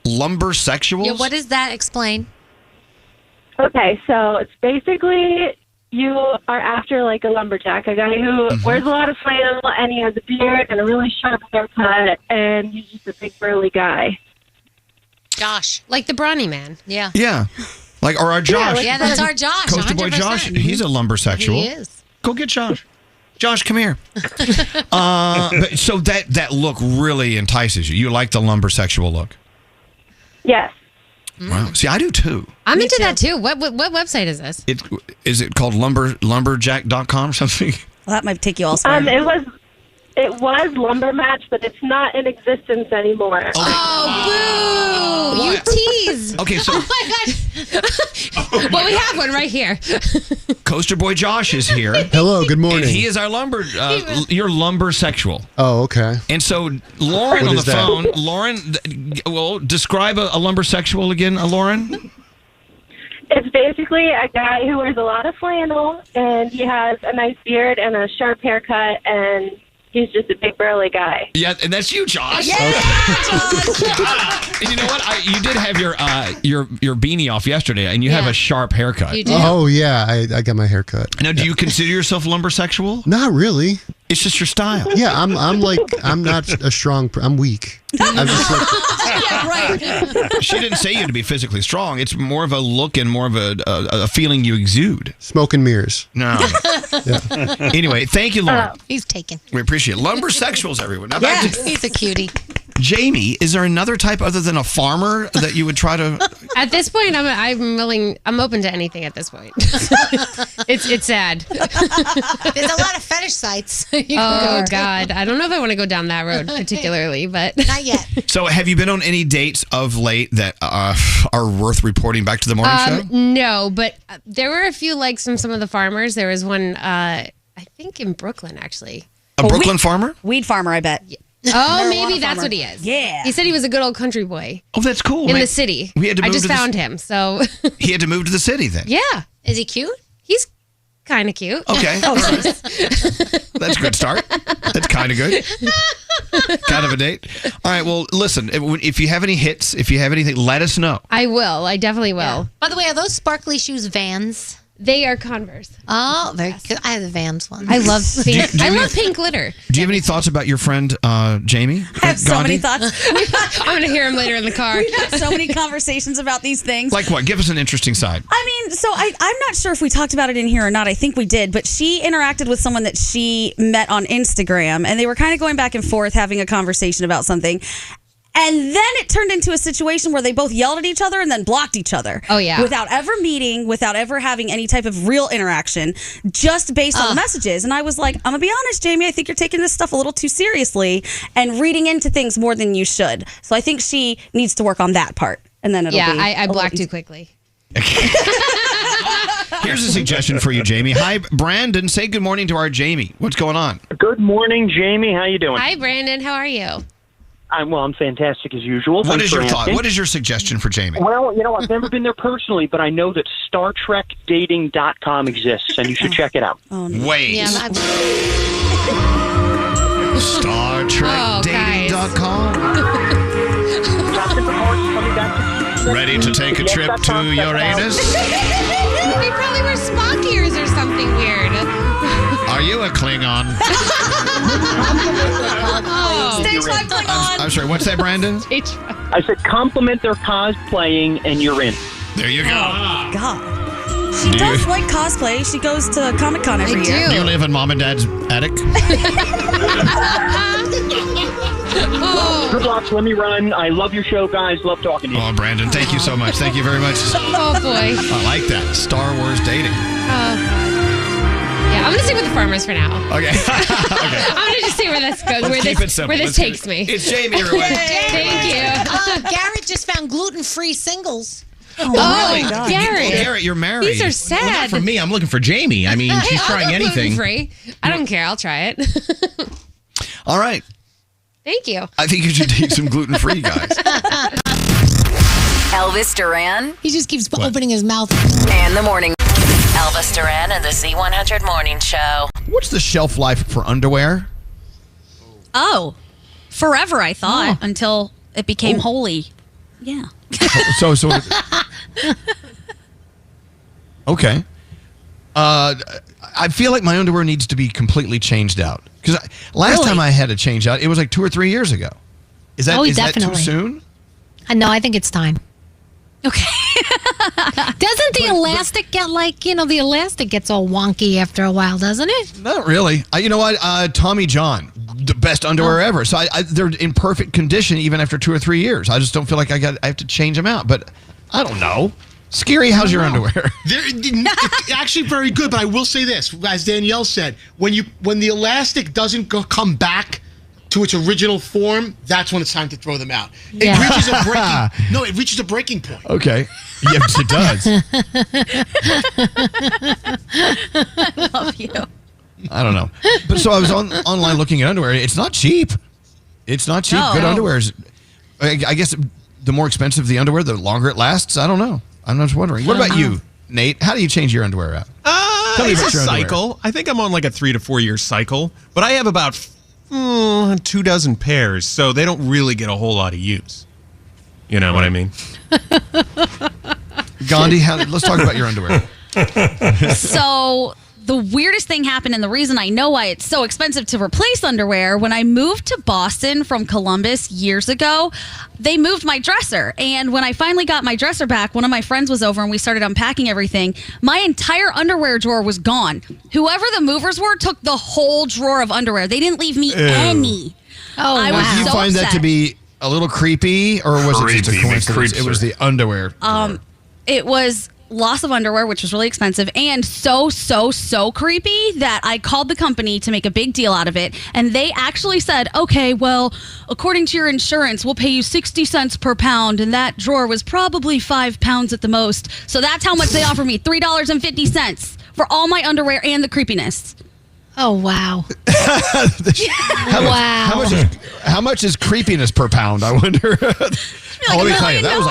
Lumbersexuals? Yeah, what does that explain? okay, so it's basically you are after like a lumberjack, a guy who wears a lot of flannel and he has a beard and a really sharp haircut and he's just a big burly guy. Josh. Like the brawny man. Yeah. Yeah. Like, or our Josh. Yeah, that's our Josh. Coaster Boy 100%. Josh. He's a lumbersexual. He is. Go get Josh. Josh, come here. But, so that look really entices you. You like the lumbersexual look. Yes. Wow. See, I do too. I'm into that too. What website is this? Is it called lumberjack.com or something? Well, that might take you elsewhere. It was Lumber Match, but it's not in existence anymore. Oh, boo! You tease. Okay, so Oh my god. Well, we have one right here. Coaster Boy Josh is here. Hello, good morning. And he is our your lumbersexual. Oh, okay. And so Lauren What on the is that? phone. Lauren, well, describe a lumbersexual again, Lauren. It's basically a guy who wears a lot of flannel and he has a nice beard and a sharp haircut and he's just a big burly guy. Yeah, and that's you, Josh. Yeah, And you know what? You did have your beanie off yesterday, and you have a sharp haircut. You do. Oh, yeah, I got my hair cut. Now, do you consider yourself lumbersexual? Not really. It's just your style. Yeah, I'm not a strong, I'm weak. I'm just like, Yeah, right. She didn't say you to be physically strong. It's more of a look and more of a feeling you exude. smoke and mirrors. No. Anyway, thank you, Lauren. He's taken. We appreciate it. Lumbersexuals, everyone. Now back to He's a cutie. Jamie. Is there another type other than a farmer that you would try to? At this point, I'm willing. I'm open to anything. At this point, it's sad. There's a lot of fetish sites. you can Oh go to. God, I don't know if I want to go down that road particularly, but Not yet. So, have you been on any dates of late that are worth reporting back to the morning show? no. But there were a few likes from some of the farmers. There was one, I think, in Brooklyn actually. A Brooklyn farmer? Weed farmer, I bet. Oh, Marijuana maybe that's farmer. what he is. Yeah. He said he was a good old country boy Oh, that's cool. in man. the city. We had to I move just to the- found him, so He had to move to the city then. yeah. Is he cute? He's Kind of cute. Okay. All right. That's a good start. That's kind of good. Kind of a date. All right. Well, listen, if you have any hits, if you have anything, let us know. I will. I definitely will. By the way, are those sparkly shoes Vans? They are Converse. Oh, very good. I have the Vans ones. I love pink. Do you I have love pink glitter. Do you have any thoughts about your friend Jamie? I have so many Gandhi? thoughts. I'm going to hear him later in the car. We've had so many conversations about these things. Like what? Give us an interesting side. I mean, so I'm not sure if we talked about it in here or not. I think we did, but she interacted with someone that she met on Instagram, and they were kind of going back and forth having a conversation about something. And then it turned into a situation where they both yelled at each other and then blocked each other. Oh, yeah. Without ever meeting, without ever having any type of real interaction, just based on the messages. And I was like, I'm going to be honest, Jamie, I think you're taking this stuff a little too seriously and reading into things more than you should. So I think she needs to work on that part. And then it'll be... Yeah, I blocked too quickly. Here's a suggestion for you, Jamie. Hi, Brandon. Say good morning to our Jamie. What's going on? Good morning, Jamie. How you doing? Hi, Brandon. How are you? I'm fantastic as usual. What Thanks is for your thought? asking. What is your suggestion for Jamie? Well, I've never been there personally, but I know that StarTrekDating.com exists, and you should check it out. Oh, no. Wait. Yeah, StarTrekDating.com. Ready to take a trip to Uranus? They probably were Spock ears or something weird. Are you a Klingon? Stage 5 Klingon. I'm sorry, what's that, Brandon? I said compliment their cosplaying, and you're in. There you go. Oh, God. She does like cosplay. She goes to Comic-Con every year. Do you live in Mom and Dad's attic? Good luck. Let me run. I love your show, guys. Love talking to you. Oh, Brandon, thank you so much. Thank you very much. Oh, boy. I like that. Star Wars dating. Yeah, I'm going to stick with the farmers for now. Okay. I'm going to just see where this goes, Let's keep it simple. where this Let's keep takes it- me. It's Jamie, everyone. Thank you. Garrett just found gluten-free singles. Oh, really? Garrett. Garrett, you're married. These are Well, sad. not for me. I'm looking for Jamie. I mean, she's trying anything. Gluten-free. I don't care. I'll try it. All right. Thank you. I think you should take some gluten-free, guys. Elvis Duran He just keeps opening his mouth. and the morning. Elvis Duran and the Z100 Morning Show. What's the shelf life for underwear? Oh, forever, I thought, until it became holy. Yeah. So okay. I feel like my underwear needs to be completely changed out. Because last time I had it changed out, it was like 2 or 3 years ago. Is that too definitely. soon? No, I think it's time. Okay. Doesn't the elastic get the elastic gets all wonky after a while, doesn't it? Not really. You know what? Tommy John, the best underwear ever. So they're in perfect condition even after 2 or 3 years. I just don't feel like I have to change them out. But I don't know. Scary, how's your underwear? It's actually very good, but I will say this, as Danielle said, when the elastic doesn't come back to its original form, that's when it's time to throw them out. It reaches a breaking point. Okay. Yes, it does. I love you. I don't know. But so I was online looking at underwear. It's not cheap. It's not cheap. No. Good underwear is, I guess the more expensive the underwear, the longer it lasts. I don't know. I'm just wondering. What about you, Nate? How do you change your underwear out? Tell me It's about a your underwear. cycle. I think I'm on like a 3 to 4 year cycle, but I have about 24 pairs, so they don't really get a whole lot of use. You know what I mean? Gandhi, let's talk about your underwear. So the weirdest thing happened, and the reason I know why it's so expensive to replace underwear, when I moved to Boston from Columbus years ago, they moved my dresser. And when I finally got my dresser back, one of my friends was over and we started unpacking everything. My entire underwear drawer was gone. Whoever the movers were took the whole drawer of underwear. They didn't leave me any. Oh, I was Do you so find that to upset. be a little creepy, or was it just a Creepy. coincidence? It was the underwear. It was loss of underwear, which was really expensive, and so creepy that I called the company to make a big deal out of it. And they actually said, okay, well, according to your insurance, we'll pay you 60 cents per pound. And that drawer was probably 5 pounds at the most. So that's how much they offered me, $3.50 for all my underwear and the creepiness. Oh, wow. How much is creepiness per pound, I wonder? Like let me $1 tell you, million.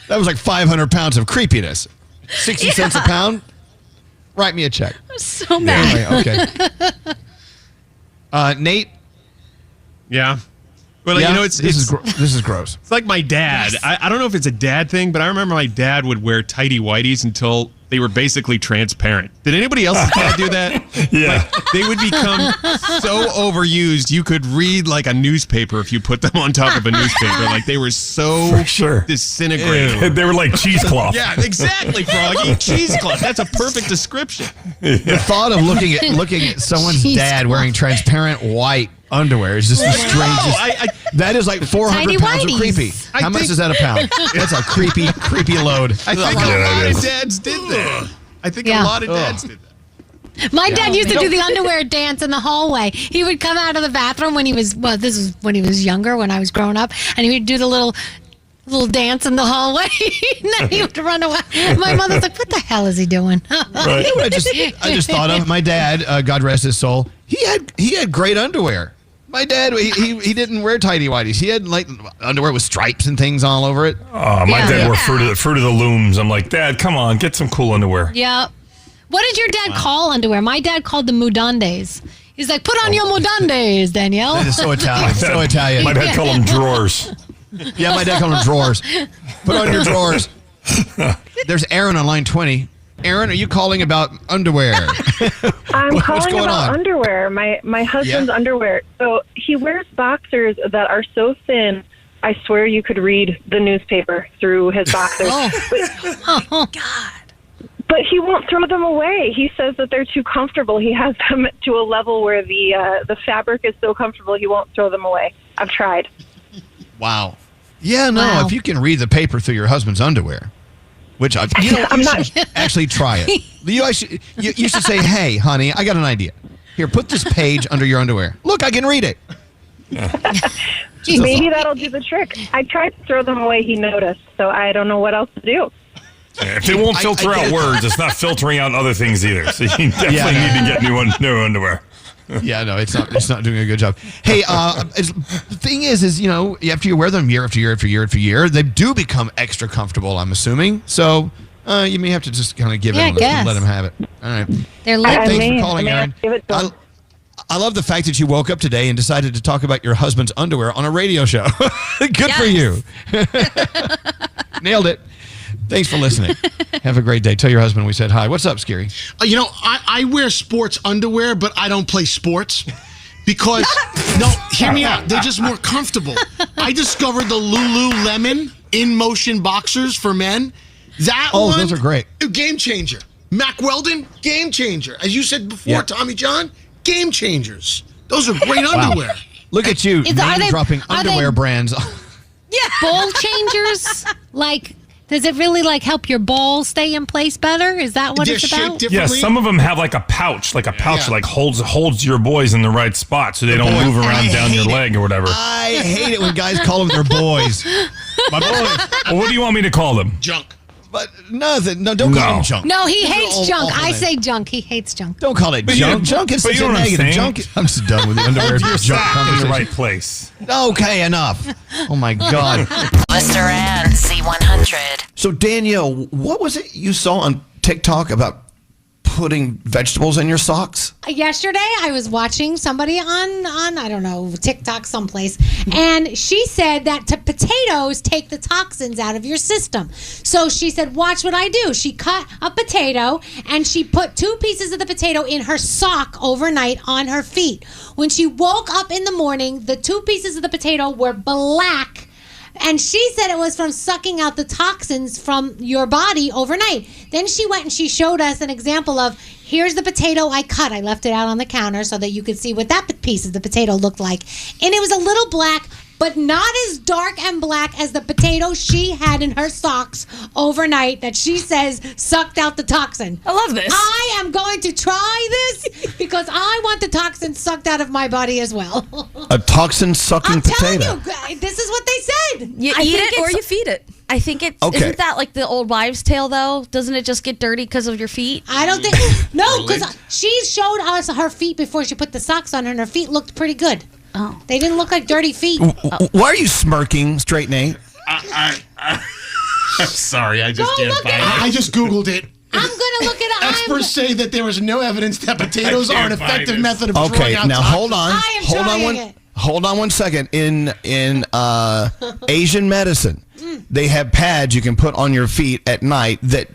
that was like 500 pounds of creepiness. 60 cents a pound? Write me a check. I'm so mad. Anyway, okay. Nate? Yeah. Well, Yeah? you know, This is gross. It's like my dad. I don't know if it's a dad thing, but I remember my dad would wear tighty whities until they were basically transparent. Did anybody else's dad do that? Yeah. Like, they would become so overused, you could read like a newspaper if you put them on top of a newspaper. Like they were so disintegrated. They were like cheesecloth. Yeah, exactly, Froggy. Cheesecloth. That's a perfect description. The thought of looking at someone's dad wearing transparent white underwear is just the strangest. That is like 400 Tiny pounds of whities. creepy. How much is that a pound? That's a creepy load. I think a lot of dads did that. I think a lot of dads did that. My dad used to do the underwear dance in the hallway. He would come out of the bathroom when he was, this is when he was younger, when I was growing up, and he would do the little dance in the hallway, and then he would run away. My mother's like, what the hell is he doing? Right. I just thought of my dad, God rest his soul. He had great underwear. My dad, he didn't wear tighty whities. He had like underwear with stripes and things all over it. Oh, my dad wore Fruit of the Looms. I'm like, Dad, come on, get some cool underwear. Yeah. What did your dad call underwear? My dad called them mudandes. He's like, put on your mudandes, Danielle. That is so Italian. So Italian. My dad called them drawers. Yeah, my dad called them drawers. Put on your drawers. There's Aaron on line 20. Aaron, are you calling about underwear? I'm What's calling going about on? underwear. My husband's underwear. So he wears boxers that are so thin, I swear you could read the newspaper through his boxers. Oh, God. But he won't throw them away. He says that they're too comfortable. He has them to a level where the fabric is so comfortable he won't throw them away. I've tried. Wow. Yeah, no, Wow. if you can read the paper through your husband's underwear, which you should actually try it. You should say, hey, honey, I got an idea. Here, put this page under your underwear. Look, I can read it. Maybe that'll do the trick. I tried to throw them away. He noticed, so I don't know what else to do. If it won't filter out words, it's not filtering out other things either. So you definitely need to get new underwear. Yeah, no, it's not doing a good job. Hey, the thing is, you know, after you wear them year after year after year after year, they do become extra comfortable, I'm assuming. So you may have to just kind of give it and let them have it. All right. They're Thanks for calling, Aaron. I love the fact that you woke up today and decided to talk about your husband's underwear on a radio show. Good for you. Nailed it. Thanks for listening. Have a great day. Tell your husband we said hi. What's up, Scary? You know, I wear sports underwear, but I don't play sports because, no, hear me out. They're just more comfortable. I discovered the Lululemon in-motion boxers for men. That one, those are great. Game changer. Mack Weldon, game changer. As you said before, Tommy John, game changers. Those are great underwear. Look at you dropping underwear brands. Yeah. Ball changers? Like, does it really like help your balls stay in place better? Is that what it's about? Yeah, some of them have like a pouch that like holds your boys in the right spot so they don't move around down your leg or whatever. I hate it when guys call them their boys. My boys. Well, what do you want me to call them? Junk. But nothing. No, don't call them junk. No, he Those are hates all junk. awful I names. say junk. He hates junk. Don't call it junk. Junk is such a negative. Junk. I'm just done with the underwear Hold your junk sock in conversation. the right place. Okay, enough. Oh my God. Elvis Duran, Z100. So Danielle, what was it you saw on TikTok about putting vegetables in your socks? Yesterday, I was watching somebody on I don't know, TikTok someplace, and she said that potatoes take the toxins out of your system. So she said, watch what I do. She cut a potato, and she put 2 pieces of the potato in her sock overnight on her feet. When she woke up in the morning, the 2 pieces of the potato were black. And she said it was from sucking out the toxins from your body overnight. Then she went and she showed us an example of, here's the potato I cut. I left it out on the counter so that you could see what that piece of the potato looked like. And it was a little black, but not as dark and black as the potato she had in her socks overnight that she says sucked out the toxin. I love this. I am going to try this because I want the toxin sucked out of my body as well. A toxin-sucking potato. This is what they said. You eat it or you feed it. I think it's isn't that like the old wives' tale though? Doesn't it just get dirty because of your feet? I don't think no, because she showed us her feet before she put the socks on her, and her feet looked pretty good. Oh, they didn't look like dirty feet. Why are you smirking, Straight Nate? I'm sorry, I just Go can't look find it it. I just Googled it. I'm gonna look it up. Experts say that there is no evidence that potatoes are an effective method of Okay, drawing out now toxins. hold on. I am Hold on trying one. it. Hold on one second. In Asian medicine, they have pads you can put on your feet at night that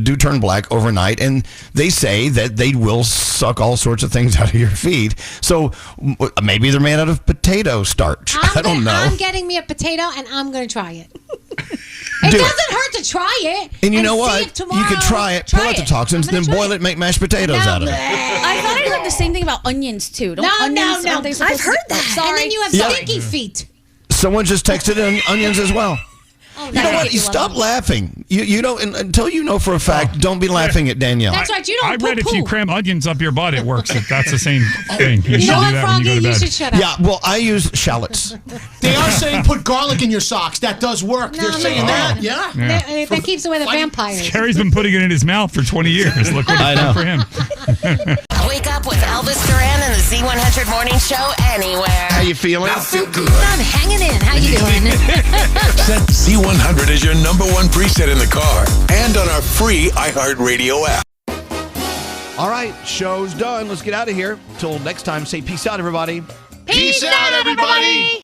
do turn black overnight, and they say that they will suck all sorts of things out of your feet. So maybe they're made out of potato starch. I don't know. I'm getting me a potato, and I'm gonna try it. It Do it. doesn't hurt to try it. And you know see what? if tomorrow- You could try it, pull out the toxins, then boil it, make mashed potatoes out of it. I thought I heard the same thing about onions too. Don't onions, no. aren't they supposed I've heard to- that. Sorry. And then you have Yeah. stinky feet. Someone just texted in onions as well. Oh, You know what? You stop laughing. You don't until you know for a fact. Don't be laughing at Danielle. That's right. You don't I read if poo-poo. you cram onions up your butt, it works. That's the same thing. You should know do what, that when you go to Froggy? You bed. should shut up. Yeah, well, I use shallots. They are saying put garlic in your socks. That does work. They're saying that. Yeah. That keeps away the vampires. Carrie's been putting it in his mouth for 20 years. Look what I it's know. done for him. Wake up with Elvis Duran and the Z100 Morning Show anywhere. How you feeling? I feel good. I'm hanging in. How you doing? Set Z100 as your number one preset in the car and on our free iHeartRadio app. All right, show's done. Let's get out of here. Till next time, say peace out, everybody. Peace out, everybody.